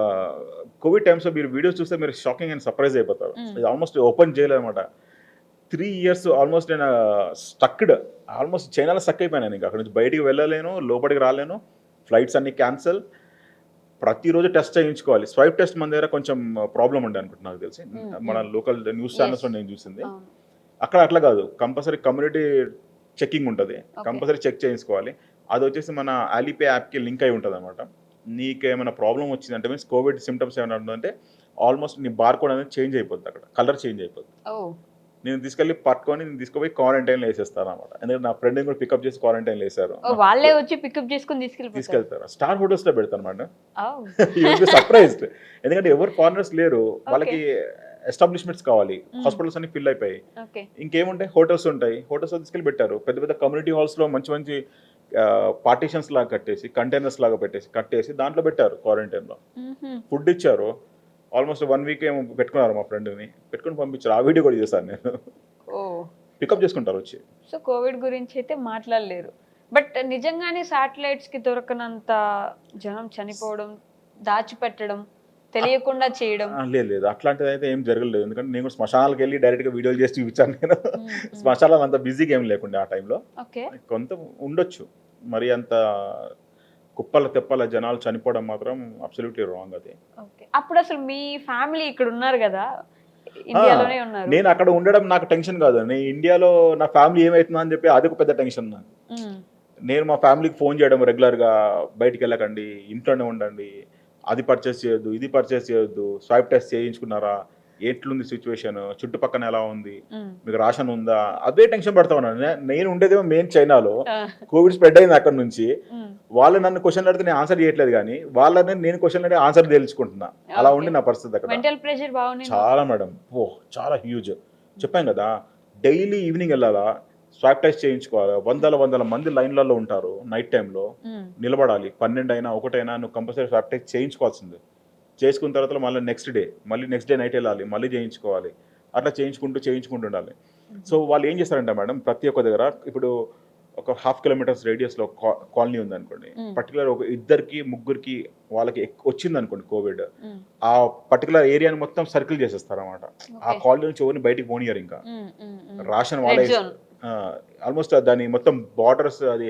కోవిడ్ టైమ్స్లో మీరు వీడియోస్ చూస్తే మీరు షాకింగ్ అండ్ సర్ప్రైజ్ అయిపోతారు. ఇది ఆల్మోస్ట్ ఓపెన్ జైలు అనమాట. 3 years ఆల్మోస్ట్ నేను స్టక్డ్, ఆల్మోస్ట్ చైనాలో స్టక్ అయిపోయాను. నేను అక్కడ నుంచి బయటికి వెళ్ళలేను, లోపలికి రాలేను, ఫ్లైట్స్ అన్ని క్యాన్సల్, ప్రతిరోజు టెస్ట్ చేయించుకోవాలి. స్వైప్ టెస్ట్ మన దగ్గర కొంచెం ప్రాబ్లం ఉండే అనుకుంటున్నా, నాకు తెలిసి మన లోకల్ న్యూస్ ఛానల్స్లో నేను చూసింది. అక్కడ అట్లా కాదు, కంపల్సరీ కమ్యూనిటీ చెకింగ్ ఉంటుంది, కంపల్సరీ చెక్ చేయించుకోవాలి. అది వచ్చేసి మన ఆలీపే యాప్కి లింక్ అయి ఉంటుంది అనమాట. నీకు ఏమైనా ప్రాబ్లం వచ్చిందంటే మీన్స్ కోవిడ్ సిమ్టమ్స్ ఏమైనా ఉంటుందంటే ఆల్మోస్ట్ నీ బార్ కోడ్ అనేది చేంజ్ అయిపోద్ది, అక్కడ కలర్ చేంజ్ అయిపోద్ది. నేను తీసుకెళ్ళి పట్టుకొని నేను తీసుకుపోయి క్వారంటైన్లో వేసేస్తాను అనమాట. ఎందుకంటే నా ఫ్రెండ్ కూడా పికప్ చేసి క్వారంటైన్లో వేసారు. వాళ్ళే వచ్చి పికప్ చేసుకుని తీసుకెళ్తారు. స్టార్ హోటల్స్లో పెడతాను అనమాట. సర్ప్రైజ్డ్, ఎందుకంటే ఎవరు ఫారినర్స్ లేరు, వాళ్ళకి ఎస్టాబ్లిష్మెంట్స్ కావాలి, హాస్పిటల్స్ అన్ని ఫిల్ అయిపోయి ఇంకేముంటాయి, హోటల్స్ ఉంటాయి. హోటల్స్లో తీసుకెళ్ళి పెట్టారు, పెద్ద పెద్ద కమ్యూనిటీ హాల్స్లో మంచి మంచి పార్టీషన్స్ లాగా కట్టేసి, కంటైనర్స్ లాగా కట్టేసి దాంట్లో పెట్టారు క్వారంటైన్లో. ఫుడ్ ఇచ్చారు, ఆల్మోస్ట్ 1 week ఏమో పెట్టుకున్నారు. మా ఫ్రెండ్ని పెట్టుకుని పంపించారు, ఆ వీడియో కూడా చేశాను నేను. పికప్ చేసుకుంటారు వచ్చి. సో కోవిడ్ గురించి అయితే మాట్లాడలేరు, బట్ నిజంగానే శాటిలైట్స్కి దొరకనంత జనం చనిపోవడం, దాచిపెట్టడం, తెలియకుండా చేయడం లేదు, అట్లాంటిది అయితే ఏం జరగలేదు. ఎందుకంటే నేను కూడా శ్మశానాలకు వెళ్ళి డైరెక్ట్గా వీడియోలు చేసి చూపించాను నేను. శ్మశానాలు అంత బిజీగా ఏం లేకుండా ఆ టైంలో, కొంత ఉండొచ్చు. మరి అంత కుప్పల తెప్పల జనాలు చనిపోవడం మాత్రం అబ్సల్యూట్లీ రాంగ్. అది అప్పుడు అసలు మీ ఫ్యామిలీ ఇక్కడ ఉన్నారు కదా, ఇండియాలోనే ఉన్నారు. నేను అక్కడ ఉండడం నాకు టెన్షన్ కాదు, నేను ఇండియాలో నా ఫ్యామిలీ ఏమవుతుందా అని చెప్పి అదొక పెద్ద టెన్షన్ నాకు. నేను మా ఫ్యామిలీకి ఫోన్ చేయడం రెగ్యులర్గా, బయటికి వెళ్ళకండి, ఇంట్లోనే ఉండండి, అది పర్చేస్ చేయొద్దు, ఇది పర్చేస్ చేయొద్దు, స్వైప్ టెస్ట్ చేయించుకున్నారా, ఎట్లుంది సిచ్యువేషన్, చుట్టుపక్కన ఎలా ఉంది, మీకు రాషన్ ఉందా, అదే టెన్షన్ పడతా ఉన్నాను. నేను ఉండేదేమో మెయిన్ చైనాలో, కోవిడ్ స్ప్రెడ్ అయింది అక్కడ నుంచి. వాళ్ళు నన్ను క్వశ్చన్ అడిగితే నేను ఆన్సర్ చేయట్లేదు, కానీ వాళ్ళని నేను క్వశ్చన్ అడిగి ఆన్సర్ తెలుసుకుంటున్నా. అలా ఉండి నా పరిస్థితి అక్కడ చాలా మేడం, చాలా హ్యూజ్. చెప్పాను కదా, డైలీ ఈవినింగ్ వెళ్ళాలా, స్వాప్ టెస్ట్ చేయించుకోవాలి, వందల మంది లైన్లలో ఉంటారు, నైట్ టైంలో నిలబడాలి, 12 అయినా 1 అయినా నువ్వు కంపల్సరీ స్వాప్ టెస్ట్ చేయించుకోవాల్సిందే. చేసుకున్న తర్వాత మళ్ళీ నెక్స్ట్ డే నైట్ వెళ్ళాలి, మళ్ళీ చేయించుకోవాలి, అట్లా చేయించుకుంటూ ఉండాలి. సో వాళ్ళు ఏం చేస్తారంటే మేడం, ప్రతి ఒక్క దగ్గర ఇప్పుడు ఒక 1/2 kilometers రేడియస్లో కాలనీ ఉంది అనుకోండి, పర్టికులర్ ఒక 2-3 వాళ్ళకి వచ్చింది అనుకోండి కోవిడ్, ఆ పర్టికులర్ ఏరియాని మొత్తం సర్కిల్ చేసేస్తారు అన్నమాట. ఆ కాలనీ నుంచి ఎవరిని బయటికి పోనీయరు. ఇంకా రాషన్ వాళ్ళే ఆల్మోస్ట్ దాని మొత్తం బార్డర్స్, అది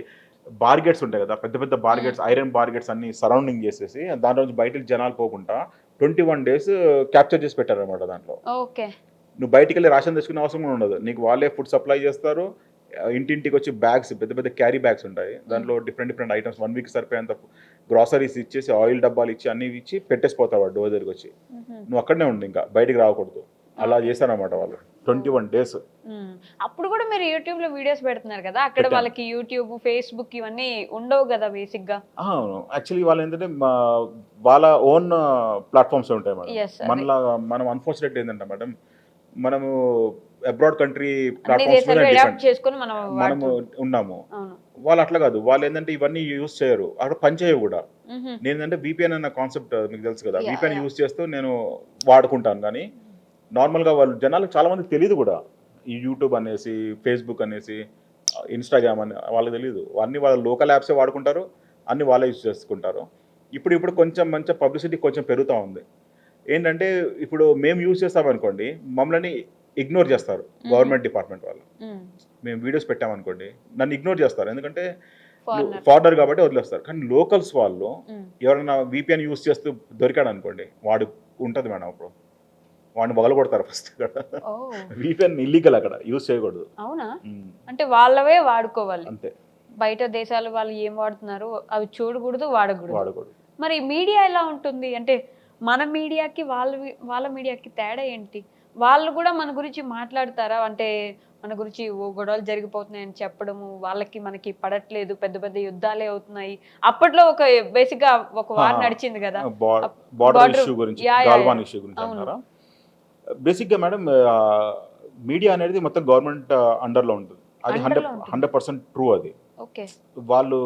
బార్గెట్స్ ఉంటాయి కదా, పెద్ద పెద్ద బార్గెట్స్, ఐరన్ బార్గెట్స్ అన్ని సరౌండింగ్ చేసేసి దాంట్లో నుంచి బయటకు జనాలు పోకుండా 21 days క్యాప్చర్ చేసి పెట్టారనమాట. దాంట్లో నువ్వు బయటికి వెళ్ళి రేషన్ తెచ్చుకునే అవసరం కూడా ఉండదు, నీకు వాళ్ళే ఫుడ్ సప్లై చేస్తారు, ఇంటింటికి వచ్చి బ్యాగ్స్, పెద్ద పెద్ద క్యారీ బ్యాగ్స్ ఉంటాయి, దాంట్లో డిఫరెంట్ ఐటమ్స్ 1 వీక్ సరిపోయేంత గ్రాసరీస్ ఇచ్చేసి, ఆయిల్ డబ్బాలు ఇచ్చి అన్ని ఇచ్చి పెట్టేసిపోతావు వాడు డోర్ దగ్గరికి వచ్చి. నువ్వు అక్కడనే ఉండు, ఇంకా బయటికి రాకూడదు. అలా చేశారన్నమాట వాళ్ళు 21 days. అప్పుడు కూడా మీరు యూట్యూబ్ లో వీడియోస్ పెడుతున్నారు కదా, అక్కడ పెట్టాను. వాళ్ళకి యూట్యూబ్, ఫేస్బుక్ ఇవన్నీ ఉండవు కదా బేసిక్ గా. అవును, యాక్చువల్లీ వాళ్ళు ఏంటంటే వాళ్ళ ఓన్ ప్లాట్ఫామ్స్ ఉంటాయి మేడం. Yes, అదే. మనం అన్ఫార్చునేట్ ఏంటంటే మేడం, మనము అబ్రాడ్ కంట్రీ అన్ని ప్లాట్ఫామ్స్ దేశాలు మీద అడాప్ట్ డిపెండ్ చేసుకొని మనం మనము వాడుతున్నాం. ఉన్నాము. అవును. వాళ్ళు అట్లా కాదు, వాళ్ళు ఏంటంటే ఇవన్నీ యూజ్ చేయరు, అక్కడ పని చేయవు కూడా. మ్హూ. నేను ఏంటంటే VPN అన్న కాన్సెప్ట్ మీకు తెలుసు కదా, Yeah, VPN yeah. యూజ్ చేస్తూ నేను వాడుకుంటాను. కానీ నార్మల్గా వాళ్ళు జనాలకు చాలా మందికి తెలియదు కూడా, ఈ యూట్యూబ్ అనేసి, ఫేస్బుక్ అనేసి, ఇన్స్టాగ్రామ్ అని వాళ్ళకి తెలియదు. అన్ని వాళ్ళ లోకల్ యాప్సే వాడుకుంటారు, అన్ని వాళ్ళే యూజ్ చేసుకుంటారు. ఇప్పుడు కొంచెం మంచి పబ్లిసిటీ కొంచెం పెరుగుతూ ఉంది. ఏంటంటే ఇప్పుడు మేము యూజ్ చేస్తామనుకోండి, మమ్మల్ని ఇగ్నోర్ చేస్తారు గవర్నమెంట్ డిపార్ట్మెంట్ వాళ్ళు. మేము వీడియోస్ పెట్టామనుకోండి, నన్ను ఇగ్నోర్ చేస్తారు, ఎందుకంటే Foreigner. ఫారినర్ కాబట్టి వదిలేస్తారు. కానీ లోకల్స్ వాళ్ళు ఎవరైనా VPN యూజ్ చేస్తూ దొరికాడు అనుకోండి, వాడు ఉంటుంది మేడం, అప్పుడు వాడిని బగలు కొడతారు ఫస్ట్. ఓ, VPN ఇల్లీగల్, అక్కడ యూజ్ చేయకూడదు. అవునా? అంటే వాళ్ళవే వాడుకోవాలి, అంతే, బయట దేశాల వాళ్ళు ఏం వాడుతున్నారు అవి చూడకూడదు, వాడకూడదు. వాడకూడదు. మరి మీడియా ఎలా ఉంటుంది అంటే, మన మీడియాకి వాళ్ళ మీడియాకి తేడా ఏంటి? వాళ్ళు కూడా మన గురించి మాట్లాడతారా? అంటే మన గురించి ఓ గొడవలు జరిగిపోతున్నాయని చెప్పడము, వాళ్ళకి మనకి పడట్లేదు, పెద్ద పెద్ద యుద్ధాలే అవుతున్నాయి. అప్పట్లో ఒక బేసిక్ గా ఒక వార్ నడిచింది కదా, బార్డర్ border- ఇష్యూ గురించి, Yeah, yeah, Galwan yeah. Issue గురించి అవును. అంటారా? బేసిక్గా మేడం, మీడియా అనేది మొత్తం గవర్నమెంట్ అండర్లో ఉంటుంది. అది Under లో ఉంటుంది. 100% ట్రూ. అది ఓకే. వాళ్ళు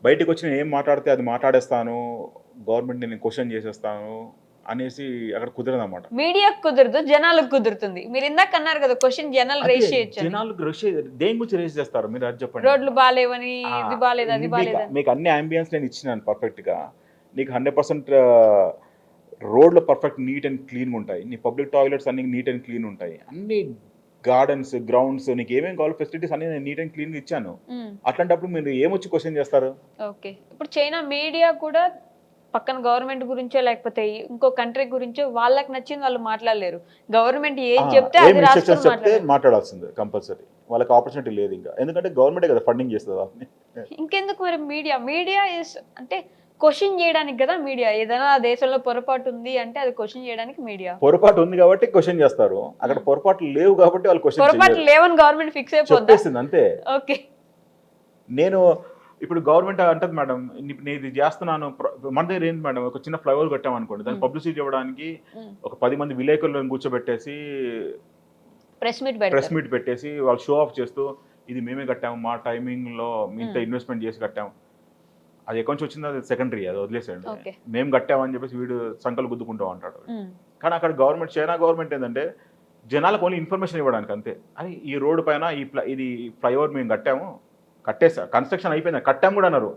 బయటకు వచ్చి నేను ఏం మాట్లాడితే అది మాట్లాడేస్తాను, గవర్నమెంట్ నేను క్వశ్చన్ చేసేస్తాను అనేసి అక్కడ కుదరదు అన్నమాట. మీడియాకు కుదరదు, జనాలకు కుదురుతుంది. మీరు ఇందాక అన్నారు కదా, క్వశ్చన్ జనాలు రేస్ చేయొచ్చు అని. జనాలు దేని గురించి రేస్ చేస్తారు మీరు అది చెప్పండి. రోడ్లు బాగాలేవని, ఇది బాగాలేదు, అది బాగాలేదని. మీకు అన్ని అంబియన్స్ నేను ఇచ్చినాను పర్ఫెక్ట్గా, నీకు 100% రోడ్లు పర్ఫెక్ట్ నీట్ అండ్ క్లీన్గా ఉంటాయి, నీ పబ్లిక్ టాయిలెట్స్ అన్ని నీట్ అండ్ క్లీన్ ఉంటాయి, అన్ని గార్డెన్స్, గ్రౌండ్స్, నీకు ఏమేమి కావాలి ఫెసిలిటీస్ అన్ని నేను నీట్ అండ్ క్లీన్గా ఇచ్చాను. అట్లాంటప్పుడు మీరు ఏమొచ్చి క్వశ్చన్ చేస్తారు? ఓకే. ఇప్పుడు చైనా మీడియా కూడా పక్కన గవర్నమెంట్ గురించో లేకపోతే ఇంకో కంట్రీ గురించో వాళ్ళకి నచ్చింది వాళ్ళు మాట్లాడలేరు. గవర్నమెంట్ ఏం చెప్తే ఏం అది రాష్ట్రం చెప్తే మాట్లాడారు. మాట్లాడాల్సిందే కంపల్సరీ. వాళ్ళకి ఆపర్చునిటీ లేదు ఇంకా, ఎందుకంటే గవర్నమెంటే కదా ఫండింగ్ చేస్తుంది వాళ్ళని. ఇంకెందుకు మరి మీడియా ఇస్ అంటే క్వశ్చన్ చేయడానికి కదా మీడియా. ఏదైనా ఆ దేశంలో పొరపాటు ఉంది అంటే అది క్వశ్చన్ చేయడానికి మీడియా. పొరపాటు ఉంది కాబట్టి క్వశ్చన్ చేస్తారు, అక్కడ పొరపాట్లు లేవు కాబట్టి వాళ్ళు క్వశ్చన్ పొరపాటు లేవని గవర్నమెంట్ ఫిక్స్ అయిపోద్దా? చెప్పేసింది అంతే. ఓకే. నేను ఇప్పుడు గవర్నమెంట్ అంటది మేడం, నేను ఇది చేస్తున్నాను, మన దగ్గర ఏంటి మేడం, ఒక చిన్న ఫ్లైఓవర్ కట్టాం అనుకోండి, దాన్ని పబ్లిసిటీ ఇవ్వడానికి ఒక 10 మంది విలేకరులను కూర్చోబెట్టేసి ప్రెస్ మీట్ పెట్టేసి వాళ్ళు షో ఆఫ్ చేస్తూ, ఇది మేమే కట్టాము, మా టైమింగ్లో ఇంత ఇన్వెస్ట్మెంట్ చేసి కట్టాము. అది ఎక్కడి నుంచి వచ్చిందో అది సెకండరీ, అది వదిలేసేయండి. మేము కట్టామని చెప్పేసి వీడు సంకలు గుద్దుకుంటూ ఉంటాడు. కానీ అక్కడ గవర్నమెంట్, చైనా గవర్నమెంట్ ఏంటంటే జనాలకు ఓన్లీ ఇన్ఫర్మేషన్ ఇవ్వడానికి అంతే. అని ఈ రోడ్డు పైన ఇది ఫ్లైఓవర్ మేము కట్టాము, కట్టేసా, కన్స్ట్రక్షన్ అయిపోయింది, కట్టాము కూడా అన్నారు,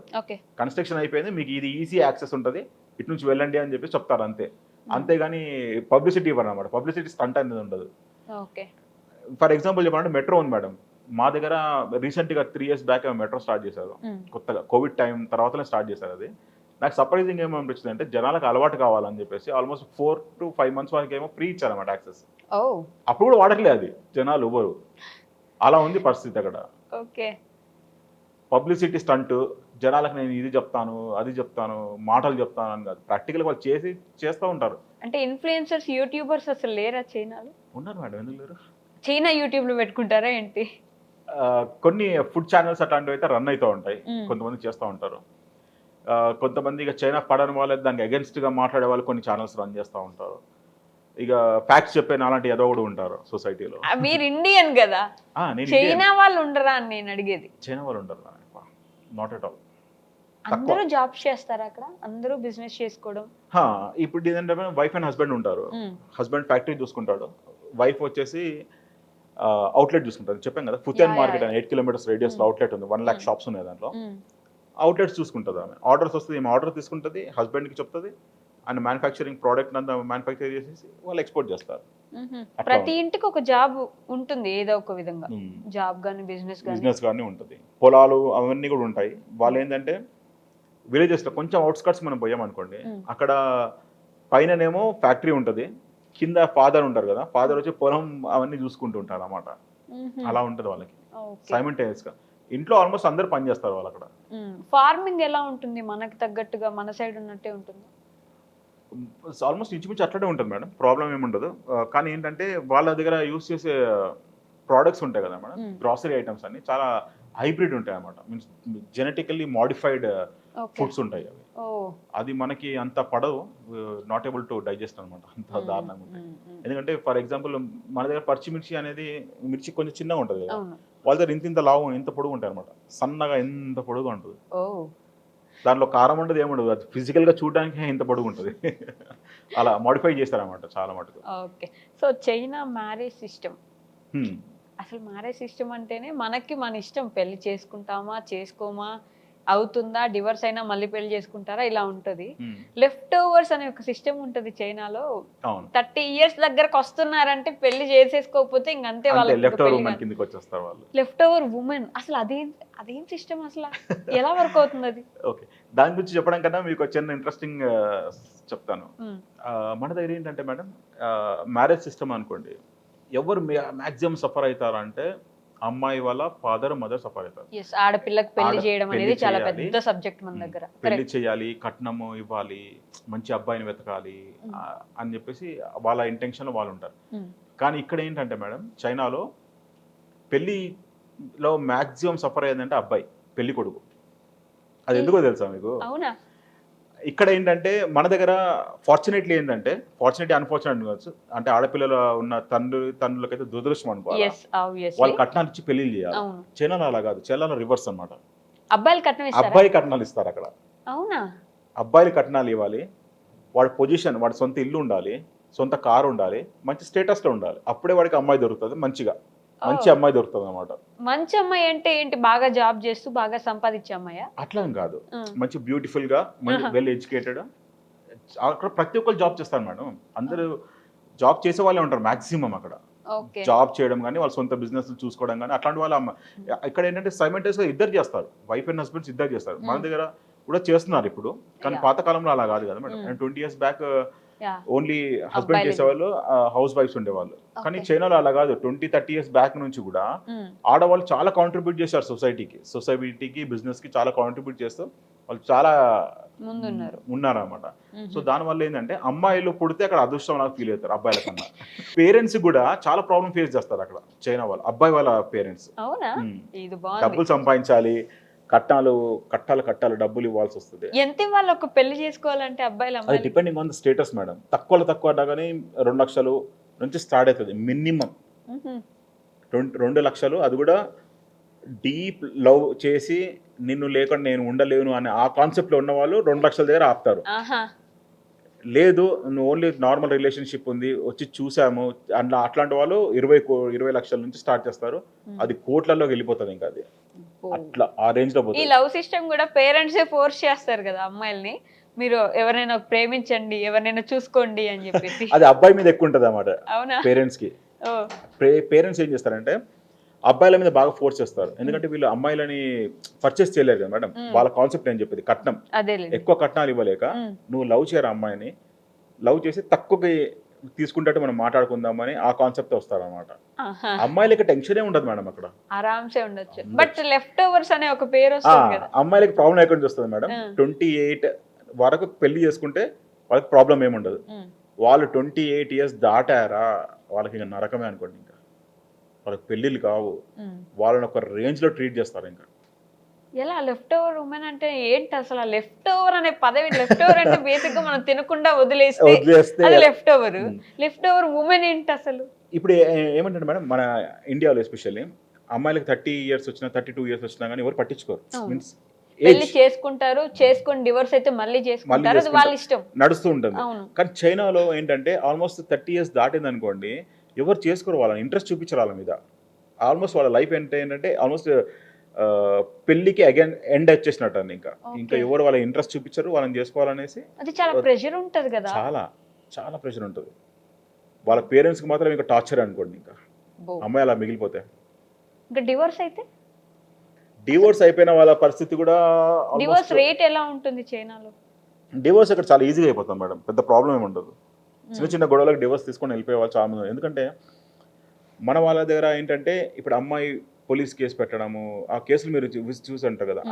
కన్స్ట్రక్షన్ అయిపోయింది, మీకు ఇది ఈజీ యాక్సెస్ ఉంటుంది, ఇటు నుంచి వెళ్ళండి అని చెప్పి చెప్తారు అంతే. అంతేగాని పబ్లిసిటీ ఇవ్వరు అన్నమాట. పబ్లిసిటీ స్టంట్ అనేది ఉండదు. ఫర్ ఎగ్జాంపుల్ చెప్పాలంటే మెట్రో ఉంది మేడం, మా దగ్గర రీసెంట్గా 3 years బ్యాక్ మెట్రో స్టార్ట్ చేశారు, కొత్తగా కోవిడ్ టైం తర్వాతనే స్టార్ట్ చేశారు. అది నాకు సర్ప్రైజింగ్ ఏమనిపించింది అంటే, జనాలకు అలవాటు కావాలని చెప్పేసి ఆల్మోస్ట్ 4 to 5 months వరకు ఏమో ఫ్రీ ఇచ్చారన్నమాట యాక్సెస్. అప్పుడు కూడా వాడట్లేదు అది జనాలు ఎవరు. అలా ఉంది పరిస్థితి అక్కడ. పబ్లిసిటీ స్టంట్, జనాలకు నేను ఇది చెప్తాను, అది చెప్తాను, మాటలు చెప్తాను అని కాదు, ప్రాక్టికల్ వాళ్ళు చేస్తూ ఉంటారు. అంటే ఇన్ఫ్లుయెన్సర్స్, యూట్యూబర్స్ అసలు లేరా చైనాలో? ఉన్నారు మేడం, ఎందుకు లేరు? చైనా యూట్యూబ్ లో పెట్టుకుంటారా ఏంటి? కొన్ని ఫుడ్ ఛానల్స్ అట్లాంటివి అయితే రన్ అవుతూ ఉంటాయి, కొంతమంది చేస్తూ ఉంటారు. కొంతమంది ఇక చైనా పడని వాళ్ళు దానికి అగెన్స్ట్గా మాట్లాడే వాళ్ళు కొన్ని ఛానల్స్ రన్ చేస్తూ ఉంటారు. ఇక ఫ్యాక్ట్స్ చెప్పే అలాంటి ఏదో కూడా ఉంటారు సొసైటీలో. మీరు ఇండియన్ కదా, చైనా వాళ్ళు ఉండరా అని నేను అడిగేది. చైనా వాళ్ళు ఉండరు, నాట్ ఎట్ ఆల్. అందరూ జాబ్స్ చేస్తారు అక్కడ, అందరూ బిజినెస్ చేసుకోవడం. ఇప్పుడు ఏంటంటే వైఫ్ అండ్ హస్బెండ్ ఉంటారు, హస్బెండ్ ఫ్యాక్టరీ చూసుకుంటాడు, వైఫ్ వచ్చేసి అవుట్లెట్ చూసుకుంటారు. చెప్పాను కదా, ఫుతేన్ మార్కెట్ అని 8 kilometers రేడియస్లో అవుట్లెట్ ఉంది, 1 lakh shops ఉన్నాయి దాంట్లో. అవుట్లెట్స్ చూసుకుంటుంది ఆమె. ఆర్డర్స్ వస్తుంది, ఏమి ఆర్డర్ తీసుకుంటుంది, హస్బెండ్కి చెప్తుంది, అండ్ మ్యానుఫ్యాక్చరింగ్ ప్రోడక్ట్ అంతా మ్యానుఫ్యాక్చర్ చేసేసి వాళ్ళు ఎక్స్పోర్ట్ చేస్తారు. ప్రతి ఇంటికి ఒక జాబ్ ఉంటుంది ఏదో ఒక విధంగా, జాబ్ కానీ బిజినెస్ కానీ ఉంటుంది. పొలాలు అవన్నీ కూడా ఉంటాయి. వాళ్ళు ఏంటంటే విలేజెస్లో కొంచెం అవుట్స్కట్స్ మనం పోయామనుకోండి, అక్కడ పైననేమో ఫ్యాక్టరీ ఉంటుంది, కింద ఫాదర్ ఉంటారు కదా, ఫాదర్ వచ్చి పొలం అవన్నీ చూసుకుంటూ ఉంటారు అన్నమాట. అలా ఉంటుంది వాళ్ళకి సైమల్టేనియస్గా. ఇంట్లో ఆల్మోస్ట్ అందరు పని చేస్తారు వాళ్ళు అక్కడ. ఫార్మింగ్ ఎలా ఉంటుంది? మనకి తగ్గట్టుగా మన సైడ్ ఉన్నట్టే ఉంటుంది? ఆల్మోస్ట్ ఇంచుమించు అట్లనే ఉంటుంది మేడం, ప్రాబ్లం ఏముండదు. కానీ ఏంటంటే వాళ్ళ దగ్గర యూస్ చేసే ప్రోడక్ట్స్ ఉంటాయి కదా మేడం, గ్రాసరీ ఐటమ్స్ అన్ని చాలా హైబ్రిడ్ ఉంటాయి అన్నమాట. మీన్స్ జెనెటికల్లీ మాడిఫైడ్ ఫుడ్స్ ఉంటాయి అవి. అది మనకి అంత పడవు, నాట్ ఏబుల్ టు డైజెస్ట్ అనమాట, అంత దారుణంగా ఉంటాయి. ఎందుకంటే ఫర్ ఎగ్జాంపుల్ మన దగ్గర పచ్చిమిర్చి అనేది మిర్చి కొంచెం చిన్నగా ఉంటుంది కదా, వాళ్ళ దగ్గర ఇంత లావు ఇంత పొడుగు ఉంటాయి అనమాట, సన్నగా ఎంత పొడుగు ఉంటుంది. దాంట్లో కారం ఉండదు ఏముండదు, అది ఫిజికల్గా చూడడానికి ఇంత పొడుగు ఉంటుంది. అలా మాడిఫై చేస్తారన్నమాట చాలా మటుకు. Okay. So China marriage system, అసలు మ్యారేజ్ సిస్టమ్ అంటేనే మనకి మన ఇష్టం, పెళ్లి చేసుకుంటామా చేసుకోమా, అవుతుందా, డివర్స్ అయినా మళ్ళీ పెళ్లి చేసుకుంటారా, ఇలా ఉంటుంది. లెఫ్ట్ ఓవర్స్ అనే ఒక సిస్టమ్ ఉంటుంది చైనాలో. 30 years దగ్గరకు వస్తున్నారంటే పెళ్లి చేసేసుకోకపోతే ఇంకంతే, వాళ్ళకి లెఫ్ట్ ఓవర్ ఉమెన్. అసలు అదేం సిస్టమ్ అసలు, ఎలా వర్క్ అవుతుంది అది? ఓకే, దాని గురించి చెప్పడం కన్నా మీకు చిన్న ఇంట్రెస్టింగ్ చెప్తాను. మన దగ్గర ఏంటంటే మేడం, మ్యారేజ్ సిస్టమ్ అనుకోండి, ఎవరు మ్యాక్సిమం సఫర్ అవుతారంటే అమ్మాయి వాళ్ళ ఫాదర్ మదర్ సఫర్ అవుతారు. ఆడపిల్లకి పెళ్లి చేయడం అనేది చాలా పెద్ద సబ్జెక్ట్ మన దగ్గర. పెళ్లి చేయాలి, కట్నము ఇవ్వాలి, మంచి అబ్బాయిని వెతకాలి అని చెప్పేసి వాళ్ళ ఇంటెన్షన్ వాళ్ళు ఉంటారు. కానీ ఇక్కడ ఏంటంటే మేడం, చైనాలో పెళ్లిలో మ్యాక్సిమం సఫర్ అయ్యేదంటే అబ్బాయి, పెళ్లి కొడుకు. అది ఎందుకో తెలుసా మీకు? అవునా? ఇక్కడ ఏంటంటే మన దగ్గర ఫార్చునేట్లీ ఏంటంటే, ఫార్చునేట్లీ అన్ఫార్చునేట్ కావచ్చు, అంటే ఆడపిల్లలు ఉన్న తండ్రులకైతే దురదృష్టం అనుకోవాలి, వాళ్ళు కట్నాలు ఇచ్చి పెళ్లి చేయాలి. చైనాలో అలా కాదు, చైనాలో రివర్స్ అనమాట. అబ్బాయి కట్నాలు ఇస్తారు అక్కడ. అవునా? అబ్బాయిలు కట్నాలు ఇవ్వాలి, వాడి పొజిషన్, వాడి సొంత ఇల్లు ఉండాలి, సొంత కారు ఉండాలి, మంచి స్టేటస్ లో ఉండాలి, అప్పుడే వాడికి అమ్మాయి దొరుకుతుంది, మంచి అమ్మాయి దొరుకుతుంది అనమాట. మంచి అమ్మాయి అంటే ఏంటి? బాగా జాబ్ చేస్తూ బాగా సంపాదించే అమ్మాయా? అట్లా కాదు, మంచి బ్యూటిఫుల్ గా, వెల్ ఎడ్యుకేటెడ్. అక్కడ ప్రతి ఒక్కరు జాబ్ చేస్తారు మేడం, అందరూ జాబ్ చేసే వాళ్ళే ఉంటారు మాక్సిమం అక్కడ. జాబ్ చేయడం కానీ, వాళ్ళ సొంత బిజినెస్ చూసుకోవడం కానీ, అట్లాంటి వాళ్ళ ఇక్కడ ఏంటంటే సైమల్టేనియస్ గా ఇద్దరు చేస్తారు, వైఫ్ అండ్ హస్బెండ్స్ ఇద్దరు చేస్తారు. మన దగ్గర కూడా చేస్తున్నారు ఇప్పుడు, కానీ పాతకాలంలో అలా కాదు కదా madam. 20 years back only husband చేసేవాళ్ళు, హౌస్ వైఫ్స్ ఉండేవాళ్ళు. కానీ చైనాలో అలా కాదు, 20-30 years బ్యాక్ నుంచి కూడా ఆడవాళ్ళు చాలా కాంట్రిబ్యూట్ చేశారు సొసైటీకి బిజినెస్ కి చాలా కాంట్రిబ్యూట్ చేస్తూ వాళ్ళు చాలా ఉన్నారు అన్నమాట. సో దానివల్ల ఏంటంటే అమ్మాయిలు పుడితే అక్కడ అదృష్టం లాగా ఫీల్ అవుతారు అబ్బాయిల కన్నా. పేరెంట్స్ కూడా చాలా ప్రాబ్లం ఫేస్ చేస్తారు అక్కడ చైనా వాళ్ళు, అబ్బాయి వాళ్ళ పేరెంట్స్. డబ్బులు సంపాదించాలి, కట్టాలి, డబ్బులు ఇవ్వాల్సి వస్తుంది. ఎంత ఇవ్వాలి ఒక పెళ్లి చేసుకోవాలంటే అబ్బాయిలు? అది depending on the status madam. తక్కువ కానీ 2 లక్షలు నుంచి స్టార్ట్ అవుతుంది మినిమం. 2 లక్షలు, అది కూడా డీప్ లవ్ చేసి నిన్ను లేకుండా నేను ఉండలేను అనే ఆ కాన్సెప్ట్ లో ఉన్న వాళ్ళు 2 లక్షల దగ్గర ఆపుతారు. లేదు నువ్వు ఓన్లీ నార్మల్ రిలేషన్షిప్ ఉంది, వచ్చి చూసాము అట్లాంటి వాళ్ళు 20 లక్షల నుంచి స్టార్ట్ చేస్తారు. అది కోట్లలోకి వెళ్ళిపోతుంది ఇంకా, అది అట్లా ఆ రేంజ్ లో పోతుంది. ఈ లవ్ సిస్టమ్ కూడా పేరెంట్సే ఫోర్స్ చేస్తారు కదా అమ్మాయిల్ని, మీరు ఎవరైనా ప్రేమించండి, ఎవరైనా చూసుకోండి అని చెప్పేసి. అది అబ్బాయి మీద ఎక్కువ ఉంటుంది అన్నమాట. అవునా? పేరెంట్స్ కి పేరెంట్స్ ఏం చేస్తారంటే అబ్బాయిల మీద బాగా ఫోర్స్ చేస్తారు, ఎందుకంటే వీళ్ళు అమ్మాయిలని పర్చేస్ చేయలేరు కదా మేడం. వాళ్ళ కాన్సెప్ట్ ఏం చెప్పేది, కట్నం, ఎక్కువ కట్నాలు ఇవ్వలేక నువ్వు లవ్ చేయరు అమ్మాయిని, లవ్ చేసి తక్కువకి తీసుకుంటే మనం మాట్లాడుకుందామని ఆ కాన్సెప్ట్ వస్తారన్నమాట. అమ్మాయిలకి టెన్షన్ ఉండదు మేడం అక్కడ, ఆరాంసే ఉండొచ్చు. బట్ లెఫ్ట్ ఓవర్స్ అనే ఒక పేరు వస్తుంది కదా, అమ్మాయిలకి ప్రాబ్లం ఎక్కడి నుంచి వస్తుంది మేడం? 28 వరకు పెళ్లి చేసుకుంటే వాళ్ళకి ప్రాబ్లం ఏముండదు. వాళ్ళు 28 years దాటారా వాళ్ళకి ఇంకా నరకమే అనుకోండి. ఇంకా వాళ్ళకి పెళ్ళిళ్ళు కావు, వాళ్ళని ఒక రేంజ్ లో ట్రీట్ చేస్తారు. ఇంకా ఎలా లెఫ్ట్ ఓవర్ ఉమెన్ అంటే ఏంటి అసలు? లెఫ్ట్ ఓవర్ అనే పదవి, లెఫ్ట్ ఓవర్ అంటే బేసిక్ గా మనం తినకుండా వదిలేస్తే అది left over. Left over women ఏంటి అసలు? ఇప్పుడు ఏమంటారు మేడం, మన ఇండియాలో ఎస్పెషల్లీ అమ్మాయిలకు 30 years వచ్చినా 32 years వచ్చినా కానీ ఎవరు పట్టించుకోరు. మీన్స్ పెళ్లి చేసుకుంటారు, చేసుకొని డివోర్స్ అయితే మళ్ళీ చేసుకుంటారు, అది వాళ్ళ ఇష్టం, నడుస్తూ ఉంటుంది. కానీ చైనాలో ఏంటంటే ఆల్మోస్ట్ 30 years దాటింది అనుకోండి, ఎవరు చేసుకోరు, వాళ్ళని ఇంట్రెస్ట్ చూపించారు వాళ్ళ మీద. ఆల్మోస్ట్ వాళ్ళ లైఫ్ ఏంటంటే ఆల్మోస్ట్ పెళ్లికి అగైన్ ఎండ్ వచ్చేసినట్టు అని. ఇంకా ఎవరు వాళ్ళ ఇంట్రెస్ట్ చూపించారు వాళ్ళని చేసుకోవాలనేసి. అది చాలా ప్రెషర్ ఉంటుంది కదా, చాలా ప్రెషర్ ఉంటుంది. వాళ్ళ పేరెంట్స్ కి మాత్రం ఇంకా టార్చర్ అనుకోండి. ఇంకా అమ్మాయి అలా మిగిలిపోతే, ఇంకా డివోర్స్ అయితే, డివోర్స్ అయిపోయిన వాళ్ళ పరిస్థితి కూడా. డివోర్స్ రేట్ ఎలా ఉంటుంది చైనాలో? డివోర్స్ అక్కడ చాలా ఈజీగా అయిపోతుంది మేడం, పెద్ద ప్రాబ్లం ఏమి ఉండదు. చిన్న గొడవలకు డివోర్స్ తీసుకొని వెళ్ళిపోయే వాళ్ళు చాలా మంది. ఎందుకంటే మన వాళ్ళ దగ్గర ఏంటంటే ఇప్పుడు అమ్మాయి పోలీస్ కేసు పెట్టడము, ఆ కేసులు మీరు చూసి ఉంటారు కదా,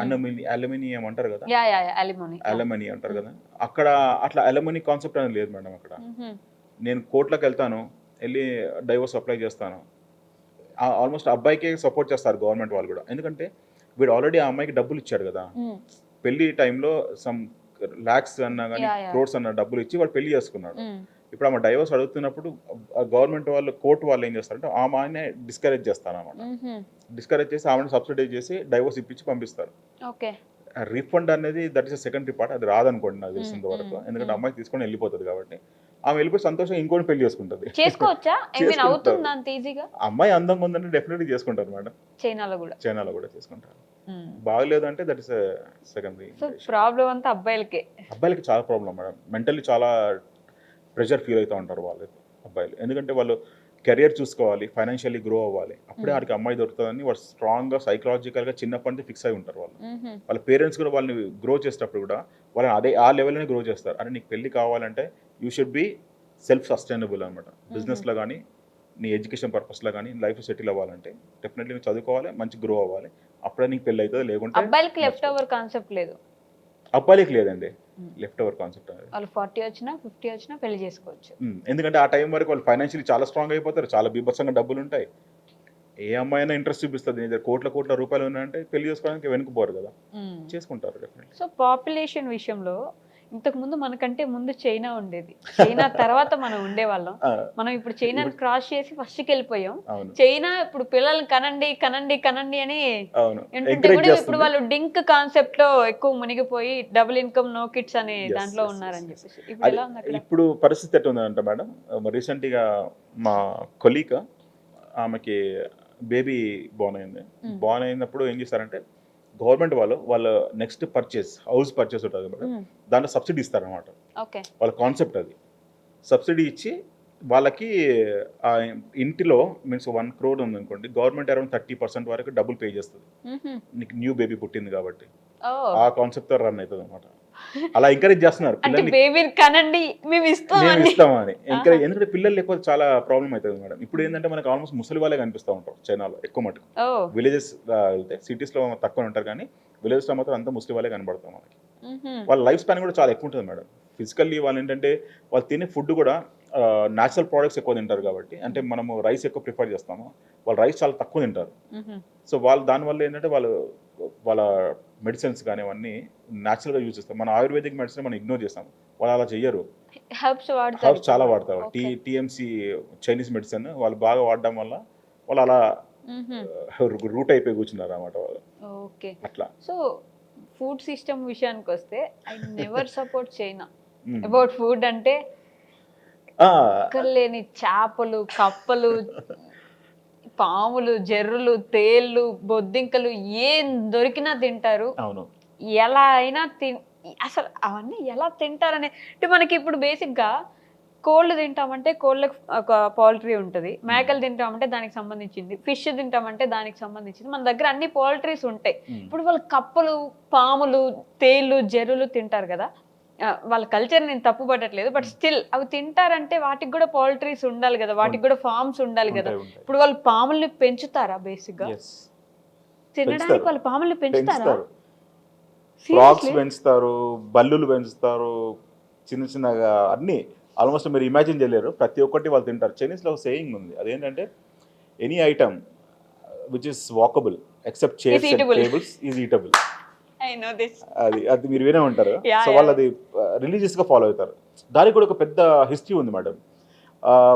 అల్యూమినియం అంటారు కదా, యా అలిమోని అలమనీ అంటారు కదా, అక్కడ అట్లా అలమనీ కాన్సెప్ట్ అనేది లేదు మేడం. అక్కడ నేను కోర్టులోకి వెళ్తాను, వెళ్ళి డైవోర్స్ అప్లై చేస్తాను, ఆల్మోస్ట్ అబ్బాయికే సపోర్ట్ చేస్తారు గవర్నమెంట్ వాళ్ళు కూడా. ఎందుకంటే వీడు ఆల్రెడీ ఆ అమ్మాయికి డబ్బులు ఇచ్చాడు కదా, పెళ్లి టైంలో సమ్ లాక్స్ అన్నా కానీ క్రోర్స్ అన్న డబ్బులు ఇచ్చి వాడు పెళ్లి చేసుకున్నాడు. ఇప్పుడు ఆమె డైవోర్స్ అడుగుతున్నప్పుడు గవర్నమెంట్ వాళ్ళు, కోర్టు వాళ్ళు ఏం చేస్తారంటే ఆమెనే డిస్కరేజ్ చేస్తారు అన్నమాట. డిస్కరేజ్ చేసి ఆమెను సబ్సిడైజ్ చేసి డైవోర్స్ ఇప్పించి పంపిస్తారు. రీఫండ్ అనేది దట్ ఇస్ సెకండరీ పార్ట్, అది రాదనుకోండి నాకు తెలిసినంత వరకు. ఎందుకంటే అమ్మాయి తీసుకొని వెళ్ళిపోతుంది కాబట్టి ఆమె వెళ్ళిపోయి సంతోషం ఇంకోటి పెళ్లి చేసుకుంటుంది. చేసుకోవచ్చా? అవుతుందా అంత ఈజీగా? అమ్మాయి అందంగా ఉందంటే డెఫినెట్లీ చేసుకుంటారు మేడం. చైనాలో కూడా చేసుకుంటారు. బాగలేదు అంటే దట్ ఇస్ సెకండరీ. ప్రాబ్లం అంతా అబ్బాయిలకి చాలా ప్రాబ్లం మేడం. మెంటల్లీ చాలా ప్రెషర్ ఫీల్ అవుతూ ఉంటారు వాళ్ళు అబ్బాయిలు. ఎందుకంటే వాళ్ళు కెరియర్ చూసుకోవాలి, ఫైనాన్షియల్లీ గ్రో అవ్వాలి, అప్పుడే వాడికి అమ్మాయి దొరుకుతుందని వాళ్ళు స్ట్రాంగ్గా సైకలాజికల్గా చిన్నప్పటి నుంచి ఫిక్స్ అయి ఉంటారు వాళ్ళు. వాళ్ళ పేరెంట్స్ కూడా వాళ్ళని గ్రో చేసేటప్పుడు కూడా వాళ్ళని అదే ఆ లెవెల్లోనే గ్రో చేస్తారు. అంటే నీకు పెళ్లి కావాలంటే you should be self sustainable అనమాట. బిజినెస్లో కానీ, నీ ఎడ్యుకేషన్ పర్పస్లో కానీ, లైఫ్ సెటిల్ అవ్వాలంటే డెఫినెట్లీ నువ్వు చదువుకోవాలి, మంచి గ్రో అవ్వాలి, అప్పుడే నీకు పెళ్ళి అవుతుంది. లేకుంటే అబ్బాయిలకి లెఫ్ట్ ఓవర్ కాన్సెప్ట్ లేదు. అబ్బాయిలకి లేదండి లెఫ్ట్ ఓవర్ కాన్సెప్ట్ అనేది. వాళ్ళు 40 వచ్చినా 50 వచ్చినా పెళ్లి చేసుకోవచ్చు. ఎందుకంటే ఆ టైం వరకు వాళ్ళు ఫైనాన్షియల్లీ చాలా స్ట్రాంగ్ అయిపోతారు, చాలా బీభత్సంగా డబ్బులు ఉంటాయి. ఏ అమ్మాయి అయినా ఇంట్రెస్ట్ చూపిస్తుంది, నీ దగ్గర కోట్ల రూపాయలు ఉన్నాయంటే పెళ్లి చేసుకోవడానికి వెనుకపోరు కదా, చేసుకుంటారు డెఫినెట్లీ. సో పాపులేషన్ విషయంలో ఇంతకు ముందు మనకంటే ముందు చైనా ఉండేది, చైనా తర్వాత మనం ఉండేవాళ్ళం. మనం ఇప్పుడు చైనా క్రాస్ చేసి ఫస్ట్కి వెళ్ళిపోయాం. చైనా ఇప్పుడు పిల్లల్ని కనండి కనండి కనండి అని ఏంటంటే కూడా ఇప్పుడు వాళ్ళు డింక్ కాన్సెప్ట్ లో ఎక్కువ మునిగిపోయి డబుల్ ఇన్కమ్ నో కిడ్స్ అనే దాంట్లో ఉన్నారని చెప్పేసి. ఇప్పుడు ఎలా ఉంది? ఇప్పుడు పరిస్థితి ఎట్లా ఉందంట మేడం, రీసెంట్ గా మా కొలీగ్ ఆమెకి బేబీ బోర్న్ అయినప్పుడు ఏం చేశారంటే గవర్నమెంట్ వాళ్ళ నెక్స్ట్ హౌస్ పర్చేస్ ఉంటుంది మేడం, దాంట్లో సబ్సిడీ ఇస్తారనమాట. వాళ్ళ కాన్సెప్ట్ అది. సబ్సిడీ ఇచ్చి వాళ్ళకి ఆ ఇంటిలో మీన్స్ 1 crore ఉంది అనుకోండి, గవర్నమెంట్ అరౌండ్ 30% వరకు డబ్బుల్ పే చేస్తుంది నీకు న్యూ బేబీ పుట్టింది కాబట్టి. ఆ కాన్సెప్ట్ తో రన్ అవుతుంది అనమాట. అలా ఎంకరేజ్ చేస్తున్నారు మేము ఇస్తామని ఎంకరేజ్. ఎందుకంటే పిల్లలు లేకపోతే చాలా ప్రాబ్లం అవుతుంది మేడం. ఇప్పుడు ఏంటంటే మనకు ఆల్మోస్ట్ ముసలి వాళ్ళే కనిపిస్తూ ఉంటారు చైనాలో ఎక్కువ మటుకు. విలేజెస్ వెళ్తే సిటీస్ లో తక్కువ ఉంటారు, కానీ విలేజెస్ లో మాత్రం అంతా ముసలి వాళ్ళే కనబడతాం మనకి. వాళ్ళ లైఫ్ స్పాన్ కూడా చాలా ఎక్కువ ఉంటుంది మేడం. ఫిజికల్లీ వాళ్ళు ఏంటంటే వాళ్ళు తినే ఫుడ్ కూడా న్యాచురల్ ప్రోడక్ట్స్ ఎక్కువ తింటారు కాబట్టి, అంటే మనము రైస్ ఎక్కువ ప్రిఫర్ చేస్తాము, వాళ్ళు రైస్ చాలా తక్కువ తింటారు. సో వాళ్ళు దానివల్ల ఏంటంటే వాళ్ళ మెడిసిన్స్ కానీ అవన్నీ న్యాచురల్గా యూజ్ చేస్తారు. మన ఆయుర్వేదిక్ మెడిసిన్ మనం ఇగ్నోర్ చేస్తాం, వాళ్ళు అలా చెయ్యరు. హెర్బ్స్ చాలా వాడతారు. టీఎంసీ చైనీస్ మెడిసిన్ వాళ్ళు బాగా వాడడం వల్ల వాళ్ళు అలా రూట్ అయిపోయి కూర్చున్నారు అన్నమాట వాళ్ళు. ఓకే, అట్లా. సో ఫుడ్ సిస్టమ్ విషయానికి వస్తే I never support China about food. అంటే లేని చేపలు, కప్పలు, పాములు, జర్రులు, తేళ్ళు, బొద్దింకలు ఏం దొరికినా తింటారు. ఎలా అయినా అసలు అవన్నీ ఎలా తింటారనే అంటే మనకి ఇప్పుడు బేసిక్గా కోళ్ళు తింటామంటే కోళ్ళకి ఒక పౌల్ట్రీ ఉంటుంది, మేకలు తింటామంటే దానికి సంబంధించింది, ఫిష్ తింటామంటే దానికి సంబంధించింది, మన దగ్గర అన్ని పౌల్ట్రీస్ ఉంటాయి. ఇప్పుడు వాళ్ళు కప్పలు, పాములు, తేళ్ళు, జర్రులు తింటారు కదా. వాళ్ళ కల్చర్ నేను తప్పు పట్టట్లేదు, బట్ స్టిల్ అవి తింటారంటే వాటికి కూడా పౌల్ట్రీస్ ఉండాలి కదా, వాటికి కూడా ఫార్మ్స్ ఉండాలి కదా. ఇప్పుడు వాళ్ళు పాముల్ని పెంచుతారా? బేసిక్ గా తినడానికి వాళ్ళు పాముల్ని పెంచుతారా? ఫ్రాగ్స్ పెంచుతారు, బల్లులు పెంచుతారు, చిన్న చిన్నగా అన్ని ఆల్మోస్ట్ మీరు ఇమాజిన్ చేయలేరు, ప్రతి ఒక్కటి వాళ్ళు తింటారు. చైనీస్లో ఒక సేయింగ్ ఉంది, అదేంటంటే any item which is walkable except chairs and tables is eatable. అది మీరు వినే ఉంటారు. సో వాళ్ళు అది రిలీజియస్ గా ఫాలో అవుతారు. దానికి కూడా ఒక పెద్ద హిస్టరీ ఉంది మేడం.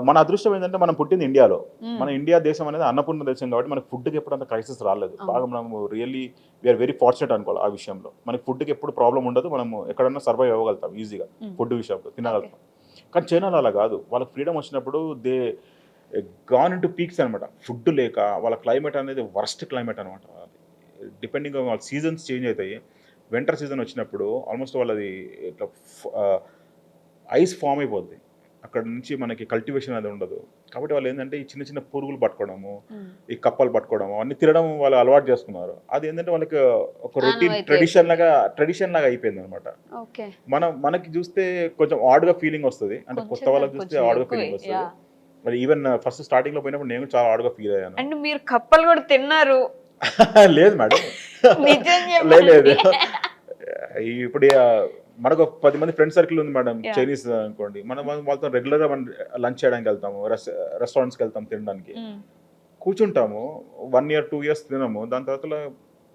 మన అదృష్టం ఏంటంటే మనం పుట్టింది ఇండియాలో. మన ఇండియా దేశం అనేది అన్నపూర్ణ దేశం కాబట్టి మనకి ఫుడ్కి ఎప్పుడు అంత క్రైసిస్ రాలేదు. బాగా మనం రియల్లీ వీఆర్ వెరీ ఫార్చునేట్ అనుకోవాలి ఆ విషయంలో. మనకి ఫుడ్కి ఎప్పుడు ప్రాబ్లం ఉండదు, మనం ఎక్కడన్నా సర్వైవ్ అవ్వగలుగుతాం ఈజీగా, ఫుడ్ విషయంలో తినగలుగుతాం. కానీ చైనాలో అలా కాదు. వాళ్ళకి ఫ్రీడమ్ వచ్చినప్పుడు they gone in to peaks అనమాట. ఫుడ్ లేక వాళ్ళ క్లైమేట్ అనేది వర్స్ట్ క్లైమేట్ అనమాట. డిపెండింగ్ ఆన్ వాళ్ళ సీజన్స్ చేంజ్ అవుతాయి. వింటర్ సీజన్ వచ్చినప్పుడు ఆల్మోస్ట్ వాళ్ళది ఇట్లా ఐస్ ఫామ్ అయిపోద్ది, అక్కడ నుంచి మనకి కల్టివేషన్ అది ఉండదు. కాబట్టి వాళ్ళు ఏంటంటే ఈ చిన్న చిన్న పురుగులు పట్టుకోవడము, ఈ కప్పలు పట్టుకోవడము అన్ని తినడం వాళ్ళు అలవాటు చేసుకున్నారు. అది ఏంటంటే వాళ్ళకి ఒక రొటీన్ ట్రెడిషన్ లాగా అయిపోయింది అనమాట. మనకి చూస్తే కొంచెం ఆడ్గా ఫీలింగ్ వస్తుంది, అంటే కొత్త వాళ్ళకి చూస్తే ఆడ్గా ఫీలింగ్ వస్తుంది. మరి ఈవెన్ ఫస్ట్ స్టార్టింగ్ లో పోయినప్పుడు నేను చాలా ఆడుగా ఫీల్ అయ్యాను. అండ్ మీరు కప్పలు కూడా తిన్నారు. లేదు మేడం, నిజం లేదు. చెప్పండి. ఇప్పుడు మనకు 10 మంది ఫ్రెండ్ సర్కిల్ ఉంది మేడం, Yeah. చైనీస్ అనుకోండి, మనం వాళ్ళతో రెగ్యులర్ గా మనం లంచ్ చేయడానికి వెళ్తాము, రెస్టారెంట్స్కి వెళ్తాం తినడానికి, కూర్చుంటాము 1 year 2 years తినము, దాని తర్వాత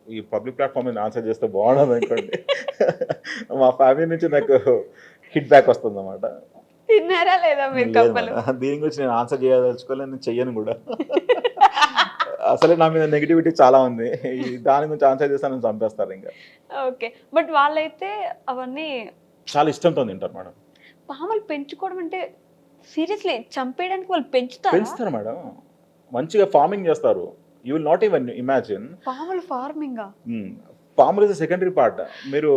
ఈ పబ్లిక్ ప్లాట్ఫామ్ మీద ఆన్సర్ చేస్తే బాగుండదు అనుకోండి. మా ఫ్యామిలీ నుంచి నాకు హిట్ బ్యాక్ వస్తుంది అన్నమాట. తిన్నారా లేదా మీరు కప్పలు? దీని గురించి నేను ఆన్సర్ చేయదలుచుకోలేదు, నేను చెయ్యను కూడా. అసలే నా మీద నెగిటివిటీ చాలా ఉంది, దాని గురించి ఆన్సర్ చేస్తాను చంపేస్తారు ఇంకా. ఓకే, బట్ వాళ్ళైతే అవన్నీ చాలా ఇష్టంతో తింటారు మేడం. పాములు పెంచుకోవడం అంటే సీరియస్లీ చంపేయడానికి వాళ్ళు పెంచుతారు మేడం, మంచిగా ఫార్మింగ్ చేస్తారు. You will not even imagine. పాములు ఫార్మింగ్. పాములు ఇస్ సెకండరీ పార్ట్. మీరు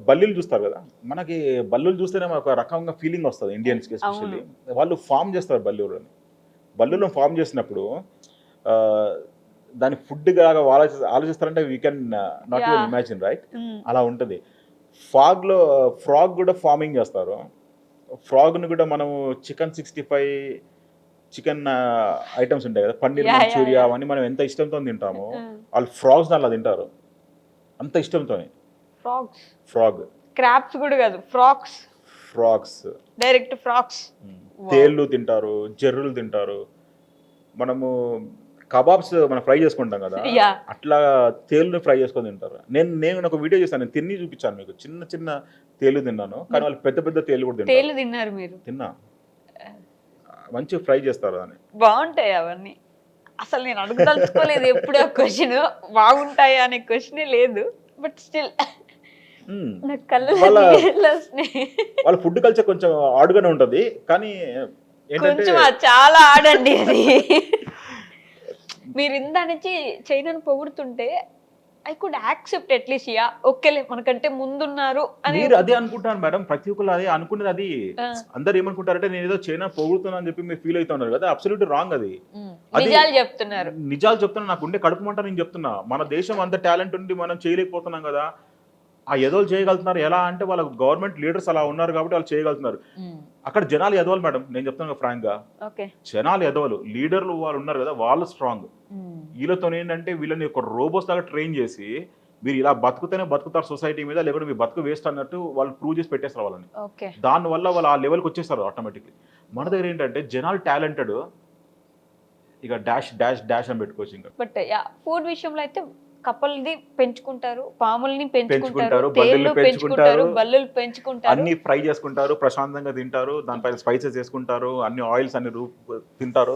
బల్లీలు చూస్తారు కదా, మనకి బల్లులు చూస్తేనే ఒక రకంగా ఫీలింగ్ వస్తుంది ఇండియన్స్కి ఎస్పెషల్లీ. వాళ్ళు ఫామ్ చేస్తారు బల్లులని. బల్లులను ఫామ్ చేసినప్పుడు దాని ఫుడ్ లాగా ఆలోచిస్తారంటే we can not even imagine, right? అలా ఉంటుంది. ఫ్రాగ్ కూడా ఫార్మింగ్ చేస్తారు. ఫ్రాగ్ను కూడా మనము చికెన్ 65 చికెన్ ఐటమ్స్ ఉంటాయి కదా, పన్నీర్ మంచూరియా, అవన్నీ మనం ఎంత ఇష్టంతో తింటామో వాళ్ళు ఫ్రాగ్స్ అలా తింటారు అంత ఇష్టంతో. ఫ్రాగ్ క్రాబ్స్ కూడా కాదు, ఫ్రాగ్స్ డైరెక్ట్ ఫ్రాగ్స్. తేళ్ళు తింటారు, జర్రులు తింటారు. మనము కబాబ్స్ మనం ఫ్రై చేసుకుంటాం కదా, అట్లా తేలుని ఫ్రై చేసుకొని తింటారు. నేను ఒక వీడియో చేశాను, నేను తిని చూపించాను మీకు. చిన్న చిన్న తేలు తిన్నాను, కానీ వాళ్ళు పెద్ద పెద్ద తేలు కూడా తిన్నారు. మీరు తిన్నా, మంచిగా ఫ్రై చేస్తారు అని. బాగుంటాయి అవన్నీ. అసలు నేను అడుగుదలుచుకోలేదు ఎప్పుడు ఆ క్వశ్చన్, బాగుంటాయి అనే క్వశ్చనే లేదు. బట్ స్టిల్ నాకు కళ్ళు వాళ్ళ ఫుడ్ కల్చర్ కొంచెం ఆడుగానే ఉంటది, కానీ ఏంటంటే చాలా ఆడండి అది. మీరు ఇందా నుంచి చైనాను పొగుడుతుంటే I could accept at least, yeah ఓకేలే మనకంటే ముందున్నారు అని. మీరు అదే అనుకుంటాను మేడం, ప్రతి ఒక్కరు అదే అనుకునేది. అది అందరు ఏమనుకుంటారంటే నేను ఏదో చైనా పొగుడుతున్నా అని చెప్పి మీరు ఫీల్ అవుతున్నారు కదా, అబ్సల్యూట్ రాంగ్. అది నిజాలు చెప్తున్నా, నాకు ఉండే కడుపు మంట నేను చెప్తున్నా. మన దేశం అంత టాలెంట్ ఉండి మనం చేయలేకపోతున్నాం కదా. ఆ ఎదోలు చేయగలుగుతున్నారు ఎలా అంటే వాళ్ళ గవర్నమెంట్ లీడర్స్ అలా ఉన్నారు కాబట్టి వాళ్ళు చేయగలుగుతున్నారు. అక్కడ జనాలు ఎదవలు మేడం, నేను చెప్తాను ఫ్రాంక్ గా, జనాలు ఎదవలు, లీడర్లు వాళ్ళు ఉన్నారు కదా వాళ్ళు స్ట్రాంగ్. వీళ్ళతో ఏంటంటే వీళ్ళని ఒక రోబోస్ లాగా ట్రైన్ చేసి మీరు ఇలా బతుకుతేనే బతుకుతారు సొసైటీ మీద, లేకుంటే మీ బతుకు వేస్ట్ అన్నట్టు వాళ్ళు ప్రూవ్ చేసి పెట్టేస్తారు వాళ్ళని. దానివల్ల వాళ్ళు ఆ లెవెల్కి వచ్చేస్తారు ఆటోమేటిక్లీ. మన దగ్గర ఏంటంటే జనాలు టాలెంటెడ్, ఇక డాష్ డాష్ డాష్ అని పెట్టుకోవచ్చు. ఇంకా బట్ ఫుడ్ విషయంలో అయితే కప్పల్ని పెంచుకుంటారు, పాముల్ని పెంచుకుంటారు, బల్లులు పెంచుకుంటారు, బల్లులు పెంచుకుంటారు, అన్ని ఫ్రై చేసుకుంటారు, ప్రశాంతంగా తింటారు, దానిపైన స్పైసెస్ చేసుకుంటారు, అన్ని ఆయిల్స్ అన్ని తింటారు.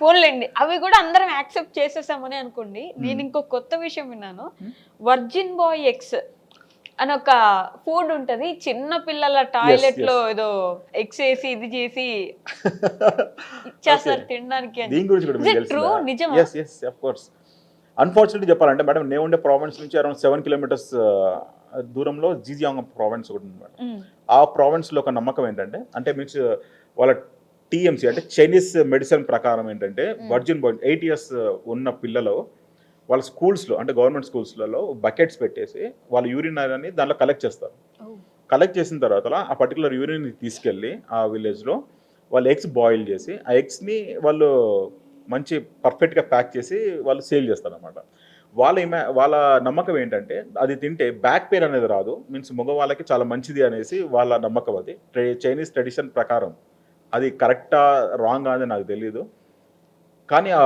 పోన్లేండి, అవి కూడా అందరం యాక్సెప్ట్ చేసేసామని అనుకోండి. నేను ఇంకో కొత్త విషయం విన్నాను, వర్జిన్ బాయ్ ఎగ్స్ అని ఒక ఫుడ్ ఉంటది. చిన్న పిల్లల టాయిలెట్ లో ఏదో ఎగ్స్ వేసి ఇది చేసి ఇచ్చేస్తారు తినడానికి. అన్ఫార్చునేట్లీ చెప్పాలంటే మేడం, నేను ఉండే ప్రావిన్స్ నుంచి అరౌండ్ 7 kilometers దూరంలో జీజియాంగ్ ప్రావిన్స్ ఒకటి ఉంది మేడం. ఆ ప్రావిన్స్ లో ఒక నమ్మకం ఏంటంటే, అంటే మీన్స్ వాళ్ళ టీఎంసీ అంటే చైనీస్ మెడిసిన్ ప్రకారం ఏంటంటే, వర్జిన్ బాయ్ 8 years ఉన్న పిల్లలు వాళ్ళ స్కూల్స్లో, అంటే గవర్నమెంట్ స్కూల్స్లలో బకెట్స్ పెట్టేసి వాళ్ళ యూరిన్ అని దాంట్లో కలెక్ట్ చేస్తారు. కలెక్ట్ చేసిన తర్వాత ఆ పర్టికులర్ యూరిన్ తీసుకెళ్ళి ఆ విలేజ్లో వాళ్ళు ఎగ్స్ బాయిల్ చేసి, ఆ ఎగ్స్ని వాళ్ళు మంచి పర్ఫెక్ట్గా ప్యాక్ చేసి వాళ్ళు సేల్ చేస్తారు అనమాట. వాళ్ళ నమ్మకం ఏంటంటే, అది తింటే బ్యాక్ పెయిన్ అనేది రాదు, మీన్స్ మగవాళ్ళకి చాలా మంచిది అనేసి వాళ్ళ నమ్మకం. అది చైనీస్ ట్రెడిషన్ ప్రకారం. అది కరెక్టా రాంగ్ అనేది నాకు తెలియదు, కానీ ఆ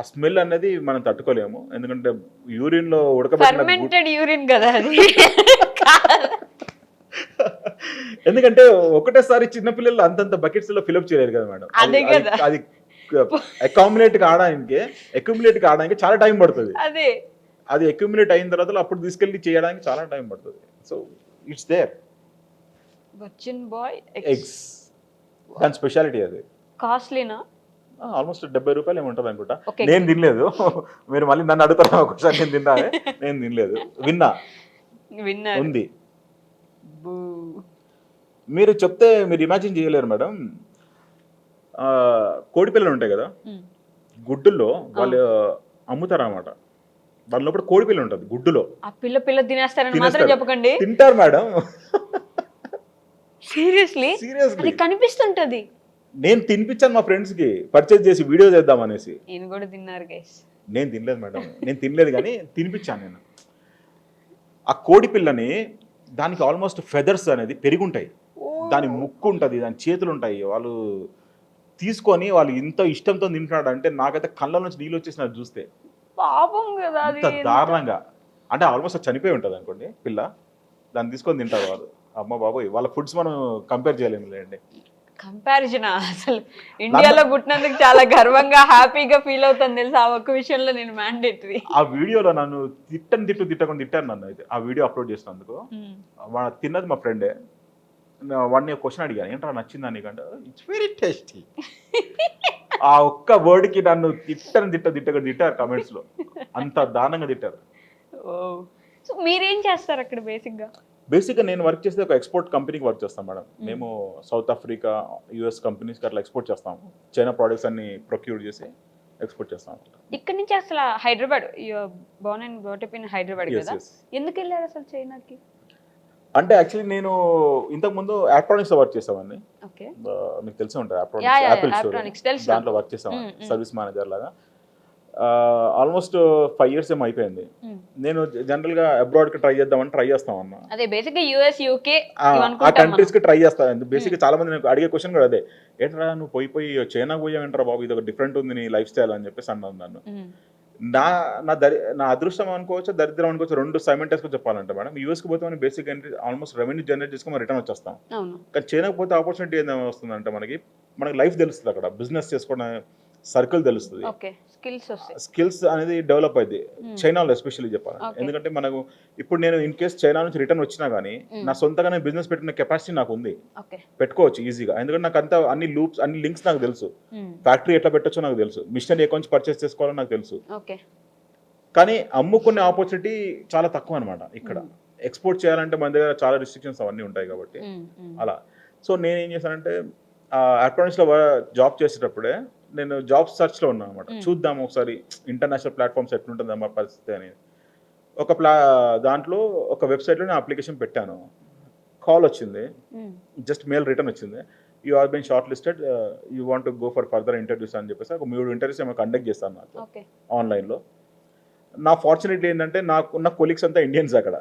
స్మెల్ అనేది మనం తట్టుకోలేము, ఎందుకంటే యూరిన్ లో ఉడకబెట్టిన యూరిన్ కదా అది. ఎందుకంటే ఒకటేసారి చిన్నపిల్లలు అంతంత బకెట్స్ లో ఫిల్అప్ చేయలేరు కదా మేడం. అది అకామిలేట్ కావడానికి చాలా టైం పడుతుంది. అది అక్యుములేట్ అయిన తర్వాత అప్పుడు తీసుకెళ్ళి చేయడానికి చాలా టైం పడుతుంది. So it's there. Virgin boy eggs దాని స్పెషాలిటీ. అది కాస్ట్లీనా? ఆల్మోస్ట్ 70 రూపాయలు ఏమి ఉంటుంది అనుకుంటా. నేను తినలేదు, మీరు మళ్ళీ నన్ను అడుగుతారా ఒకసారి. నేను తిన్నానే, నేను తినలేదు, విన్నా ఉంది. మీరు చెప్తే మీరు ఇమాజిన్ చేయలేరు మేడం. కోడి పిల్లలు ఉంటాయి కదా, గుడ్డుల్లో వాళ్ళు అమ్ముతారు అన్నమాట. దాని లోపల కోడి పిల్ల ఉంటుంది గుడ్డులో. ఆ పిల్ల తినేస్తారని మాత్రం చెప్పకండి. తింటారు మేడం. సీరియస్లీ అది సీరియస్లీ కనిపిస్తుంటది. నేను తినిపించాను మా ఫ్రెండ్స్ కి పర్చేజ్ చేసి వీడియో చేద్దాం అనేసి. ఈయన కూడా తిన్నారు గైస్. నేను తినలేదు మేడం, నేను తినలేదు కానీ తినిపించాను నేను. ఆ కోడి పిల్లని దానికి ఆల్మోస్ట్ ఫెదర్స్ అనేది పెరుగుంటాయి, దాని ముక్కు ఉంటుంది, దాని చేతులు ఉంటాయి. వాళ్ళు తీసుకొని వాళ్ళు ఇంత ఇష్టంతో తింటున్నాడు అంటే నాకైతే కళ్ళ నుంచి నీళ్ళు వచ్చేసినది చూస్తే. పాపం కదా అది. ఇంత దారుణంగా అంటే ఆల్మోస్ట్ చనిపోయి ఉంటుంది అనుకోండి పిల్ల, దాన్ని తీసుకొని తింటారు వాళ్ళు. అమ్మ బాబోయ్, వాళ్ళ ఫుడ్స్ మనం కంపేర్ చేయలేము లేండి. కంపారిజన్ అసలు ఇండియాలో పుట్టినందుకు చాలా గర్వంగా హ్యాపీగా ఫీల్ అవుతాను తెలుసా. ఆ ఒక్క విషయంలో నేను మ్యాండేటరీ. ఆ వీడియోలో నన్ను తిట్టకుండా తిట్టాను నన్ను అయితే ఆ వీడియో అప్లోడ్ చేసినందుకు. తిన్నది మా ఫ్రెండే. వాడిని క్వశ్చన్ అడిగాను, ఏంటో నచ్చిందా నీకంటే, ఇట్స్ వెరీ టేస్టీ. ఆ ఒక్క వర్డ్కి నన్ను తిట్టారు కమెంట్స్ లో, అంత దారుణంగా తిట్టారు. సో మీరేం చేస్తారు అక్కడ బేసిక్గా నేను వర్క్ చేస్తే ఒక ఎక్స్పోర్ట్ కంపెనీకి వర్క్ చేస్తాం మేడం. మేము సౌత్ ఆఫ్రికా, యూఎస్ కంపెనీస్కి అట్లా ఎక్స్పోర్ట్ చేస్తాము. చైనా ప్రోడక్ట్స్ అన్ని ప్రొక్యూర్ చేసి ఎక్స్పోర్ట్ చేస్తాం. ఇక్కడ నుంచి అసలు Hyderabad, Born and brought up in Hyderabad కదా, ఎందుకు వెళ్ళారు అసలు చైనాకి? అంటే యాక్చువల్లీ నేను ఇంతకుముందు ఎలక్ట్రానిక్స్ లో వర్క్ చేసామండి. మీకు తెలిసి ఉంటుంది ఎలక్ట్రానిక్స్, యాపిల్ స్టోర్, దాంట్లో వర్క్ చేసాము సర్వీస్ మేనేజర్ లాగా. ఆల్మోస్ట్ 5 years ఏమో అయిపోయింది. నేను జనరల్ గా అబ్రాడ్ కి ట్రై చేస్తాం అన్న. అదే బేసిక్ యూఎస్, యూకే ఆ కంట్రీస్ కి ట్రై చేస్తాను. బేసిక్ చాలా మంది నాకు అడిగే క్వశ్చన్ కూడా అదే, ఏంట్రా నువ్వు పోయి చైనాకు పోయావేంట్రా బాబు, ఇది ఒక డిఫరెంట్ ఉంది నీ లైఫ్ స్టైల్ అని చెప్పేసి అన్నాను నన్ను. నా అదృష్టం అనుకోవచ్చు, దరిద్రం అనుకోవచ్చు, రెండు సైమెంటైజ్ గా చెప్పాలంటే మేడం. యూఎస్ కి పోతే మనం బేసిక్ ఆల్మోస్ట్ రెవెన్యూ జనరేట్ చేసుకుని రిటర్న్ వచ్చేస్తాం. కానీ చైనాకి పోతే ఆపర్చునిటీ ఏదైనా వస్తుందంటే మనకి లైఫ్ తెలుస్తుంది, అక్కడ బిజినెస్ చేసుకోవడం సర్కిల్ తెలుస్తుంది, స్కిల్స్ అనేది డెవలప్ అయింది చైనాలో ఎస్పెషల్లీ చెప్పాలి. ఎందుకంటే మనకు ఇప్పుడు నేను ఇన్ కేస్ చైనా నుంచి రిటర్న్ వచ్చినా కానీ నా సొంతగానే బిజినెస్ పెట్టిన కెపాసిటీ నాకు ఉంది, పెట్టుకోవచ్చు ఈజీగా. ఎందుకంటే నాకు అంతా అన్ని లూప్స్, అన్ని లింక్స్ నాకు తెలుసు, ఫ్యాక్టరీ ఎట్లా పెట్టొచ్చో నాకు తెలుసు, మిషన్ ఏ కొంచెం పర్చేస్ చేసుకోవాలో నాకు తెలుసు. కానీ అమ్ముకునే ఆపర్చునిటీ చాలా తక్కువ అనమాట ఇక్కడ. ఎక్స్పోర్ట్ చేయాలంటే మన దగ్గర చాలా రిస్ట్రిక్షన్స్ అవన్నీ ఉంటాయి కాబట్టి అలా. సో నేను ఏం చేశానంటే ఎలక్ట్రానిక్స్ లో జాబ్ చేసేటప్పుడే నేను జాబ్ సర్చ్ లో ఉన్నాను అనమాట. చూద్దాం ఒకసారి ఇంటర్నేషనల్ ప్లాట్ఫామ్స్ ఎట్లుంటుంది అమ్మ పరిస్థితి అనేది. దాంట్లో ఒక వెబ్సైట్లో నేను అప్లికేషన్ పెట్టాను. కాల్ వచ్చింది, జస్ట్ మెయిల్ రిటర్న్ వచ్చింది, you are been shortlisted, you want to go for further interviews అని చెప్పేసి ఒక 3 ఇంటర్వ్యూస్ ఏమో కండక్ట్ చేస్తాను నాకు ఆన్లైన్లో. నా ఫార్చునేట్లీ ఏంటంటే నాకున్న కొలీగ్స్ అంతా ఇండియన్స్ అక్కడ.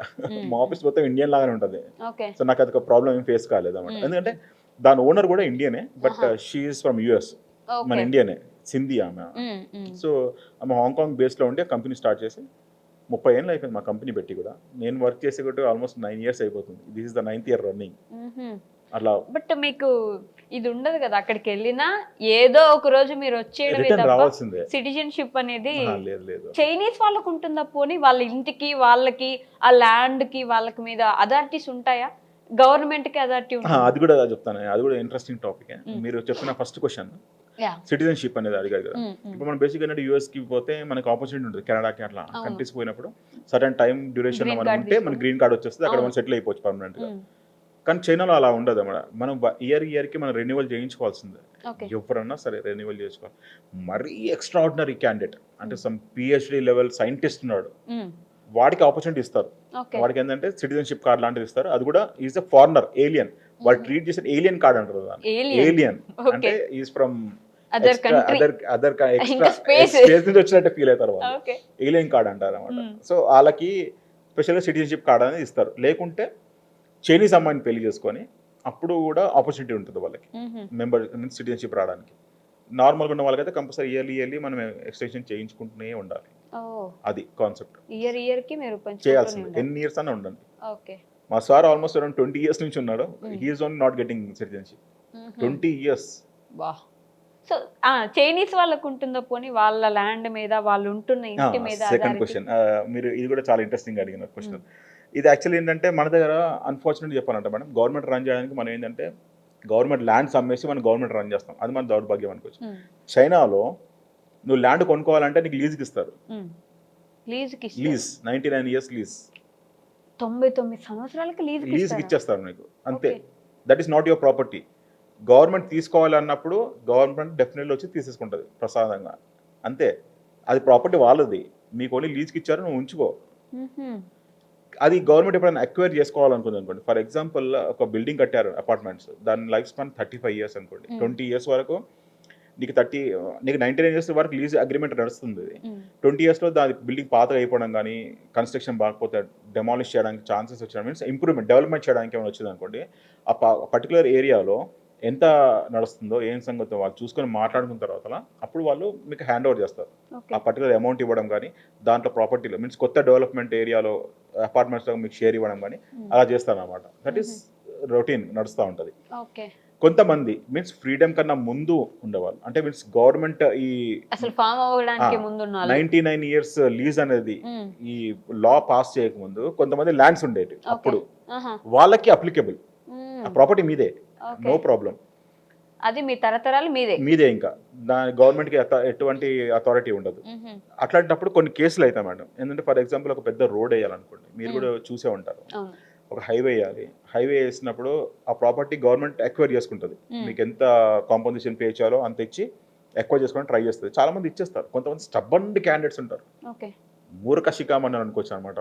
మా ఆఫీస్ మొత్తం ఇండియన్ లాగానే ఉంటుంది. సో నాకు అది ఒక ప్రాబ్లం ఏం ఫేస్ కాలేదు అన్నమాట. ఎందుకంటే దాని ఓనర్ కూడా ఇండియనే, బట్ షీఈస్ ఫ్రమ్ యుఎస్, మన ఇండియనే, సింధీ ఆమె. సో ఆమె హాంకాంగ్ బేస్లో ఉండి కంపెనీ స్టార్ట్ చేసి 30 ఏళ్ళు అయిపోయింది మా కంపెనీ పెట్టి కూడా. నేను వర్క్ చేసే కూడా ఆల్మోస్ట్ 9 years అయిపోతుంది. This is the 9th year running అట్లా. బట్ మీకు ఇది ఉండదు కదా, అక్కడికి వెళ్ళినా ఏదో ఒక రోజు మీరు వచ్చేయడమే తప్ప సిటిజన్షిప్ అనేది చైనీస్ వాళ్ళకు ఉంటుందా? పోనీ వాళ్ళ ఇంటికి, వాళ్ళకి, ఆ ల్యాండ్ కి, వాళ్ళకి మీద అథారిటీస్ ఉంటాయా? గవర్నమెంట్ కి అథారిటీ ఉంటుంది? అది కూడా చెప్తాను, అది కూడా ఇంట్రెస్టింగ్ టాపిక్. మీరు చెప్పిన ఫస్ట్ క్వశ్చన్ సిటిజన్షిప్ అనేది అడిగారు కదా. ఇప్పుడు మనం బేసిక్ ఏంటంటే యూఎస్ కి పోతే మనకి ఆపర్చునిటీ ఉంటుంది, కెనడాకి అట్లా కంట్రీస్ పోయినప్పుడు సర్టెన్ టైం డ్యూరేషన్ మనం ఉంటే మన గ్రీన్ కార్డ్ వచ్చేస్తుంది, అక్కడ మనం సెటిల్ అయిపోవచ్చు పర్మనెంట్ గా. కానీ చైనాలో అలా ఉండదు అన్నమాట. మనం ఇయర్ కి మనం రెన్యువల్ చేయించుకోవాల్సిందే, ఎవరన్నా సరే రెన్యువల్ చేసుకోవాలి. మరీ ఎక్స్ట్రాఆర్డినరీ క్యాండిడేట్ అంటే సమ్ పిహెచ్డి లెవెల్ సైంటిస్ట్ ఉన్నాడు, వాడికి ఆపర్చునిటీ ఇస్తారు. వాడికి ఏంటంటే సిటిజన్షిప్ కార్డ్ లాంటిది ఇస్తారు. అది కూడా ఈజ్ ఎ ఫారినర్, ఏలియన్. వాళ్ళు ట్రీట్ చేసే ఏలియన్ కార్డ్ అంటారు దాన్ని. ఏలియన్ అంటే ఈజ్ ఫ్రమ్ అదర్ స్పేస్ నుంచి వచ్చినట్టు ఫీల్ అవుతారు వాళ్ళు, ఏలియన్ కార్డ్ అంటారు అనమాట. సో వాళ్ళకి స్పెషల్గా సిటిజన్షిప్ కార్డ్ అనేది ఇస్తారు. లేకుంటే చైనీస్ అమ్మాయిని పెళ్లి చేసుకొని అప్పుడు కూడా ఆపర్చునిటీ ఉంటుంది వాళ్ళకి మెంబర్ సిటిజన్షిప్ రావడానికి. నార్మల్గా ఉన్న వాళ్ళకైతే కంపల్సరీ ఇయర్లీ మనం ఎక్స్టెన్షన్ చేయించుకుంటూనే ఉండాలి. అది కాన్సెప్ట్. ఇయర్ కి మీరు చేయాల్సింది. 10 years అన్న ఉండండి. మా సార్ ఆల్మోస్ట్ అరౌండ్ 20 years నుంచి ఉన్నాడు. He is only not getting citizenship. 20 years. So Chinese వాళ్ళకు ఉంటుందో పోనీ వాళ్ళ ల్యాండ్ మీద, వాళ్ళు ఉంటున్న ఇంటి మీద? సెకండ్ క్వశ్చన్, మీరు ఇది కూడా చాలా ఇంట్రెస్టింగ్ అడిగిన క్వశ్చన్. ఇది యాక్చువల్లీ ఏంటంటే మన దగ్గర అన్ఫార్చునేట్ చెప్పాలంటే మేడం, గవర్నమెంట్ రన్ చేయడానికి మనం ఏంటంటే గవర్నమెంట్ ల్యాండ్స్ అమ్మేసి మనం గవర్నమెంట్ రన్ చేస్తాం. అది మన దౌర్భాగ్యం అనుకోవచ్చు. చైనాలో నువ్వు ల్యాండ్ కొనుక్కోవాలంటే నీకు లీజ్కి ఇస్తారు. లీజ్ 99 years లీజ్, 99 సంవత్సరాలకి లీజ్కి ఇచ్చేస్తారు నీకు, అంతే. That is not your property. Government తీసుకోవాలన్నప్పుడు గవర్నమెంట్ డెఫినెట్లీ వచ్చి తీసేసుకుంటుంది ప్రసాదంగా, అంతే. అది ప్రాపర్టీ వాళ్ళది, మీకు ఓన్లీ లీజ్కి ఇచ్చారు, నువ్వు ఉంచుకో. అది గవర్నమెంట్ ఎప్పుడైనా అక్వైర్ చేసుకోవాలనుకుంది అనుకోండి, ఫర్ ఎగ్జాంపుల్ ఒక బిల్డింగ్ కట్టారు అపార్ట్మెంట్స్, దాని లైఫ్ స్పాన్ 35 years అనుకోండి, 20 years వరకు నీకు 99 years వరకు లీజ్ అగ్రిమెంట్ నడుస్తుంది. 20 yearsలో దాని బిల్డింగ్ పాతగా అయిపోవడం కానీ, కన్స్ట్రక్షన్ బాగపోతే డెమాలిష్ చేయడానికి ఛాన్సెస్ వచ్చాయి, మీన్స్ ఇంప్రూవ్మెంట్ డెవలప్మెంట్ చేయడానికి ఏమైనా వచ్చింది అనుకోండి, ఆ పర్టికులర్ ఏరియాలో ఎంత నడుస్తుందో ఏం సంగతో వాళ్ళు చూసుకొని మాట్లాడుకున్న తర్వాత అప్పుడు వాళ్ళు మీకు హ్యాండ్ ఓవర్ చేస్తారు. ఆ పర్టికులర్ అమౌంట్ ఇవ్వడం కానీ, దాంట్లో ప్రాపర్టీలో మీన్స్ కొత్త డెవలప్మెంట్ ఏరియాలో అపార్ట్మెంట్స్లో మీకు షేర్ ఇవ్వడం కానీ అలా చేస్తారు అనమాట. దట్ ఈస్ రొటీన్ నడుస్తూ ఉంటుంది. కొంతమంది మీన్స్ ఫ్రీడమ్ కన్నా ముందు ఉండేవాళ్ళు, అంటే మీన్స్ గవర్నమెంట్ ఈ అసలు ఫామ్ అవ్వడానికి ముందు 99 years లీజ్ అనేది ఈ లా పాస్ చేయకముందు కొంతమంది ల్యాండ్స్ ఉండేవి, అప్పుడు వాళ్ళకి అప్లికేబుల్, ఆ ప్రాపర్టీ మీదే, నో ప్రాబ్లం, అది మీ తరతరాలు మీదే, ఇంకా దాని గవర్నమెంట్కి ఎటువంటి అథారిటీ ఉండదు. అట్లాంటప్పుడు కొన్ని కేసులు అవుతాయి మేడం. ఏంటంటే ఫర్ ఎగ్జాంపుల్ ఒక పెద్ద రోడ్ వేయాలనుకోండి, మీరు కూడా చూసే ఉంటారు, ఒక హైవే వేయాలి, హైవే వేసినప్పుడు ఆ ప్రాపర్టీ గవర్నమెంట్ ఎక్వైర్ చేసుకుంటుంది, మీకు ఎంత కాంపన్సేషన్ పే చేయాలో అంత ఇచ్చి ఎక్వైర్ చేసుకొని ట్రై చేస్తుంది. చాలా మంది ఇచ్చేస్తారు, కొంతమంది స్టబ్బన్ క్యాండిడేట్స్ ఉంటారు, మూర్ఖ శిఖామణి అనుకోవచ్చు అనమాట.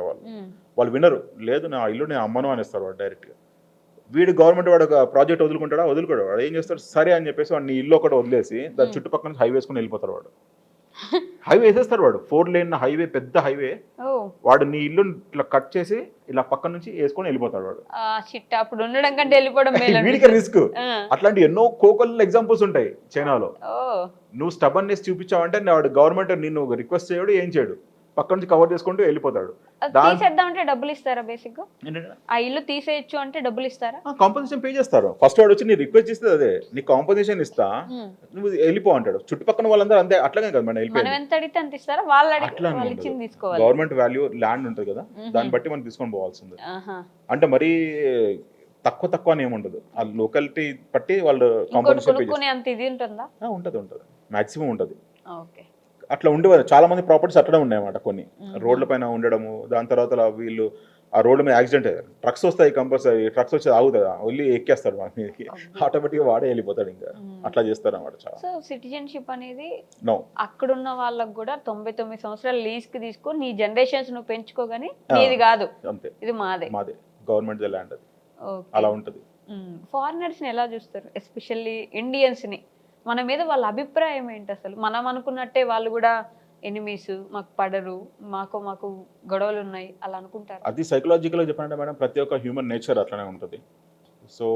వాళ్ళు వినరు, లేదు నా ఇల్లు నేను అమ్మను అనేస్తారు వాడు డైరెక్ట్గా. వీడు గవర్నమెంట్ వాడు ఒక ప్రాజెక్ట్ వదులుకోడు, వాడు ఏం చేస్తాడు, సరే అని చెప్పేసి వాడిని ఇల్లు ఒకటి వదిలేసి దాని చుట్టుపక్కల నుంచి హైవే వేసుకొని వెళ్ళిపోతారు. వాడు హైవే వేసేస్తారు, వాడు 4 lane హైవే, పెద్ద హైవే, వాడు నీ ఇల్లు ఇట్లా కట్ చేసి ఇలా పక్క నుంచి వేసుకొని వెళ్ళిపోతాడు వాడు. అప్పుడు ఉండడం కంటే వెళ్ళిపోవడం వీడికి రిస్క్. అట్లాంటి ఎన్నో కోకల్ ఎగ్జాంపుల్స్ ఉంటాయి చైనాలో. నువ్వు స్టబన్నెస్ చూపించావంటే వాడు గవర్నమెంట్ నిన్ను రిక్వెస్ట్ చేయడు, ఏం చేయడు, పక్క నుంచి కవర్ చేసుకుంటూ వెళ్ళిపోతాడు. తీసేద్దామంటే డబ్బులు ఇస్తారా? బేసిక్ ఆ ఇల్లు తీసేయచ్చు అంటే డబ్బులు ఇస్తారా? కాంపన్సేషన్ పే చేస్తారు. ఫస్ట్ వాడు వచ్చి నీ రిక్వెస్ట్ చేస్తే అదే నీ కాంపన్సేషన్ ఇస్తా, నువ్వు వెళ్ళిపో అంటాడు. చుట్టుపక్కల వాళ్ళందరూ అంతే, అట్లాగే కదా మనం ఎంత అడిగితే అంత ఇస్తారా? వాళ్ళు ఇచ్చింది తీసుకోవాలి. గవర్నమెంట్ వాల్యూ ల్యాండ్ ఉంటుంది కదా, దాన్ని బట్టి మనం తీసుకొని పోవాల్సింది. అంటే మరీ తక్కువ అని ఏముండదు, ఆ లోకాలిటీ బట్టి వాళ్ళు కాంపన్సేషన్ పే చేస్తారు. అంత ఇది ఉంటుందా? ఉంటుంది, మాక్సిమం ఉంటుంది. అట్లా ఉండేవారు చాలా మంది ప్రాపర్టీస్ అట్లనే ఉన్నాయన్నమాట. కొన్ని రోడ్ల పైన ఉండడము, దాని తర్వాత వీళ్ళు ఆ రోడ్ల మీద యాక్సిడెంట్ అయ్యారు, ట్రక్స్ వస్తాయి, కంపల్సరీ ట్రక్స్ వచ్చి ఆగుతుంది, వెళ్ళి ఎక్కేస్తారు వాడి మీదకి, ఆటోమేటిక్గా వాడే వెళ్ళిపోతాడు. ఇంకా అట్లా చేస్తారు అన్నమాట. చాలా. సో సిటిజన్షిప్ అనేది అక్కడున్న వాళ్ళకి కూడా 99 సంవత్సరాలు లీజ్ కి తీసుకొని నీ జనరేషన్స్ నువ్వు పెంచుకోగానే నీది కాదు, అంతే, ఇది మాదే గవర్నమెంట్ ల్యాండ్, అది అలా ఉంటుంది. ఫారినర్స్ ని ఎలా చూస్తారు, ఎస్పెషల్లీ ఇండియన్స్ ని? మన మీద వాళ్ళ అభిప్రాయం ఏంటి అసలు? మనం అనుకున్నట్టే వాళ్ళు కూడా ఎనిమీస్, మాకు పడరు, మాకు గొడవలు ఉన్నాయి అలా అనుకుంటారు? అది సైకలాజికల్గా చెప్పాలంటే మేడం, ప్రతి ఒక్క హ్యూమన్ నేచర్ అట్లనే ఉంటుంది. సో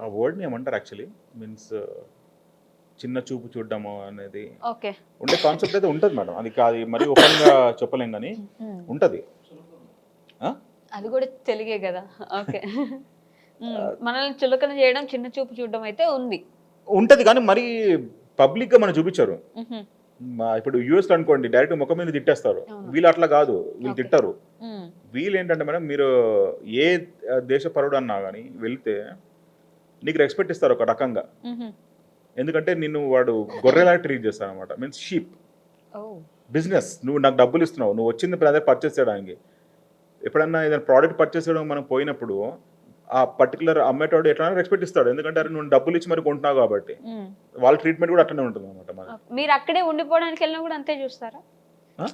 ఆ వర్డ్ని ఏమంటారు యాక్చువల్లీ, మీన్స్ చిన్న చూపు చూడడము అనేది ఉండే కాన్సెప్ట్ అయితే ఉంటుంది మేడం. అది కాదు మరి ఓపెన్గా చెప్పలేం కానీ ఉంటుంది. అది కూడా తెలుగే కదా. ఓకే, మనల్ని చులకన చేయడం, చిన్న చూపు చూడడం అయితే ఉంటది, కానీ మరి పబ్లిక్ గా మనం చూపించారు. ఇప్పుడు యూఎస్ లో అనుకోండి, డైరెక్ట్ ముఖం మీద తిట్టేస్తారు. వీళ్ళు అట్లా కాదు, వీళ్ళు తిట్టారు. వీళ్ళు ఏంటంటే మేడం, మీరు ఏ దేశ పరుడు అన్నా కానీ వెళ్తే నీకు రెస్పెక్ట్ ఇస్తారు ఒక రకంగా. ఎందుకంటే నిన్ను వాడు గొర్రెలా ట్రీట్ చేస్తాడు అనమాట, మీన్స్ షీప్ బిజినెస్. నువ్వు నాకు డబ్బులు ఇస్తున్నావు, నువ్వు వచ్చింది అదే పర్చేస్ చేయడానికి. ఎప్పుడన్నా ఏదైనా ప్రోడక్ట్ పర్చేస్ చేయడం మనం పోయినప్పుడు ఆ పర్టికులర్ అమ్మేటోడు ఎట్లా రెస్పెక్ట్ ఇస్తాడు, ఎందుకంటే నువ్వు డబ్బులు ఇచ్చి మరి కొంటున్నావు కాబట్టి. వాళ్ళ ట్రీట్మెంట్ కూడా అట్లనే ఉంటుంది అనమాట. మీరు అక్కడే ఉండిపోవడానికి వెళ్ళినా కూడా అంతే చూస్తారా?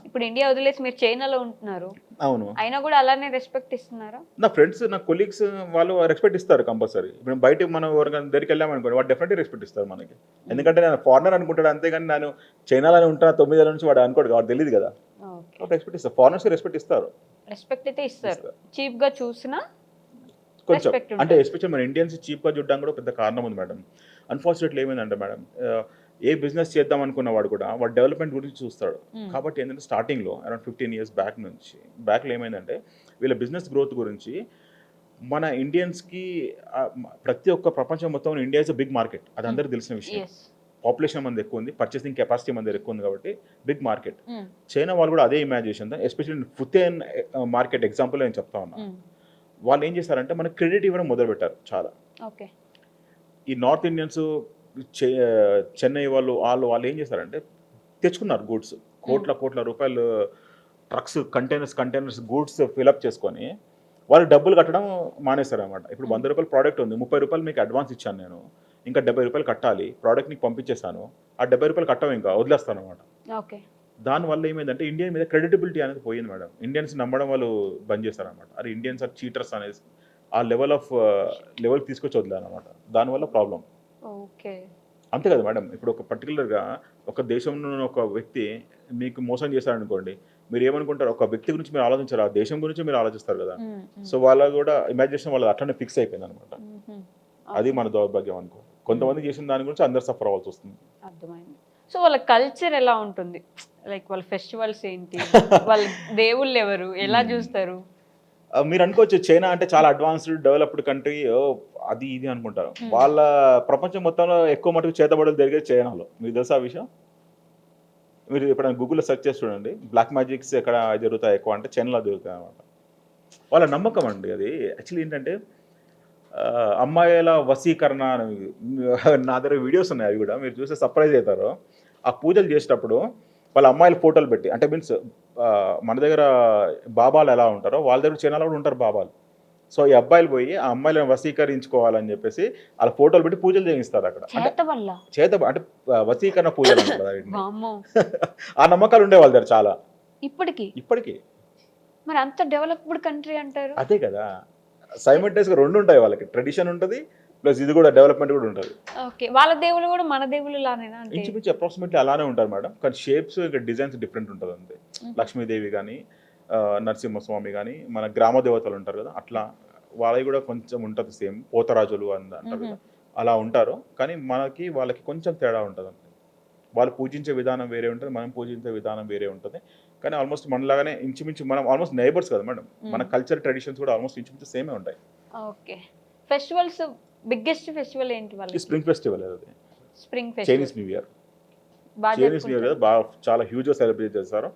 ఇప్పుడు ఇండియా వదిలేసి మీరు చైనాలో ఉంటున్నారు, అవును, అయినా కూడా అలానే రెస్పెక్ట్ ఇస్తున్నారా? నా ఫ్రెండ్స్, నా కొలీగ్స్ వాళ్ళు రెస్పెక్ట్ ఇస్తారు కంపల్సరీ. ఇప్పుడు బయట మనం ఎవరికైనా దగ్గరికి వెళ్ళామనుకోండి, వాడు డెఫినెట్లీ రెస్పెక్ట్ ఇస్తారు మనకి. ఎందుకంటే నేను ఫారినర్ అనుకుంటాడు అంతేగాని నేను చైనాలోనే ఉంటాను 9 ఏళ్ళ నుంచి వాడు అనుకోడు, వాడు తెలియదు కదా. రెస్పెక్ట్ ఇస్తారు, ఫారినర్స్ రెస్పెక్ట్ ఇస్తారు, రెస్పెక్ట్ అయితే ఇస్తారు. చీప్ గా చూసినా కొంచెం, అంటే ఎస్పెషల్ మన ఇండియన్స్ చీప్గా చూడడానికి కూడా పెద్ద కారణం ఉంది మేడం. అన్ఫార్చునేట్లీ ఏమైందంటే మేడం, ఏ బిజినెస్ చేద్దాం అనుకున్న వాడు కూడా వాడు డెవలప్మెంట్ గురించి చూస్తాడు. కాబట్టి ఏంటంటే స్టార్టింగ్లో అరౌండ్ 15 years బ్యాక్లో ఏమైందంటే వీళ్ళ బిజినెస్ గ్రోత్ గురించి మన ఇండియన్స్కి ప్రతి ఒక్క ప్రపంచం మొత్తం ఇండియా ఇస్ బిగ్ మార్కెట్, అది అందరికీ తెలిసిన విషయం. పాపులేషన్ మంది ఎక్కువ ఉంది, పర్చేసింగ్ కెపాసిటీ మంది ఎక్కువ ఉంది, కాబట్టి బిగ్ మార్కెట్. చైనా వాళ్ళు కూడా అదే ఇమాజినేషన్, ఎస్పెషల్లీ ఫుతేన్ మార్కెట్ ఎగ్జాంపుల్ నేను చెప్తా ఉన్నా. వాళ్ళు ఏం చేస్తారంటే మనకు క్రెడిట్ ఇవ్వడం మొదలుపెట్టారు చాలా. ఈ నార్త్ ఇండియన్స్, చెన్నై వాళ్ళు ఏం చేస్తారంటే తెచ్చుకున్నారు గూడ్స్, కోట్ల రూపాయలు ట్రక్స్, కంటైనర్స్ గూడ్స్ ఫిల్అప్ చేసుకొని వాళ్ళు డబ్బులు కట్టడం మానేస్తారు అనమాట. ఇప్పుడు 100 రూపాయల ప్రోడక్ట్ ఉంది, 30 రూపాయలు మీకు అడ్వాన్స్ ఇచ్చాను నేను, ఇంకా 70 రూపాయలు కట్టాలి, ప్రోడక్ట్ నీకు పంపించేస్తాను, ఆ 70 రూపాయలు కట్టవు, ఇంకా వదిలేస్తాను అనమాట. దానివల్ల ఏమైందంటే ఇండియా మీద క్రెడిటబిలిటీ అనేది పోయింది మేడం. ఇండియన్స్ నమ్మడం వాళ్ళు బంద్ చేశారనమాట. అరే ఇండియన్స్ ఆర్ చీటర్స్ అనేసి ఆ లెవెల్ తీసుకొచ్చి వదిలేరనమాట. దానివల్ల ప్రాబ్లం. ఓకే. అంతే కదా మేడం. ఇప్పుడు ఒక పర్టికులర్గా ఒక దేశంలో ఒక వ్యక్తి మీకు మోసం చేశారనుకోండి, మీరు ఏమనుకుంటారు? ఒక వ్యక్తి గురించి మీరు ఆలోచించారు, ఆ దేశం గురించి మీరు ఆలోచిస్తారు కదా. సో వాళ్ళ కూడా ఇమాజినేషన్ వాళ్ళది అట్లనే ఫిక్స్ అయిపోయింది అనమాట. అది మన దౌర్భాగ్యం అనుకో. కొంతమంది చేసిన దాని గురించి అందరు సఫర్ అవ్వాల్సి వస్తుంది. అర్థమైంది. సో వాళ్ళ కల్చర్ ఎలా ఉంటుంది? లైక్ వాళ్ళ ఫెస్టివల్స్ ఏంటి? వాళ్ళ దేవుళ్ళు ఎవరు? ఎలా చూస్తారు? మీరు అనుకోవచ్చు చైనా అంటే చాలా అడ్వాన్స్డ్ డెవలప్డ్ కంట్రీ, అది ఇది అనుకుంటారు. వాళ్ళ ప్రపంచం మొత్తంలో ఎక్కువ మటుకు చేతబడులు జరిగేది చైనాలో. మీకు తెలుసా ఆ విషయం? మీరు ఎప్పుడైనా గూగుల్లో సెర్చ్ చేసి చూడండి. బ్లాక్ మ్యాజిక్స్ ఎక్కడ జరుగుతాయి ఎక్కువ అంటే చైనాలో జరుగుతాయి అనమాట. వాళ్ళ నమ్మకం అండి అది. యాక్చువల్లీ ఏంటంటే అమ్మాయిల వశీకరణ అని నా దగ్గర వీడియోస్ ఉన్నాయి. అవి కూడా మీరు చూస్తే సర్ప్రైజ్ అవుతారు. ఆ పూజలు చేసేటప్పుడు వాళ్ళ అమ్మాయిల ఫోటోలు పెట్టి, అంటే మీన్స్ మన దగ్గర బాబాలు ఎలా ఉంటారో వాళ్ళ దగ్గర చైనాలో కూడా ఉంటారు బాబాలు. సో ఈ అబ్బాయిలు పోయి ఆ అమ్మాయిలను వశీకరించుకోవాలని చెప్పేసి వాళ్ళ ఫోటోలు పెట్టి పూజలు చేయిస్తారు అక్కడ. అంటే వశీకరణ పూజలు అంటారు వీటిని. ఆ నమ్మకాలు ఉండే వాళ్ళ దగ్గర చాలా ఇప్పటికీ. మరి అంత డెవలప్డ్ కంట్రీ అంటారు. అదే కదా, సైమల్టేనియస్గా రెండు ఉంటాయి వాళ్ళకి. ట్రెడిషన్ ఉంటుంది ప్లస్ ఇది కూడా డెవలప్మెంట్ కూడా ఉంటుంది. ఓకే. వాళ్ళ దేవుళ్ళు కూడా మన దేవుళ్ళు లానేనా? అంటే ఇంచుమించు అప్రాక్సిమేట్లీ అలానే ఉంటారు మేడం. కానీ షేప్స్ ఇక్కడ డిజైన్స్ డిఫరెంట్ ఉంటుంది అంతే. లక్ష్మీదేవి కానీ నరసింహస్వామి కానీ మన గ్రామ దేవతలు ఉంటారు కదా, అట్లా వాళ్ళవి కూడా కొంచెం ఉంటుంది సేమ్. పోతరాజులు అంటారు కదా, అలా ఉంటారు. కానీ మనకి వాళ్ళకి కొంచెం తేడా ఉంటుంది అంతే. వాళ్ళు పూజించే విధానం వేరే ఉంటుంది, మనం పూజించే విధానం వేరే ఉంటుంది. కానీ ఆల్మోస్ట్ మనలాగానే ఇంచుమించు మనం ఆల్మోస్ట్ నైబర్స్ కదా మేడం. మన కల్చర్ ట్రెడిషన్స్ కూడా ఆల్మోస్ట్ ఇంచుమించు సేమే ఉంటాయి. ఓకే. ఫెస్టివల్స్ బిగ్గెస్ట్ ఫెస్టివల్ ఏంటి వాళ్ళకి? Spring festival. అది spring Chinese new year. Chinese new year బాగా చాలా హ్యూజ్గా సెలబ్రేట్ చేస్తారు.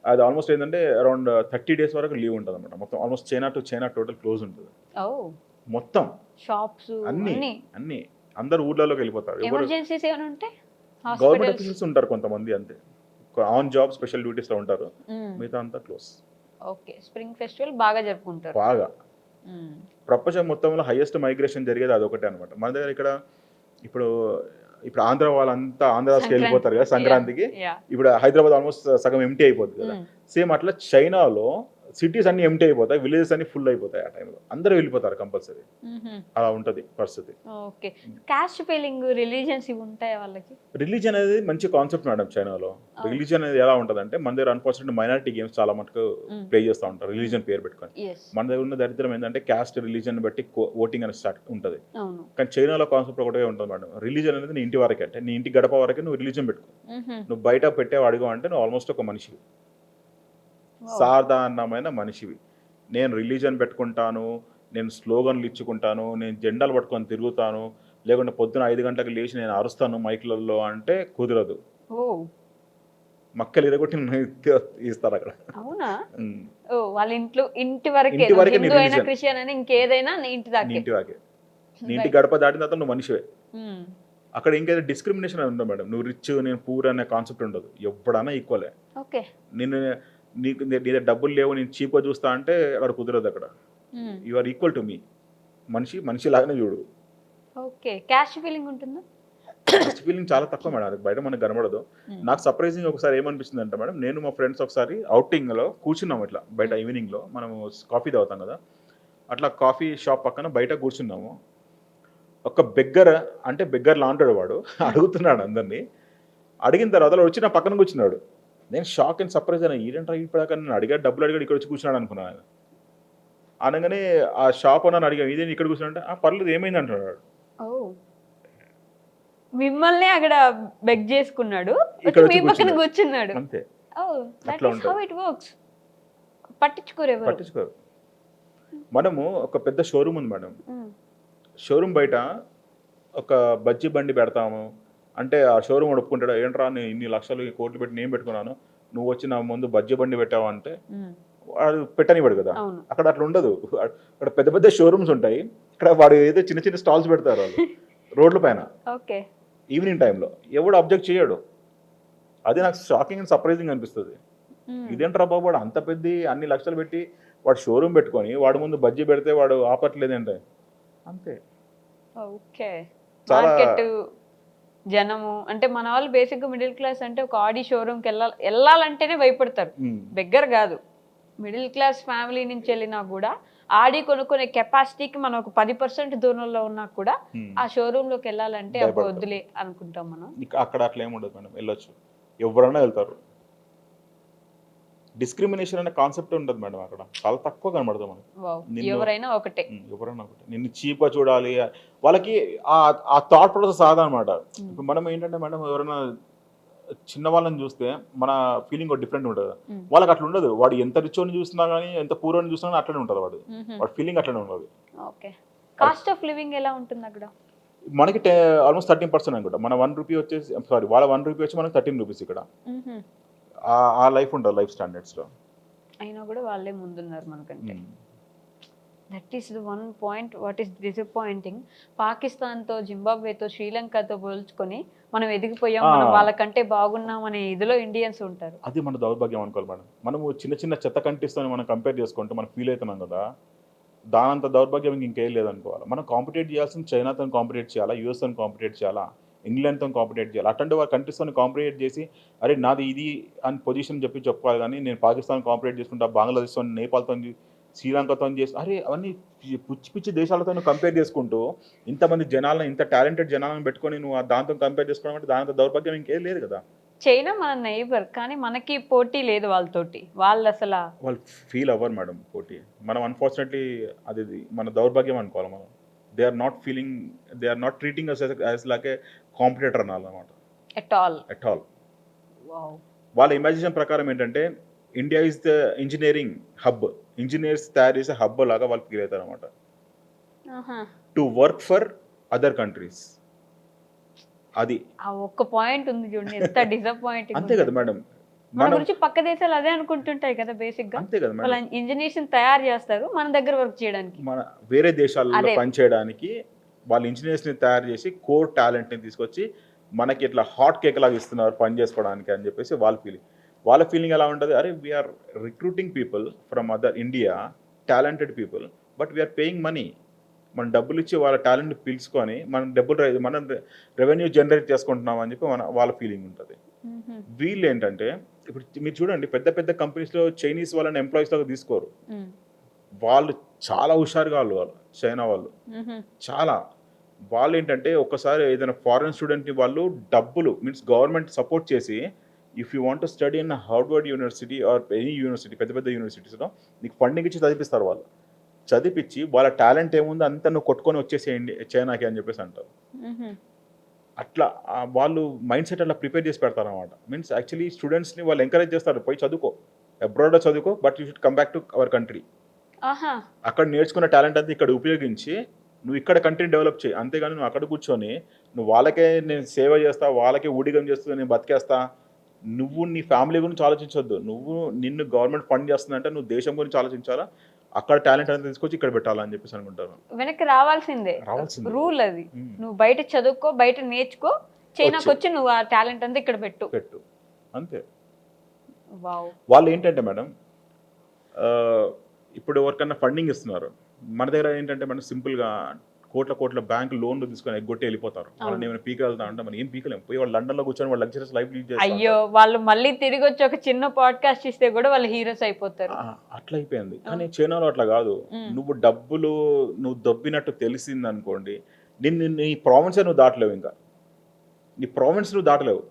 అది ఆల్మోస్ట్ ఏంటంటే అరౌండ్ 30 days వరకు లీవ్ ఉంటుంది అనమాట. మొత్తం almost China to China total close ఉంటుంది మొత్తం. షాప్స్ అన్ని అందరు ఊర్లలోకి వెళ్ళిపోతారు. ఎమర్జెన్సీస్ ఏమైనా ఉంటే గవర్నమెంట్ ఆఫీసర్స్ ఉంటారు కొంతమంది అంతే, ఆన్ జాబ్ స్పెషల్ డ్యూటీస్ లో ఉంటారు. మిగతా అంతా క్లోజ్. ఓకే. స్ప్రింగ్ ఫెస్టివల్ బాగా జరుపుకుంటారు. బాగా ప్రపంచం మొత్తంలో హైయెస్ట్ మైగ్రేషన్ జరిగేది అదొకటే అనమాట. మన దగ్గర ఇక్కడ ఇప్పుడు ఆంధ్ర వాళ్ళంతా ఆంధ్రాకి వెళ్ళిపోతారు కదా సంక్రాంతికి. ఇప్పుడు హైదరాబాద్ ఆల్మోస్ట్ సగం ఎంటీ అయిపోతుంది కదా. సేమ్ అట్లా చైనాలో సిటీస్ అన్ని ఎంటీ అయిపోతాయి, విలేజెస్ అన్ని ఫుల్ అయిపోతాయి. ఆ టైంలో అందరూ వెళ్ళిపోతారు కంపల్సరీ. అలా ఉంటుంది పరిస్థితి. ఓకే. కాస్ట్ ఫీలింగ్, రిలీజియన్స్ ఇవి ఉంటాయి వాళ్ళకి. రిలీజియన్ అనేది మంచి కాన్సెప్ట్ మేడం చైనాలో. రిలీజియన్ అనేది ఎలా ఉంటుంది అంటే మన దగ్గర అన్ఫార్చునేట్ మైనారిటీ గేమ్స్ చాలా మటుకు ప్లే చేస్తూ ఉంటారు రిలీజియన్ పేరు పెట్టుకొని. మన దగ్గర ఉన్న దరిద్రం ఏంటంటే క్యాస్ట్ రిలీజియన్ బట్టి ఓటింగ్ అనేది స్టార్ట్ ఉంటుంది. కానీ చైనాలో కాన్సెప్ట్ ఒకటే ఉంటుంది మేడం. రిలీజియన్ అనేది నీ ఇంటి వరకే, అంటే నీ ఇంటి గడప వరకే నువ్వు రిలీజియన్ పెట్టుకో. నువ్వు బయట పెట్టే అడుగు అంటే నువ్వు ఆల్మోస్ట్ ఒక మనిషివి, సాధారణమైన మనిషివి. నేను రిలీజన్ పెట్టుకుంటాను, నేను స్లోగన్లు ఇచ్చుకుంటాను, నేను జెండాలు పట్టుకొని తిరుగుతాను, లేకుంటే పొద్దున 5 గంటలకు లేచి నేను అరుస్తాను మైక్లలో అంటే కుదరదు. మక్కలు ఇరగొట్టి ఇస్తారు అక్కడ. అవునా? వాళ్ళ ఇంటి వరకే క్రిస్టియన్ అని, ఇంకేదైనా ఇంటి వరకే. నీ ఇంటి గడప దాటిన తర్వాత నువ్వు మనిషివే. అక్కడ ఇంకేదో డిస్క్రిమినేషన్ ఉండదు మేడం. నువ్వు రిచ్ నేను పూర్ అనే కాన్సెప్ట్ ఉండదు. ఎప్పుడైనా ఈక్వలే. నేను నీకు నీ దగ్గర డబ్బులు లేవు, నేను చీప్గా చూస్తా అంటే అక్కడ కుదరదు. అక్కడ you are equal to me. మనిషి లాగానే చూడు. ఓకే. క్యాస్ట్ ఫీలింగ్ ఉంటుందా? క్యాస్ట్ ఫీలింగ్ చాలా తక్కువ మేడం, అది బయట మనకు కనబడదు. నాకు సర్ప్రైజింగ్ ఒకసారి ఏమనిపిస్తుంది అంటే మేడం, నేను మా ఫ్రెండ్స్ ఒకసారి అవుటింగ్లో కూర్చున్నాము ఇట్లా బయట. ఈవినింగ్లో మనము కాఫీ తాగుతాం కదా, అట్లా కాఫీ షాప్ పక్కన బయట కూర్చున్నాము. ఒక బెగ్గర్ లాంటాడు వాడు, అడుగుతున్నాడు అందరినీ. అడిగిన తర్వాత వచ్చి నా పక్కన కూర్చున్నాడు. నేను షాక్ అండ్ సర్ప్రైజ్ అయినా. ఈడంటే ఇప్పటిదాకా నేను అడిగాడు, డబ్బులు అడిగాడు, ఇక్కడ వచ్చి కూర్చున్నాడు అనుకున్నాను. అనగానే ఆ షాప్ అన్న అడిగాను, ఇదేంటి ఇక్కడ కూర్చున్నాడంటే పర్లేదు ఏమైంది అంటున్నాడు. మిమ్మల్ని అక్కడ బెగ్ చేసుకున్నాడు, మీ పక్కన కూర్చున్నాడు అంతే. పట్టించుకోరు. మనము ఒక పెద్ద షోరూమ్ ఉంది మేడం. షోరూమ్ బయట ఒక బజ్జీ బండి పెడతాము అంటే ఆ షోరూమ్ ఒప్పుకుంటాడు. ఏంట్రా నేను ఇన్ని లక్షలు కోట్లు పెట్టి నేను పెట్టుకున్నాను, నువ్వు వచ్చి నా ముందు బజ్జీ బండి పెట్టావు అంటే వాడు పెట్టనివాడు కదా. అక్కడ అట్లా ఉండదు. అక్కడ పెద్ద పెద్ద షోరూమ్స్ ఉంటాయి. ఇక్కడ వాడు ఏదో చిన్న చిన్న స్టాల్స్ పెడతారు వాళ్ళు రోడ్ల పైన. ఈవినింగ్ టైంలో ఎవడు అబ్జెక్ట్ చేయడు. అది నాకు షాకింగ్ అండ్ సర్ప్రైజింగ్ అనిపిస్తుంది. ఇదేంట్రా బాబు, వాడు అంత పెద్ద అన్ని లక్షలు పెట్టి వాడు షోరూమ్ పెట్టుకొని వాడు ముందు బజ్జీ పెడితే వాడు ఆపట్లేదంటే అంతే. చాలా జనము అంటే మన వాళ్ళు బేసిక్గా మిడిల్ క్లాస్ అంటే ఒక ఆడి షోరూమ్కి వెళ్ళాలంటేనే భయపడతారు. బెగ్గర్ కాదు, మిడిల్ క్లాస్ ఫ్యామిలీ నుంచి వెళ్ళినా కూడా ఆడి కొనుక్కునే కెపాసిటీకి మనం ఒక 10% దూరంలో ఉన్నా కూడా ఆ షోరూంలోకి వెళ్ళాలంటే అప్పుడు వద్దులే అనుకుంటాం మనం. అక్కడ అట్లా ఏముండదు మేడం, వెళ్ళొచ్చు, ఎవరైనా వెళ్తారు. డిస్క్రిమినేషన్ అనే కాన్సెప్ట్ ఉండదు మేడం, అక్కడ చాలా తక్కువ కనబడతాం మనం. ఎవరైనా ఒకటే, ఎవరైనా ఒకటే, నిన్ను చీప్గా చూడాలి వాళ్ళకి ఆ థాట్ ప్రాసెస్ ఆదనమాట. ఇప్పుడు మనం ఏంటంటే మేడం, ఎవరైనా చిన్న వాళ్ళని చూస్తే మన ఫీలింగ్ డిఫరెంట్ ఉంటుంది. వాళ్ళకి అట్లా ఉండదు. వాడు ఎంత రిచోని చూసినా కానీ, ఎంత పూర్వని చూసినా కానీ అట్లనే ఉంటుంది. వాడి ఫీలింగ్ అట్లనే ఉంటుంది. ఓకే, కాస్ట్ ఆఫ్ లివింగ్ ఎలా ఉంటుంది అక్కడ? మనకి ఆల్మోస్ట్ 13% అనుకుంటా. మన 1 రూపీ వచ్చేసి, సారీ, వాళ్ళ 1 రూపీ వచ్చి మనకి 13 రూపీస్ ఇక్కడ. ఆ లైఫ్ ఉంటుంది, లైఫ్ స్టాండర్డ్స్లో. అయినా కూడా వాళ్ళే ముందున్నారు మనకంటే. That is the one point what is disappointing. పాకిస్తాన్తో, జింబాబ్వేతో, శ్రీలంకతో పోల్చుకొని మనం ఎదిగిపోయాం, మనం వాళ్ళకంటే బాగున్నాం అనే ఇదిలో ఇండియన్స్ ఉంటారు. అది మన దౌర్భాగ్యం అనుకోవాలి మేడం. మనము చిన్న చిన్న చెత్త కంట్రీస్తో మనం కంపేర్ చేసుకుంటే మనం ఫీల్ అవుతున్నాం కదా, దానంత దౌర్భాగ్యం ఇంకేం లేదనుకోవాలి. మనం కాంపిటేట్ చేయాల్సింది చైనాతో కాంపిటేట్ చేయాలా, యూఎస్తో కాంపిటేట్ చేయాలా, ఇంగ్లాండ్తో కాంపిటేట్ చేయాలి. అటువంటి వారి కంట్రీస్తో కాంపిటేట్ చేసి అరే నాది ఇది అని పొజిషన్ చెప్పుకోవాలి. కానీ నేను పాకిస్తాన్ కాంపిటేట్ చేసుకుంటా, బంగ్లాదేశ్తో, నేపాల్తో, శ్రీలంకతో చేసి అరే అవన్నీ పిచ్చి పిచ్చి దేశాలతో కంపేర్ చేసుకుంటూ ఇంతమంది జనాలను, ఇంత టాలెంటెడ్ జనాలను పెట్టుకొని నువ్వు దాంతో కంపేర్ చేసుకోవడం అంటే దాంతో దౌర్భాగ్యం ఇంకేం లేదు కదా. చైనా మన నైబర్, కానీ మనకి పోటీ లేదు వాళ్ళతోటి. వాళ్ళు అసలు వాళ్ళు ఫీల్ అవ్వరు మేడం పోటీ. మనం అన్ఫార్చునేట్లీ అది మన దౌర్భాగ్యం అనుకోవాలి మనం. They are not feeling, they are not treating us as like a competitor అన్నమాట ఎట్ ఆల్. వాళ్ళ ఇమాజినేషన్ ప్రకారం ఏంటంటే India is the engineering hub, engineers తయారు చేసే హబ్ లాగా వాళ్ళు ఫీల్ అవుతారు అనమాట, to work for other countries. అది ఒక్క పాయింట్ ఉంది చూడండి, ఎంత డిసప్పాయింటింగ్. అంతే కదా మేడం, మన గురించి పక్క దేశాలు అదే అనుకుంటుంటాయి కదా బేసిక్ గా. అంతే కదా మేడం, వాళ్ళ ఇంజనీర్స్ తయారు చేస్తారు మన దగ్గర వర్క్ చేయడానికి, మన వేరే దేశాల్లో పనిచేయడానికి. వాళ్ళ ఇంజనీర్స్ని తయారు చేసి కోర్ టాలెంట్ని తీసుకొచ్చి మనకి ఇట్లా హాట్ కేక్ లాగా ఇస్తున్నారు పని చేసుకోవడానికి అని చెప్పేసి వాళ్ళ ఫీలింగ్ ఎలా ఉంటుంది, అరే we're recruiting people from other India, talented people, but we're paying money. మనం డబ్బులు ఇచ్చి వాళ్ళ టాలెంట్ పిలుచుకొని మనం రెవెన్యూ జనరేట్ చేసుకుంటున్నాం అని చెప్పి వాళ్ళ ఫీలింగ్ ఉంటుంది. వీళ్ళు ఏంటంటే ఇప్పుడు మీరు చూడండి, పెద్ద పెద్ద కంపెనీస్లో చైనీస్ వాళ్ళని ఎంప్లాయీస్ లాగా తీసుకోరు. వాళ్ళు చాలా హుషారుగా వాళ్ళు చైనా వాళ్ళు చాలా. వాళ్ళు ఏంటంటే ఒక్కసారి ఏదైనా ఫారెన్ స్టూడెంట్ని వాళ్ళు డబ్బులు మీన్స్ గవర్నమెంట్ సపోర్ట్ చేసి, if you want to study in Harvard university or any university, పెద్ద పెద్ద యూనివర్సిటీస్లో నీకు ఫండింగ్ ఇచ్చి చదివిస్తారు. వాళ్ళు చదివించి వాళ్ళ టాలెంట్ ఏముందో అంతా నువ్వు కొట్టుకొని వచ్చేసేయండి చైనాకి అని చెప్పేసి అంటారు. అట్లా వాళ్ళు మైండ్ సెట్ అట్లా ప్రిపేర్ చేసి పెడతారు అనమాట. మీన్స్ యాక్చువల్లీ స్టూడెంట్స్ని వాళ్ళు ఎంకరేజ్ చేస్తారు, పోయి చదువుకో, అబ్రాడ్లో చదువుకో, but you should come back to our country. అక్కడ నేర్చుకున్న టాలెంట్ అంతా ఇక్కడ ఉపయోగించి నువ్వు ఇక్కడ కంట్రీని డెవలప్ చేయి. అంతేగాని నువ్వు అక్కడ కూర్చొని నువ్వు వాళ్ళకే నేను సేవ చేస్తా, వాళ్ళకే ఊడిగం చేస్తా, నేను బతికేస్తా, నువ్వు నీ ఫ్యామిలీ గురించి ఆలోచించొద్దు. నువ్వు నిన్ను గవర్నమెంట్ ఫండ్ చేస్తుందంటే నువ్వు దేశం గురించి ఆలోచించాలా, అక్కడ టాలెంట్ అనేది తీసుకొచ్చి ఇక్కడ పెట్టాలని చెప్పేసి అనుకుంటారు. వెనక్కి రావాల్సిందే రూల్ అది. నువ్వు బయట చదువుకో, బయట నేర్చుకో, చైనాకి వచ్చి నువ్వు ఆ టాలెంట్ అంతా ఇక్కడ పెట్టు అంతే. వాళ్ళు ఏంటంటే మేడం, ఇప్పుడు ఎవరికన్నా ఫండింగ్ ఇస్తున్నారు, మన దగ్గర ఏంటంటే మనం సింపుల్గా కోట్ల బ్యాంక్ లోన్లు తీసుకొని ఎగ్గొట్టి వెళ్ళిపోతారు. వాళ్ళని ఏమైనా పీక వెళ్తా అంటే మనం ఏం పీకలేం. పోయి వాళ్ళు లండన్లో కూర్చొని వాళ్ళు లగ్జరీస్ లైఫ్ లీడ్ చేస్తారు. అయ్యో, వాళ్ళు మళ్ళీ తిరిగి వచ్చి ఒక చిన్న పాడ్కాస్ట్ ఇస్తే కూడా వాళ్ళు హీరోస్ అయిపోతారు. అట్లా అయిపోయింది. కానీ చైనాలో అట్లా కాదు. నువ్వు డబ్బులు నువ్వు దొబ్బినట్టు తెలిసింది అనుకోండి, నీ ప్రావిన్సే నువ్వు దాటలేవు. ఇంకా నీ ప్రావిన్స్ నువ్వు దాటలేవు.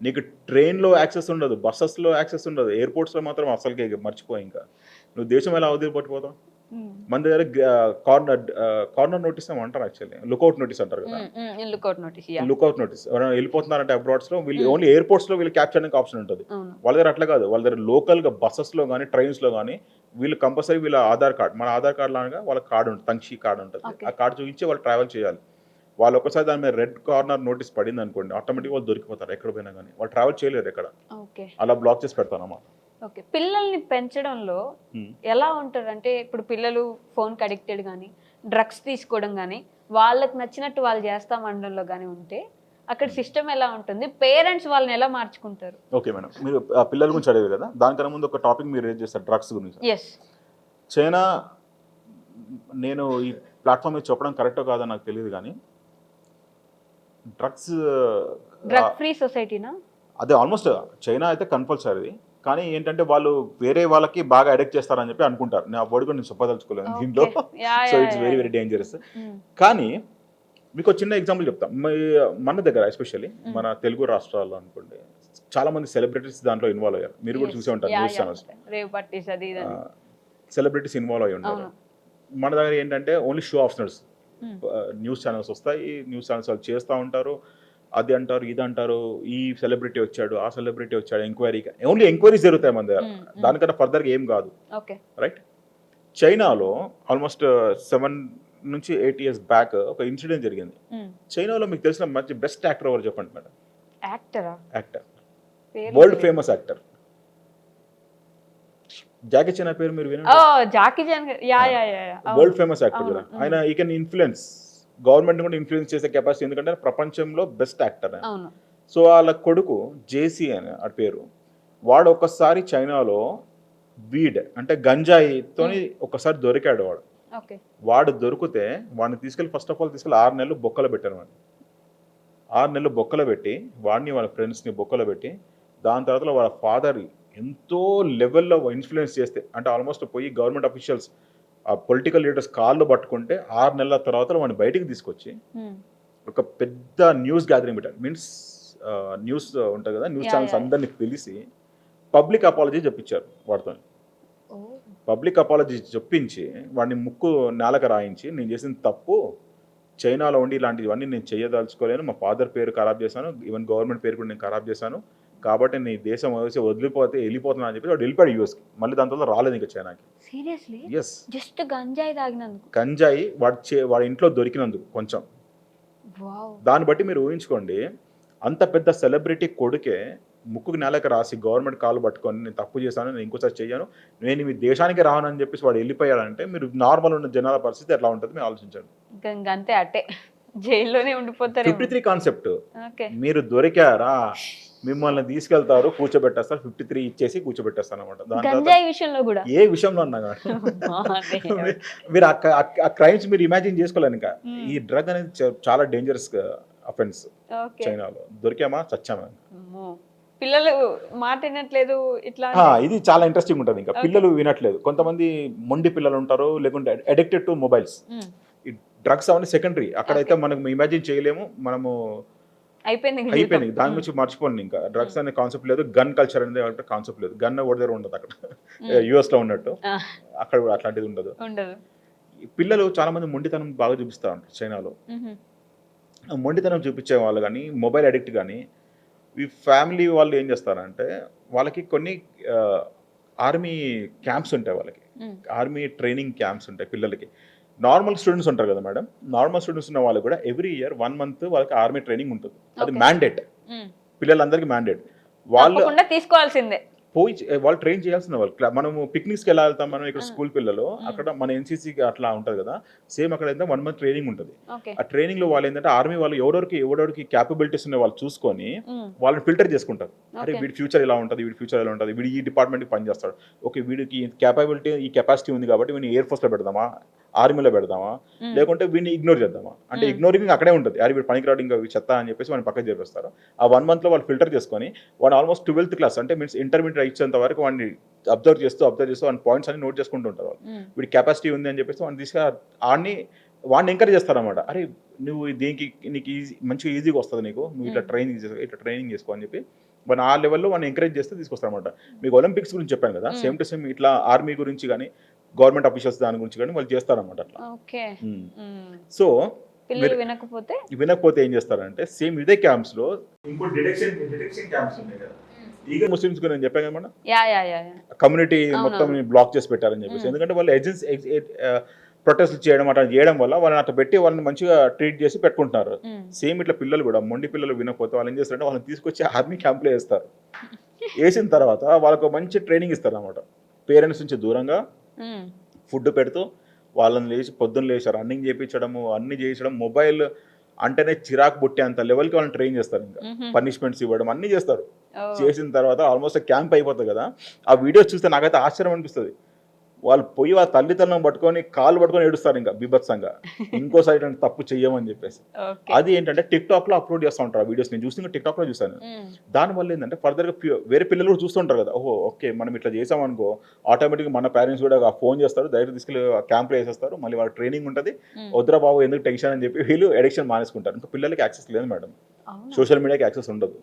నీకు ట్రైన్లో యాక్సెస్ ఉండదు, బస్సెస్లో యాక్సెస్ ఉండదు, ఎయిర్పోర్ట్స్లో మాత్రం అసలుకే మర్చిపోయి. ఇంకా నువ్వు దేశం ఎలా వదిలిపట్టిపోతావు? మన దగ్గర కార్నర్ నోటీస్ అంటారు, యాక్చువల్లీ లుకౌట్ నోటీస్ అంటారు కదా. లుకౌట్ నోటీస్ ఎవరైనా వెళ్ళిపోతున్నారంటే అబ్రాడ్స్లో, వీళ్ళు ఓన్లీ ఎయిర్పోర్ట్స్లో వీళ్ళు క్యాప్చర్ చేయడానికి ఆప్షన్ ఉంటుంది. వాళ్ళ దగ్గర అట్లా కాదు. వాళ్ళ దగ్గర లోకల్గా బస్సెస్లో కానీ ట్రైన్స్లో కానీ వీళ్ళు కంపల్సరీ వీళ్ళ ఆధార్ కార్డ్, మన ఆధార్ కార్డ్ లాగా వాళ్ళ కార్డు ఉంటుంది, తంక్షి కార్డు ఉంటుంది. ఆ కార్డు చూపించి వాళ్ళు ట్రావెల్ చేయాలి. వాళ్ళు ఒకసారి దాని మీద రెడ్ కార్నర్ నోటీస్ పడింది అనుకోండి, ఆటోమేటిక్గా వాళ్ళు దొరికిపోతారు. ఎక్కడ పోయినా కానీ వాళ్ళు ట్రావెల్ చేయలేరు ఎక్కడ, అలా బ్లాక్ చేసి పెడతానమ్మా. ఓకే, పిల్లల్ని పెంచడంలో ఎలా ఉంటారు అంటే, ఇప్పుడు పిల్లలు ఫోన్కి అడిక్టెడ్ కానీ, డ్రగ్స్ తీసుకోవడం కానీ, వాళ్ళకి నచ్చినట్టు వాళ్ళు చేస్తామనడంలో కానీ ఉంటే అక్కడ సిస్టమ్ ఎలా ఉంటుంది? పేరెంట్స్ వాళ్ళని ఎలా మార్చుకుంటారు? ఓకే మేడం, మీరు పిల్లల గురించి అడిగారు కదా, దానికన్నా ముందు ఒక టాపిక్ మీరు రేజ్ చేస్తారు, డ్రగ్స్ గురించి. చైనా, నేను ఈ ప్లాట్ఫామ్ మీద చెప్పడం కరెక్టో కాదో నాకు తెలియదు, కానీ డ్రగ్స్ డ్రగ్ ఫ్రీ సొసైటీనా? అదే ఆల్మోస్ట్ చైనా అయితే కంపల్సరీ. కానీ ఏంటంటే వాళ్ళు వేరే వాళ్ళకి బాగా అడిక్ట్ చేస్తారని చెప్పి అనుకుంటారు. నేను ఆ వర్డ్ కూడా నేను చెప్పదలుచుకోలేదు దీంట్లో. So it's very very dangerous. కానీ మీకు ఒక చిన్న ఎగ్జాంపుల్ చెప్తాం. మన దగ్గర ఎస్పెషల్లీ మన తెలుగు రాష్ట్రాల్లో అనుకోండి చాలా మంది సెలబ్రిటీస్ దాంట్లో ఇన్వాల్వ్ అయ్యారు. మీరు కూడా చూసే ఉంటారు న్యూస్ ఛానల్స్. సెలబ్రిటీస్ ఇన్వాల్వ్ అయ్యి ఉంటారు. మన దగ్గర ఏంటంటే ఓన్లీ షో ఆఫ్ నడుస్తుంది. న్యూస్ ఛానల్స్ వస్తాయి, న్యూస్ ఛానల్స్ వాళ్ళు చేస్తూ ఉంటారు, అది అంటారు ఇది అంటారు, ఈ సెలబ్రిటీ వచ్చాడు ఆ సెలబ్రిటీ వచ్చాడు, ఎంక్వైరీ, ఓన్లీ ఎంక్వైరీస్ జరుగుతాయి మన దగ్గర. దానికన్నా ఫర్దర్గా ఏం కాదు. రైట్. చైనాలో ఆల్మోస్ట్ 7 నుంచి 8 years బ్యాక్ ఒక ఇన్సిడెంట్ జరిగింది. చైనాలో మీకు తెలిసిన మంచి బెస్ట్ యాక్టర్ ఎవరు చెప్పండి madam? Actor world famous actor Jackie Chan పేరు మీరు వినండి. వరల్డ్ ఫేమస్ యాక్టర్ కదా ఆయన. ఈ కెన్ ఇన్ఫ్లుయెన్స్ గవర్నమెంట్ కూడా ఇన్ఫ్లుయెన్స్ చేసే కెపాసిటీ, ఎందుకంటే ప్రపంచంలో బెస్ట్ యాక్టర్. సో వాళ్ళ కొడుకు జేసీ అని ఆ పేరు, వాడు ఒక్కసారి చైనాలో వీడ్ అంటే గంజాయితోని ఒక్కసారి దొరికాడు. వాడు దొరికితే వాడిని తీసుకెళ్ళి ఫస్ట్ ఆఫ్ ఆల్ 6 నెలలు బొక్కలు పెట్టారు. వాడిని 6 నెలలు బొక్కలు పెట్టి వాడిని వాళ్ళ ఫ్రెండ్స్ని బొక్కలు పెట్టి దాని తర్వాత వాళ్ళ ఫాదర్ ఎంతో లెవెల్లో ఇన్ఫ్లుయెన్స్ చేస్తే, అంటే ఆల్మోస్ట్ పోయి గవర్నమెంట్ అఫీషియల్స్ ఆ పొలిటికల్ లీడర్స్ కాళ్ళు పట్టుకుంటే 6 నెలల తర్వాత వాడిని బయటికి తీసుకొచ్చి ఒక పెద్ద న్యూస్ గ్యాదరింగ్ పెట్టారు. మీన్స్ న్యూస్ ఉంటుంది కదా, న్యూస్ ఛానల్స్ అందరినీ పిలిచి పబ్లిక్ అపాలజీ చెప్పించారు. వాడితో పబ్లిక్ అపాలజీ చెప్పించి వాడిని ముక్కు నేలకు రాయించి, నేను చేసిన తప్పు, చైనాలో ఉండి ఇలాంటివన్నీ నేను చేయదలుచుకోలేను, మా ఫాదర్ పేరు ఖరాబ్ చేశాను, ఈవెన్ గవర్నమెంట్ పేరు కూడా నేను ఖరాబ్ చేశాను, కాబట్టి నీ దేశం వెళ్ళిపోతున్నా అని చెప్పి వాడు వెళ్ళిపోయాడు యూఎస్కి. మళ్ళీ దాని తర్వాత రాలేదు ఇంకా చైనాకి. సీరియస్లీ? ఎస్. జస్ట్ గంజాయి తాగినందుకు? గంజాయి వాడి ఇంట్లో దొరికినందుకు కొంచెం. దాన్ని బట్టి మీరు ఊహించుకోండి, అంత పెద్ద సెలబ్రిటీ కొడుకే ముక్కుకు నేలకు రాసి గవర్నమెంట్ కాలు పట్టుకొని నేను తప్పు చేశాను, నేను ఇంకోసారి చెయ్యాను, నేను మీ దేశానికి రాను అని చెప్పేసి వాడు వెళ్ళిపోయాడంటే మీరు నార్మల్ ఉన్న జనాల పరిస్థితి ఎట్లా ఉంటుంది మీరు ఆలోచించండి. అంతే, అట్టే జైల్లోనే ఉండిపోతారు. 53 కాన్సెప్ట్. మీరు దొరికారా, మిమ్మల్ని తీసుకెళ్తారు, కూర్చోబెట్టేస్తారు, 53 ఇచ్చేసి కూర్చోబెట్టేస్తారు అనమాట. ఏ విషయంలో అన్నా మీరు ఆ క్రైమ్స్ మీరు ఇమాజిన్ చేసుకోలేను. ఇంకా ఈ డ్రగ్ అనేది చాలా డేంజరస్ అఫెన్స్. చైనాలో దొరికామా చచ్చామా. పిల్లలు మాట వినట్లేదు ఇట్లా. ఇది చాలా ఇంట్రెస్టింగ్ ఉంటుంది. ఇంకా పిల్లలు వినట్లేదు. కొంతమంది మొండి పిల్లలు ఉంటారు, లేకుంటే అడిక్టెడ్ టు మొబైల్స్. ఈ డ్రగ్స్ అవన్నీ సెకండరీ. అక్కడైతే మనం ఇమాజిన్ చేయలేము. మనము అయిపోయింది దాని గురించి మర్చిపోండి. ఇంకా డ్రగ్స్ అనే కాన్సెప్ట్ లేదు, గన్ కల్చర్ అనేది కాన్సెప్ట్ లేదు. గన్ ఒకటి దగ్గర ఉండదు అక్కడ. యుఎస్ లో ఉన్నట్టు అక్కడ కూడా అట్లాంటిది ఉండదు. పిల్లలు చాలా మంది మొండితనం బాగా చూపిస్తా ఉంటారు చైనాలో. మొండితనం చూపించే వాళ్ళు కానీ, మొబైల్ అడిక్ట్ కానీ, ఈ ఫ్యామిలీ వాళ్ళు ఏం చేస్తారంటే వాళ్ళకి కొన్ని ఆర్మీ క్యాంప్స్ ఉంటాయి. వాళ్ళకి ఆర్మీ ట్రైనింగ్ క్యాంప్స్ ఉంటాయి పిల్లలకి. నార్మల్ స్టూడెంట్స్ ఉంటారు కదా మేడం, నార్మల్ స్టూడెంట్స్ ఉన్న వాళ్ళు కూడా ఎవ్రీ ఇయర్ 1 month వాళ్ళకి ఆర్మీ ట్రైనింగ్ ఉంటుంది. అది మ్యాండేట్, పిల్లలందరికీ మ్యాండేట్. వాళ్ళు తీసుకోవాల్సిందే, పోయి వాళ్ళు ట్రైన్ చేయాల్సిన వాళ్ళు. మనము పిక్నిక్స్కి ఎలా వెళ్తాం మనం, ఇక్కడ స్కూల్ పిల్లలు అక్కడ మన ఎన్సీసీకి అట్లా ఉంటుంది కదా, సేమ్ అక్కడ అయితే 1 month ట్రైనింగ్ ఉంటుంది. ఆ ట్రైనింగ్ లో వాళ్ళు ఏంటంటే ఆర్మీ వాళ్ళు ఎవరెవరికి క్యాపబిలిటీస్ ఉన్న వాళ్ళు చూసుకొని వాళ్ళని ఫిల్టర్ చేసుకుంటారు. అరే వీడి ఫ్యూచర్ ఎలా ఉంటుంది, వీడి ఫ్యూచర్ ఎలా ఉంటుంది, వీడు ఈ డిపార్ట్మెంట్కి పనిచేస్తాడు, ఓకే వీడికి క్యాపబిలిటీ ఈ కెపాసిటీ ఉంది కాబట్టి వీడిని ఎయిర్ ఫోర్స్లో పెడదామా, ఆర్మీలో పెడదామా, లేకుంటే వీడిని ఇగ్నోర్ చేద్దామా అంటే ఇగ్నోరింగ్ అక్కడే ఉంటుంది. అరే వీడు పనికిరాడు ఇంకా చెత్త అని చెప్పేసి వాడిని పక్కకు చేపిస్తారు. ఆ 1 month లో వాళ్ళు ఫిల్టర్ చేసుకొని వాడు ఆల్మోస్ట్ 12th class అంటే మీన్స్ ఇంటర్మీడియట్ ఇచ్చేంత వరకు వాడిని అబ్జర్వ్ చేస్తూ వాడి పాయింట్స్ అన్ని నోట్ చేసుకుంటూ ఉంటారు. వాళ్ళు వీడి కెపాసిటీ ఉంది అని చెప్పేసి వాడిని వాడిని ఎంకరేజ్ చేస్తారన్నమాట. అరే నువ్వు దీనికి నీకు మంచిగా ఈజీగా వస్తుంది, నీకు నువ్వు ఇట్లా ట్రైనింగ్ చేసుకో అని చెప్పి మన ఆ లెవెల్లో వాడిని ఎంకరేజ్ చేస్తే తీసుకొస్తారన్నమాట. మీకు ఒలింపిక్స్ గురించి చెప్పాను కదా, సేమ్ టు సేమ్ ఇట్లా ఆర్మీ గురించి కానీ గవర్నమెంట్ అఫీషియల్స్ దాని గురించి కానీ వాళ్ళు చేస్తారన్నమాట అట్లా. సో వినకపోతే ఏం చేస్తారంటే సేమ్ ఇదే క్యాంప్స్ లో ఇంకో డిటెక్షన్ క్యాంప్స్ ఉన్నాయి కదా, ఈగల్ ముస్లిమ్స్ నేను చెప్పాను కదా, కమ్యూనిటీ మొత్తం బ్లాక్ చేసి పెట్టారని చెప్పేసి. ఎందుకంటే వాళ్ళు ఏజెన్సీ ప్రొటెస్ట్ చేయడం అట్లా చేయడం వల్ల వాళ్ళని అట్లా పెట్టి వాళ్ళని మంచిగా ట్రీట్ చేసి పెట్టుకుంటున్నారు. సేమ్ ఇట్లా పిల్లలు కూడా మొండి పిల్లలు వినకపోతే వాళ్ళు ఏం చేస్తారంటే వాళ్ళని తీసుకొచ్చి ఆర్మీ క్యాంప్లో వేస్తారు. వేసిన తర్వాత వాళ్ళకు మంచి ట్రైనింగ్ ఇస్తారు అన్నమాట. పేరెంట్స్ నుంచి దూరంగా ఫుడ్ పెడుతూ వాళ్ళని పొద్దున్న లేచి రన్నింగ్ చేయించడము, అన్ని చేయించడం, మొబైల్ అంటేనే చిరాకు పుట్టే అంత లెవెల్కి వాళ్ళని ట్రైన్ చేస్తారు. ఇంకా పనిష్మెంట్స్ ఇవ్వడం అన్ని చేస్తారు. చేసిన తర్వాత ఆల్మోస్ట్ క్యాంప్ అయిపోతుంది కదా, ఆ వీడియోస్ చూస్తే నాకైతే ఆశ్చర్యం అనిపిస్తుంది. వాళ్ళు పోయి వాళ్ళ తల్లిదండ్రులను పట్టుకొని కాళ్ళు పట్టుకొని ఏడుస్తారు ఇంకా బీభత్సంగా, ఇంకోసారి ఇట్లాంటి తప్పు చెయ్యమని చెప్పేసి. ఓకే. అది ఏంటంటే టిక్టాక్ లో అప్లోడ్ చేస్తూ ఉంటారు ఆ వీడియోస్. నేను చూసి టిక్టాక్ లో చూసాను. దానివల్ల ఏంటంటే ఫర్దర్ గా వేరే పిల్లలు కూడా చూస్తుంటారు కదా, ఓహో ఓకే మనం ఇట్లా చేసామనుకో ఆటోమేటిక్గా మన పేరెంట్స్ కూడా ఫోన్ చేస్తారు, డైరెక్ట్ తీసుకెళ్ళి క్యాంప్లో వేసేస్తారు, మళ్ళీ వాళ్ళ ట్రైనింగ్ ఉంటుంది, వద్దురా బాబు ఎందుకు టెన్షన్ అని చెప్పి వీళ్ళు ఎడిక్షన్ మానేసుకుంటారు. ఇంకా పిల్లలకి యాక్సెస్ లేదు మేడం, సోషల్ మీడియాకి యాక్సెస్ ఉండదు.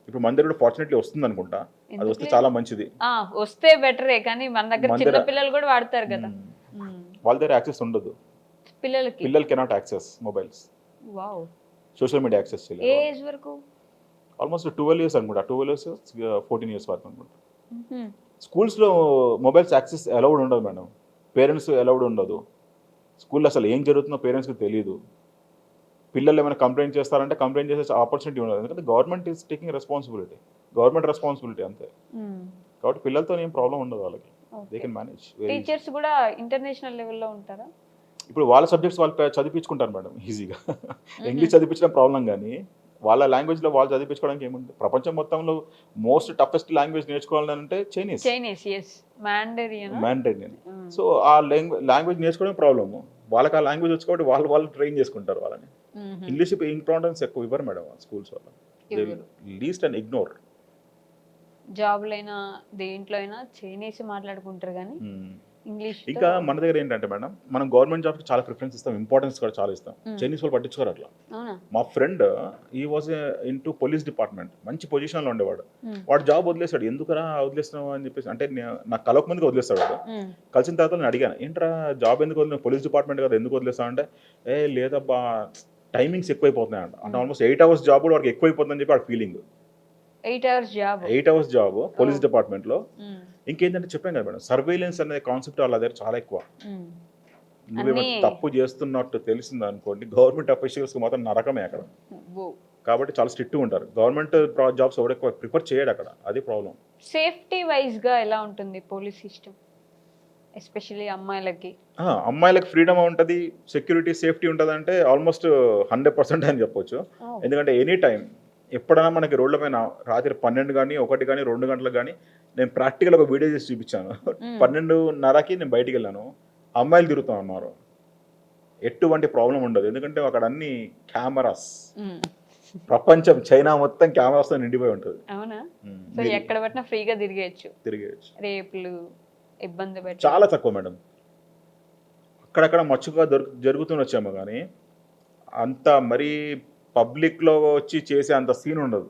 ఇప్పుడు మన దగ్గర కూడా ఫార్చునేట్లీ వస్తుంది అనుకుంటా, అది వస్తే చాలా మంచిది. వస్తే బెటరే, కానీ మన దగ్గర చిన్న పిల్లలు కూడా వాడతారు కదా, వాళ్ళ దగ్గర యాక్సెస్ ఉండదు. పిల్లలు cannot access mobiles, social media access చేయలేదు. ఏ ఏజ్ వరకు? ఆల్మోస్ట్ 12 years అనుకుంటా, 12 years 14 years వరకు అనుకుంటా. స్కూల్స్లో మొబైల్స్ యాక్సెస్ అలౌడ్ ఉండదు మేడం, పేరెంట్స్ అలౌడ్ ఉండదు. స్కూల్లో అసలు ఏం జరుగుతుందో పేరెంట్స్కి తెలియదు. పిల్లలు ఏమైనా కంప్లైంట్ చేస్తారంటే కంప్లైంట్ చేసే ఆపర్చునిటీ ఉండదు, ఎందుకంటే government is taking responsibility, government responsibility అంతే. కాబట్టి పిల్లలతో ఏం ప్రాబ్లం ఉండదు వాళ్ళకి, దే కెన్ మేనేజ్. టీచర్స్ కూడా ఇంటర్నేషనల్ లెవెల్లో ఉంటారా? ఇప్పుడు వాళ్ళ సబ్జెక్ట్స్ వాళ్ళు చదివించుకుంటారు మేడం ఈజీగా. ఇంగ్లీష్ చదివించడం ప్రాబ్లం, కానీ వాళ్ళ లాంగ్వేజ్లో వాళ్ళు చదివించుకోవడానికి ఏముంటుంది. ప్రపంచం మొత్తంలో మోస్ట్ టఫెస్ట్ లాంగ్వేజ్ నేర్చుకోవాలంటే చైనీస్. మ్యాండరీన్. సో ఆ లాంగ్వేజ్ నేర్చుకోవడం ప్రాబ్లము. వాళ్ళకి ఆ లాంగ్వేజ్ వచ్చి కాబట్టి వాళ్ళు ట్రైన్ చేసుకుంటారు వాళ్ళని. ఇంగ్లీష్ ఇంపార్టెన్స్ ఎక్కువ ఇవ్వరు మేడం స్కూల్స్ వల్ల, లీస్ట్ అండ్ ఇగ్నోర్. జాబ్లైనా దేంట్లో అయినా చైనీస్ మాట్లాడుకుంటారు కానీ ఇంగ్లీష్. ఇంకా మన దగ్గర ఏంటంటే మేడం, మనం గవర్నమెంట్ జాబ్కి చాలా ప్రిఫరెన్స్ ఇస్తాం, ఇంపార్టెన్స్ కూడా చాలా ఇస్తాం. చైనీస్ వాళ్ళు పట్టించుకోరు అట్లా. మా ఫ్రెండ్ ఈ was in to police department, మంచి పొజిషన్లో ఉండేవాడు. వాడు జాబ్ వదిలేస్తాడు. ఎందుకురా వదిలేస్తున్నావు అని చెప్పేసి, అంటే నాకు కలవక ముందుగా వదిలేస్తాడు వాడు. కలిసిన తర్వాత నేను అడిగాను, ఏంట్రా జాబ్ ఎందుకు వదిలేదు, పోలీస్ డిపార్ట్మెంట్ కదా ఎందుకు వదిలేస్తావు అంటే, లేదబ్బా టైమింగ్స్ ఎక్కువైపోతున్నాయి అంట. అంటే ఆల్మోస్ట్ 8 hours జాబ్ కూడా వాడికి ఎక్కువైపోతుందని చెప్పి వాడు ఫీలింగ్. 8 hours జాబ్ పోలీస్ డిపార్ట్మెంట్లో. ఇంకేంటంటే చెప్పాను కదా మేడం, సర్వేలెన్స్ అనే కాన్సెప్ట్ వాళ్ళ దగ్గర చాలా ఎక్కువ. నువ్వేమైనా తప్పు చేస్తున్నట్టు తెలిసింది అనుకోండి, గవర్నమెంట్ అఫీషియల్స్ మాత్రం నరకమే అక్కడ. కాబట్టి చాలా స్ట్రిక్ట్గా ఉంటారు. గవర్నమెంట్ జాబ్స్ ఎవరు ఎక్కువ ప్రిఫర్ చేయడు అక్కడ, అది ప్రాబ్లం. సేఫ్టీ వైజ్గా ఎలా ఉంటుంది పోలీస్ సిస్టమ్, ఎస్పెషల్లీ అమ్మాయిలకి? అమ్మాయిలకు ఫ్రీడమ్ ఉంటుంది, సెక్యూరిటీ సేఫ్టీ ఉంటుంది అంటే ఆల్మోస్ట్ 100% అని చెప్పొచ్చు. ఎందుకంటే ఎనీ టైం ఎప్పుడైనా మనకి రోడ్ల పైన రాత్రి 12 కానీ 1 కానీ 2 గంటలకు కానీ, నేను ప్రాక్టికల్ ఒక వీడియో చేసి చూపించాను. 12:30కి నేను బయటికి వెళ్ళాను, అమ్మాయిలు తిరుగుతూ ఉన్నారు. ఎటువంటి ప్రాబ్లం ఉండదు, ఎందుకంటే అక్కడ అన్ని కెమెరాస్. ప్రపంచం చైనా మొత్తం కెమెరాస్తో నిండిపోయి ఉంటుంది. అవునా? సో ఎక్కడ పట్టినా ఫ్రీగా తిరిగేయచ్చు. రేపులు ఇబ్బంది చాలా తక్కువ మేడం. అక్కడక్కడ మచ్చుగా జరుగుతుండొచ్చాము, కానీ అంత మరీ పబ్లిక్లో వచ్చి చేసే అంత సీన్ ఉండదు.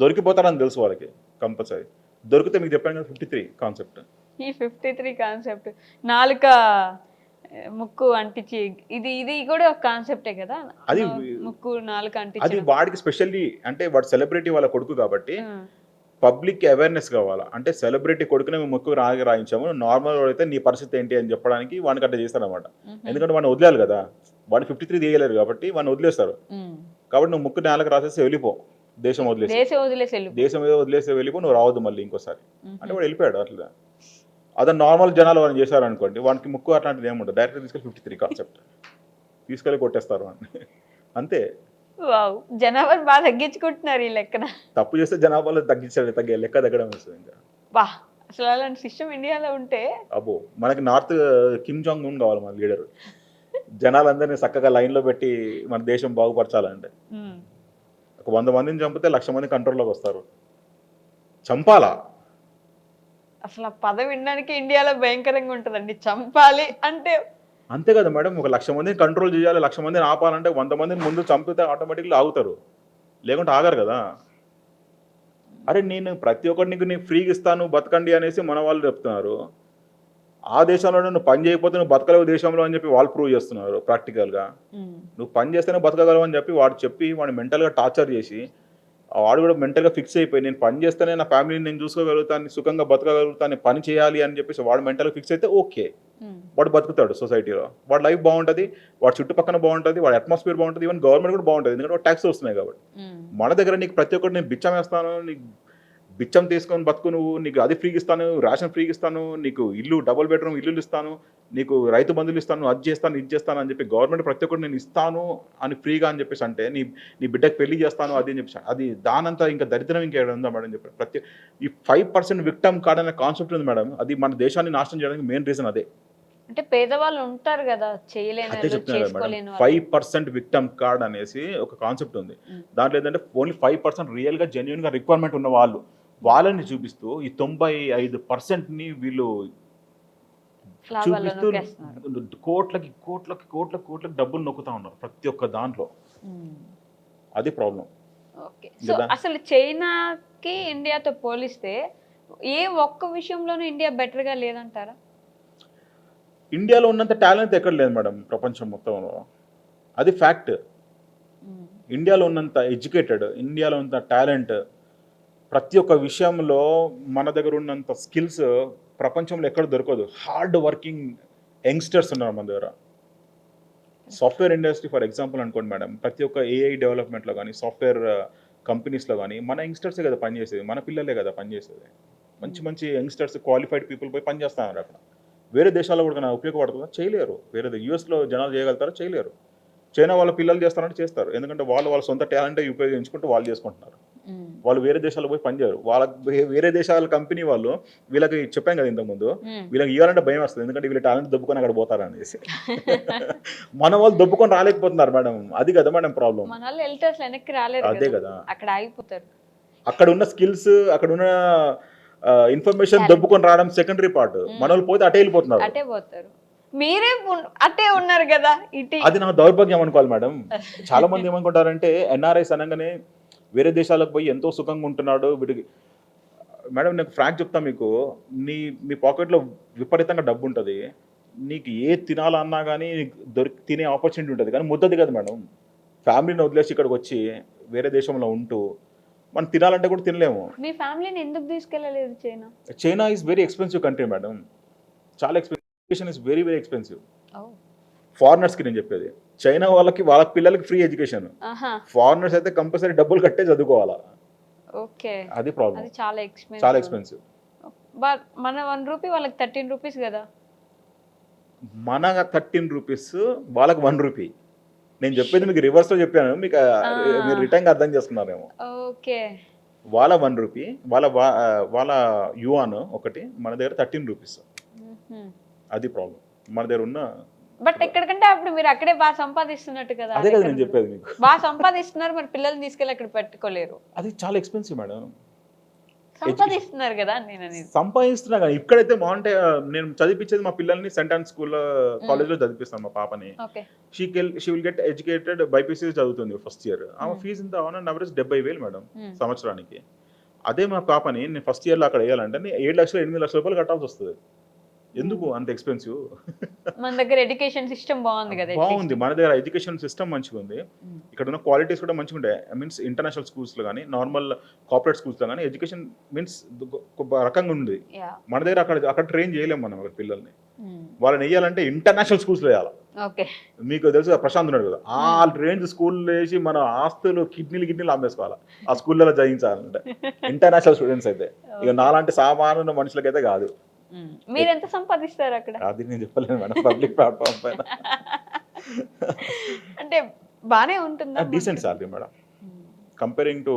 దొరికిపోతారని తెలుసు వాళ్ళకి కంపల్సరీ. దొరికితే మీకు చెప్పాను కదా 53 కాన్సెప్ట్. ఈ 53 కాన్సెప్ట్, నాలుక ముక్కు అంటించి, ఇది కూడా ఒక కాన్సెప్టే కదా. అది ముక్కు నాలుక అంటించి, అది వాడికి స్పెషల్లీ, అంటే వాడు సెలబ్రిటీ వాళ్ళ కొడుకు కాబట్టి పబ్లిక్ అవేర్నెస్ కావాలా. అంటే సెలబ్రిటీ కొడుకునే మేము ముక్కు రాయించాము, నార్మల్ అయితే నీ పరిస్థితి ఏంటి అని చెప్పడానికి వాడికి అట్లా చేస్తారనమాట. ఎందుకంటే వాడిని వదిలేయాలి కదా, వాడిని 53 తీయలేరు కాబట్టి వాడిని వదిలేస్తారు. కాబట్టి నువ్వు ముక్కు నేలకు రాసేసి వెళ్ళిపో, దేశం వదిలేసి వెళ్ళిపో, నువ్వు రావద్దు మళ్ళీ ఇంకోసారి అంటే వాడు వెళ్ళిపోయాడు. అట్లా అదే నార్మల్ జనాలు వాళ్ళని చేశారు అనుకోండి, వానికి ముక్కు అట్లాంటిది ఏముండదు, డైరెక్ట్ తీసుకెళ్ళి 53 కాన్సెప్ట్ తీసుకెళ్ళి కొట్టేస్తారు వాడిని, అంతే. జనాభాను బాగా తగ్గించుకుంటున్నారు ఈ లెక్కన. తప్పు చేస్తే జనాభాలో తగ్గే లెక్క తగ్గడం వస్తుంది. ఇంకా అసలు అలాంటి సిస్టమ్ ఇండియాలో ఉంటే అబ్బో, మనకి నార్త్ కిమ్ జాంగ్ ఉన్ కావాలి మన లీడర్. జనాలందరినీ చక్కగా లైన్లో పెట్టి మన దేశం బాగుపరచాలంటే ఒక 100 మందిని చంపితే 1,00,000 మంది కంట్రోల్లోకి వస్తారు. చంపాలా? అసలు ఆ పదం వినడానికి ఇండియాలో భయంకరంగా ఉంటుందండి, చంపాలి అంటే. అంతే కదా మేడం, ఒక 1,00,000 మందిని కంట్రోల్ చేయాలి, 1,00,000 మందిని ఆపాలంటే 100 మందిని ముందు చంపితే ఆటోమేటిక్గా ఆగుతారు, లేకుంటే ఆగారు కదా. అరే నేను ప్రతి ఒక్కరికి నేను ఫ్రీగా ఇస్తాను బతకండి అనేసి మన వాళ్ళు చెప్తున్నారు. ఆ దేశంలో నువ్వు పని చేయకపోతే నువ్వు బతకలేవు దేశంలో అని చెప్పి వాళ్ళు ప్రూవ్ చేస్తున్నారు ప్రాక్టికల్గా. నువ్వు పని చేస్తేనే బతకగలవు అని చెప్పి వాడిని మెంటల్గా టార్చర్ చేసి, వాడు కూడా మెంటల్గా ఫిక్స్ అయిపోయి నేను పని చేస్తేనే నా ఫ్యామిలీని నేను చూసుకోగలుగుతాను, సుఖంగా బతకగలుగుతాను, పని చేయాలి అని చెప్పేసి వాడు మెంటల్గా ఫిక్స్ అయితే ఓకే, వాడు బతుకుతాడు సొసైటీలో, వాడు లైఫ్ బాగుంటుంది, వాడు చుట్టుపక్కల బాగుంటుంది, వాడి అట్మాస్ఫియర్ బాగుంటుంది, ఈవెన్ గవర్నమెంట్ కూడా బాగుంటుంది, ఎందుకంటే వాడు ట్యాక్స్ వస్తున్నాయి కాబట్టి. మన దగ్గర నీకు ప్రతి ఒక్కటి నేను బిచ్చం వేస్తాను, నీకు బిచ్చం తీసుకొని బతుకు నువ్వు, నీకు అది ఫ్రీగా ఇస్తాను, రేషన్ ఫ్రీగా ఇస్తాను, నీకు ఇల్లు డబుల్ బెడ్రూమ్ ఇల్లులు ఇస్తాను, నీకు రైతు బంధువులు ఇస్తాను, అది చేస్తాను ఇది చేస్తాను అని చెప్పి గవర్నమెంట్ ప్రతి ఒక్కటి నేను ఇస్తాను అని ఫ్రీగా అని చెప్పేసి అంటే నీ బిడ్డకి పెళ్లి చేస్తాను అది అని చెప్పేసి అది దానంతా ఇంకా దరిద్రం ఇంకా ఏడు ఉందా మేడం చెప్పి ప్రతి ఈ 5% విక్టమ్ కార్డ్ అనే కాన్సెప్ట్ ఉంది మేడం, అది మన దేశాన్ని నాశనం చేయడానికి మెయిన్ రీజన్ అదే. అంటే పేదవాళ్ళు ఉంటారు కదా, చేయలేని అదే వాళ్ళు, చెప్తున్నారు చేసుకోలేని మేడం, వాళ్ళు. 5% విక్టమ్ కార్డ్ అనేసి ఒక కాన్సెప్ట్ ఉంది. Mm. దాంట్లో ఏంటంటే ఓన్లీ 5% రియల్గా జెన్యున్గా రిక్వైర్మెంట్ ఉన్న వాళ్ళని చూపిస్తూ ఈ 95%ని వీళ్ళు లాభాల్లో చూపిస్తూ నొక్కేస్తున్నారు. కోట్లకి డబ్బులు నొక్కుతా ఉన్నారు ప్రతి ఒక్క దాంట్లో. మ్మ్. అది ప్రాబ్లం. ఓకే, సో కదా. అసలు చైనాకి ఇండియాతో పోలిస్తే ఏ ఒక్క విషయంలోనూ ఇండియా బెటర్గా లేదంటారా? ఇండియాలో ఉన్నంత టాలెంట్ ఎక్కడ లేదు మేడం ప్రపంచం మొత్తంలో, అది ఫ్యాక్ట్. మ్మ్. ఇండియాలో ఉన్నంత ఎడ్యుకేటెడ్, ఇండియాలో ఉన్నంత టాలెంట్, ప్రతి ఒక్క విషయంలో మన దగ్గర ఉన్నంత స్కిల్స్ ప్రపంచంలో ఎక్కడ దొరకదు. హార్డ్ వర్కింగ్ యంగ్స్టర్స్ ఉన్నారు మన దగ్గర. సాఫ్ట్వేర్ ఇండస్ట్రీ ఫర్ ఎగ్జాంపుల్ అనుకోండి మేడం, ప్రతి ఒక్క ఏఐ డెవలప్మెంట్లో కానీ సాఫ్ట్వేర్ కంపెనీస్లో కానీ మన యంగ్స్టర్సే కదా పనిచేసేది, మన పిల్లలే కదా పనిచేసేది. మంచి మంచి యంగ్స్టర్స్ క్వాలిఫైడ్ పీపుల్ పోయి పనిచేస్తున్నారు అక్కడ. వేరే దేశాల్లో కూడా ఉపయోగపడుతుందా? చేయలేరు. వేరే యూఎస్లో జనాలు చేయగలుగుతారా? చేయలేరు. చైనా వాళ్ళ పిల్లలు చేస్తారంటే చేస్తారు, ఎందుకంటే వాళ్ళ సొంత టాలెంటే ఉపయోగించుకుంటూ వాళ్ళు చేసుకుంటున్నారు. మ్మ్. వాళ్ళు వేరే దేశాల్లో పోయి పనిచేయరు. వేరే దేశాల కంపెనీ వాళ్ళు వీళ్ళకి చెప్పాం కదా ఇంతకుముందు, మ్మ్. వీళ్ళకి ఇవ్వాలంటే భయం వస్తుంది, ఎందుకంటే వీళ్ళ టాలెంట్ దొబ్బుకొని అక్కడ పోతారు అనేసి. మన వాళ్ళు దొబ్బుకొని రాలేకపోతున్నారు మేడం, అది కదా మేడం ప్రాబ్లం. మన వాళ్ళు వెళ్తే అసలు వెనక్కి రాలేరు అదే కదా, కదా, అక్కడ ఆగిపోతారు. అక్కడ ఉన్న స్కిల్స్, అక్కడ ఉన్న ఇన్ఫర్మేషన్ Talent. దొబ్బుకొని రావడం సెకండరీ పార్ట్. మన వాళ్ళు పోతే అటే వెళ్ళిపోతున్నారు. అటే పోతారు. మీరే అటే ఉన్నారు కదా ఇటు. అది నా దౌర్భాగ్యం అనుకోవాలి మేడం. చాలా మంది ఏమనుకుంటారంటే ఎన్ఆర్ఐస్ అనగానే వేరే దేశాలకు పోయి ఎంతో సుఖంగా ఉంటున్నాడు వీడికి. మేడం నేను ఫ్రాంక్ చెప్తా మీకు, మీ పాకెట్లో విపరీతంగా డబ్బు ఉంటుంది, నీకు ఏ తినాలన్నా కానీ తినే ఆపర్చునిటీ ఉంటుంది, కానీ ముద్దది కదా మేడం. ఫ్యామిలీని వదిలేసి ఇక్కడికి వచ్చి వేరే దేశంలో ఉంటూ మనం తినాలంటే కూడా తినలేము. మీ ఫ్యామిలీని ఎందుకు తీసుకెళ్ళలేదు China? China is very expensive country madam, చాలా education is very very expensive. ఫారినర్స్కి నేను చెప్పేది, చైనా వాళ్ళకి వాళ్ళ పిల్లలకి ఫ్రీ ఎడ్యుకేషన్, ఫారినర్స్ అయితే కంపల్సరీ డబ్బులు కట్టే చదువుకోవాలా. ఓకే, అది ప్రాబ్లం, అది చాలా చాలా ఎక్స్పెన్సివ్. ఎక్స్పెన్సివ్. మన 1 రూపీ వాళ్ళకి 13 రూపీస్ కదా. మన 13 రూపీస్ వాళ్ళకి 1 రూపీ. నేను చెప్పేది మీకు రివర్స్లో చెప్పాను, మీకు మీరు రిటర్న్గా అర్థం చేసుకున్నారేమో. ఓకే, వాళ్ళ 1 రూపీ, వాళ్ళ యువాన్ ఒకటి, మన దగ్గర 13 రూపీస్. అది ప్రాబ్లం మన దగ్గర ఉన్న. బట్ ఎక్కడికంటే అప్పుడు మీరు అక్కడే బాగా సంపాదిస్తున్నట్టు కదా. అదే కదా నేను చెప్పేది మీకు, బాగా సంపాదిస్తున్నారు, మరి పిల్లల్ని తీసుకెళ్ళి అక్కడ పెట్టుకోలేరు. అది చాలా ఎక్స్పెన్సివ్ మేడం. సంపాదిస్తున్నారు కదా నేను అనేది. సంపాదిస్తున్నా కానీ ఇక్కడైతే బాగుంటే, నేను చదివించేది మా పిల్లల్ని సెంట్ ఆన్ స్కూల్ కాలేజ్లో చదివిస్తాను మా పాపని. Okay, she will get educated, BiPC చదువుతుంది ఫస్ట్ ఇయర్. ఆమె ఫీజు ఇంత ఆన్ అండ్ అవరేజ్ 70,000 మేడం సంవత్సరానికి. అదే మా పాపని నేను ఫస్ట్ ఇయర్లో అక్కడ వేయాలంటే 7 లక్షలు 8 లక్షల రూపాయలు కట్టాల్సి వస్తుంది. ఎందుకు అంత ఎక్స్పెన్సివ్? మన దగ్గర ఎడ్యుకేషన్ సిస్టమ్ బాగుంది కదా. బాగుంది, మన దగ్గర ఎడ్యుకేషన్ సిస్టమ్ మంచిగా ఉంది, ఇక్కడ ఉన్న క్వాలిటీస్ కూడా మంచిగా ఉంటాయి. మీన్స్ ఇంటర్నేషనల్ స్కూల్స్లో కానీ నార్మల్ కార్పొరేట్ స్కూల్స్లో కానీ ఎడ్యుకేషన్ మీన్స్ రకంగా ఉంది. మన దగ్గర అక్కడ ట్రైన్ చేయలేము మనం అక్కడ పిల్లల్ని. వాళ్ళని వేయాలంటే ఇంటర్నేషనల్ స్కూల్స్లో వేయాలి. ఓకే, మీకు తెలుసు ప్రశాంత్ ఉన్నాడు కదా, ఆ రేంజ్ స్కూల్ వేసి మన ఆస్తులు కిడ్నీలు అమ్మేసుకోవాలి ఆ స్కూళ్ళలో చదివించాలంటే, ఇంటర్నేషనల్ స్టూడెంట్స్ అయితే. ఇక నాలాంటి సామాన్య మనుషులకైతే కాదు. మీరు ఎంత సంపాదిస్తారు అక్కడ? అది నేను చెప్పలేను మేడం పబ్లిక్ ప్లాట్ఫామ్ పైన. అంటే బానే ఉంటుందా? Decent salary madam, comparing to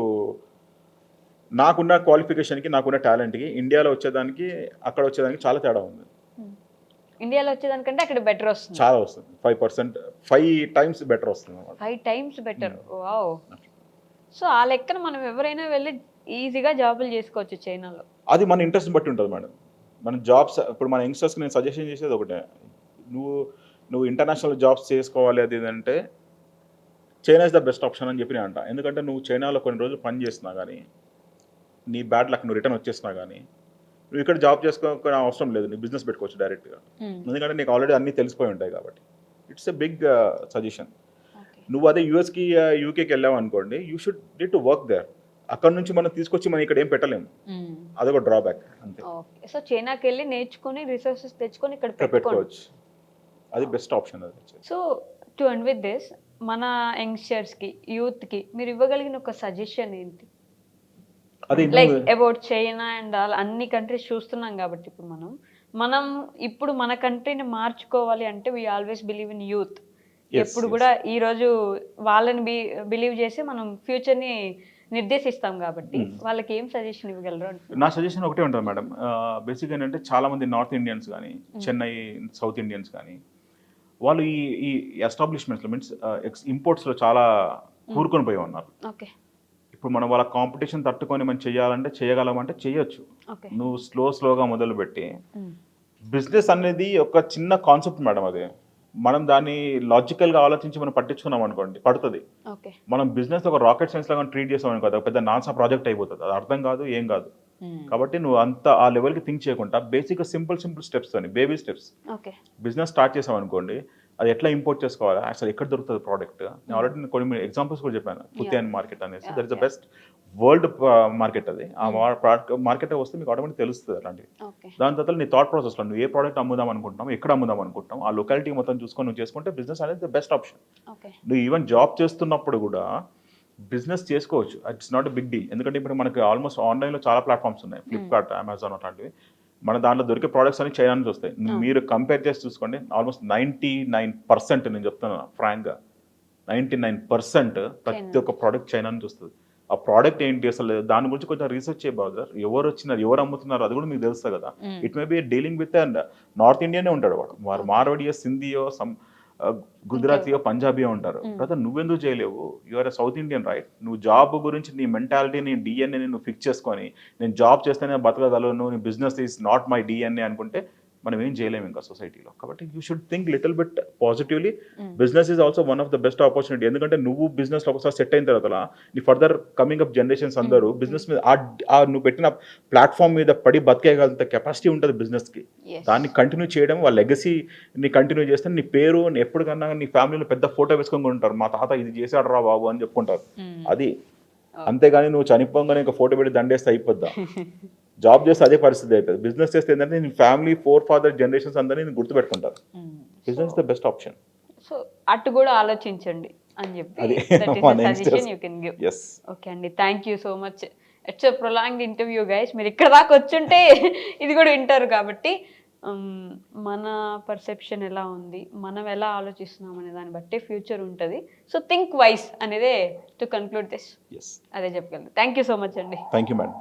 నాకున్న క్వాలిఫికేషన్కి నాకున్న టాలెంట్కి ఇండియాలో వచ్చేదానికి అక్కడ వచ్చేదానికి చాలా తేడా ఉంది. ఇండియాలో వచ్చేదానికంటే అక్కడ బెటర్ వస్తుంది, చాలా వస్తుంది. 5 times బెటర్ వస్తుంది అన్నమాట. 5 times బెటర్. వావ్. సో ఆ లెక్కన మనం ఎవరైనా వెళ్ళి ఈజీగా జాబులు చేసుకోవచ్చు చైనాలో. అది మన ఇంట్రెస్ట్ బట్టి ఉంటుంది మేడం. మన జాబ్స్ ఇప్పుడు మన యంగ్స్టర్స్కి నేను సజెషన్ చేసేది ఒకటే, నువ్వు ఇంటర్నేషనల్ జాబ్స్ చేసుకోవాలి అది అంటే China is the best option అని చెప్పి నేను అంట. ఎందుకంటే నువ్వు చైనాలో కొన్ని రోజులు పని చేసినా కానీ నీ బ్యాడ్ లక్ నువ్వు రిటర్న్ వచ్చేసినా కానీ నువ్వు ఇక్కడ జాబ్ చేసుకోవాల్సిన అవసరం లేదు, నీ బిజినెస్ పెట్టుకోవచ్చు డైరెక్ట్గా. ఎందుకంటే నీకు ఆల్రెడీ అన్నీ తెలిసిపోయి ఉంటాయి కాబట్టి. It's a big suggestion. నువ్వు అదే యూఎస్కి యూకేకి వెళ్ళావు అనుకోండి, you should need to work there. అక్కడ నుంచి మనం తీసుకొచ్చి మనం ఇక్కడ ఏం పెట్టలేము, అదొక డ్రాబ్యాక్ అంతే. సో చైనాకి వెళ్ళి నేర్చుకుని రిసోర్సెస్ తెచ్చుకొని ఇక్కడ పెట్టుకోవచ్చు, అది బెస్ట్ ఆప్షన్. అది so to end with this, మన యంగ్స్టర్స్కి యూత్కి మీరు ఇవ్వగలిగిన ఒక సజెషన్ ఏంటి? అది లైక్ నువ్వు అబౌట్ చైనా అండ్ ఆల్ అన్ని కంట్రీస్ చూస్తున్నాం కాబట్టి ఇప్పుడు మనం ఇప్పుడు మన కంట్రీని మార్చుకోవాలి అంటే we always believe in youth. Yes, ఎప్పుడు yes. కూడా ఈ రోజు వాళ్ళని బిలీవ్ చేసి మనం ఫ్యూచర్ని నిర్దేశిస్తాం కాబట్టి వాళ్ళకి ఏం సజెషన్ ఇవ్వగలరు అంటున్నా. నా సజెషన్ ఒకటే ఉంటుంది మేడం. బేసిక్గా ఏంటంటే చాలా మంది నార్త్ ఇండియన్స్ కానీ చెన్నై సౌత్ ఇండియన్స్ కానీ వాళ్ళు ఈ ఎస్టాబ్లిష్మెంట్స్లో మీన్స్ ఇంపోర్ట్స్లో చాలా కూరుకొని పోయి ఉన్నారు. ఓకే ఇప్పుడు మనం వాళ్ళ కాంపిటీషన్ తట్టుకొని మనం చేయాలంటే చేయగలమంటే చేయొచ్చు. ఓకే నువ్వు స్లోగా మొదలుపెట్టి బిజినెస్ అనేది ఒక చిన్న కాన్సెప్ట్ మేడం. అది మనం దాన్ని లాజికల్గా ఆలోచించి మనం పట్టించుకున్నాం అనుకోండి పడుతుంది. ఓకే మనం బిజినెస్ ఒక రాకెట్ సైన్స్ లాగా ట్రీట్ చేసాం అనుకో అది ఒక పెద్ద నాసా ప్రాజెక్ట్ అయిపోతుంది. అది అర్థం కాదు, ఏం కాదు. కాబట్టి నువ్వు అంత ఆ లెవెల్కి థింక్ చేయకుండా బేసిక్గా సింపుల్ స్టెప్స్ అని baby steps okay business start చేసాం అనుకోండి. అది ఎట్లా ఇంపోర్ట్ చేసుకోవాలి, అసలు ఎక్కడ దొరుకుతుంది ప్రోడక్ట్. నేను ఆల్రెడీ కొన్ని ఎగ్జాంపుల్స్ కూడా చెప్పాను. పుతియాన్ మార్కెట్ అనేసి that is the best world market. అది ఆ మార్కెట్ వస్తే మీకు ఆటోమేటిక్ తెలుస్తుంది అలాంటివి. ఓకే దాని తర్వాత నీ థాట్ ప్రాసెస్లో నువ్వు ఏ ప్రోడక్ట్ అమ్ముదాం అనుకుంటున్నావు, ఎక్కడ అమ్ముదాం అనుకుంటున్నావు, ఆ లొకాలిటీ మొత్తం చూసుకొని నువ్వు చేసుకుంటే బిజినెస్ అనేది ద బెస్ట్ ఆప్షన్. ఓకే నువ్వు ఈవెన్ జాబ్ చేస్తున్నప్పుడు కూడా బిజినెస్ చేసుకోవచ్చు. It's not a big deal. ఎందుకంటే ఇప్పుడు మనకి ఆల్మోస్ట్ ఆన్లైన్లో చాలా ప్లాట్ఫామ్స్ ఉన్నాయి, ఫ్లిప్కార్ట్, అమెజాన్ అట్లాంటివి. మన దాంట్లో దొరికే ప్రోడక్ట్స్ అన్ని చైనా నుంచి వస్తాయి. మీరు కంపేర్ చేసి చూసుకోండి, ఆల్మోస్ట్ 99% నేను చెప్తున్నాను ఫ్రాంక్గా 99% ప్రతి ఒక్క ప్రోడక్ట్ చైనా నుంచి వస్తుంది. ఆ ప్రోడక్ట్ ఏంటి అసలు దాని గురించి కొంచెం రీసెర్చ్ చేయబోదు. ఎవరు వచ్చినారు, ఎవరు అమ్ముతున్నారు, అది కూడా మీకు తెలుస్తుంది కదా. It may be dealing with and north ఇండియనే ఉంటాడు వాడు మార్వాడియో, సింధియో, సమ్ గుజరాతీయో, పంజాబీయో ఉంటారు. బ్రదర్ నువ్వెందుకు చేయలేవు? You're South Indian right. నువ్వు జాబ్ గురించి నీ మెంటాలిటీ, నీ డిఎన్ఏని నువ్వు ఫిక్స్ చేసుకొని నేను జాబ్ చేస్తేనే బతకగలను, నీ business is not my DNA అనుకుంటే మనం ఏం చేయలేము ఇంకా సొసైటీలో. కాబట్టి you should think little bit positively. Business is also one of the best opportunity. ఎందుకంటే నువ్వు బిజినెస్లో ఒకసారి సెట్ అయిన తర్వాత నీ ఫర్దర్ కమింగ్ అప్ జనరేషన్స్ అందరూ బిజినెస్ మీద నువ్వు పెట్టిన ప్లాట్ఫామ్ మీద పడి బతికేయగలంత కెపాసిటీ ఉంటుంది బిజినెస్కి. దాన్ని కంటిన్యూ చేయడం, వాళ్ళ లెగసీని కంటిన్యూ చేస్తే నీ పేరు ఎప్పటికన్నా నీ ఫ్యామిలీలో పెద్ద ఫోటో వేసుకొని ఉంటారు. మా తాత ఇది చేశాడు రా బాబు అని చెప్పుకుంటారు. అది అంతేగాని నువ్వు చనిపోగానే ఇంకా ఫోటో పెట్టి దండేస్తే అయిపోద్దా? జాబ్ చేస్తే అదే పరిస్థితి అయిపోతుంది. బిజినెస్ చేస్తే ఏంటంటే నీ ఫ్యామిలీ 4 ఫాదర్ జనరేషన్స్ అందరినీ నేను గుర్తుపెట్టుకుంటారు. Business the best option. So అటు కూడా ఆలోచించండి అని చెప్పి అది that is the suggestion you can give. yes okay అండి, thank you so much. It's a prolonged interview guys. మీరు ఇక్కడ దాకా వచ్చుంటే ఇది కూడా వింటారు. కాబట్టి మన పర్సెప్షన్ ఎలా ఉంది, మనం ఎలా ఆలోచిస్తున్నాం అనే దాన్ని బట్టి ఫ్యూచర్ ఉంటుంది. సో థింక్ వైస్ అనేదే టు కన్క్లూడ్ దిస్. yes అదే చెప్పగలను. థ్యాంక్ యూ సో మచ్ అండి. thank you madam.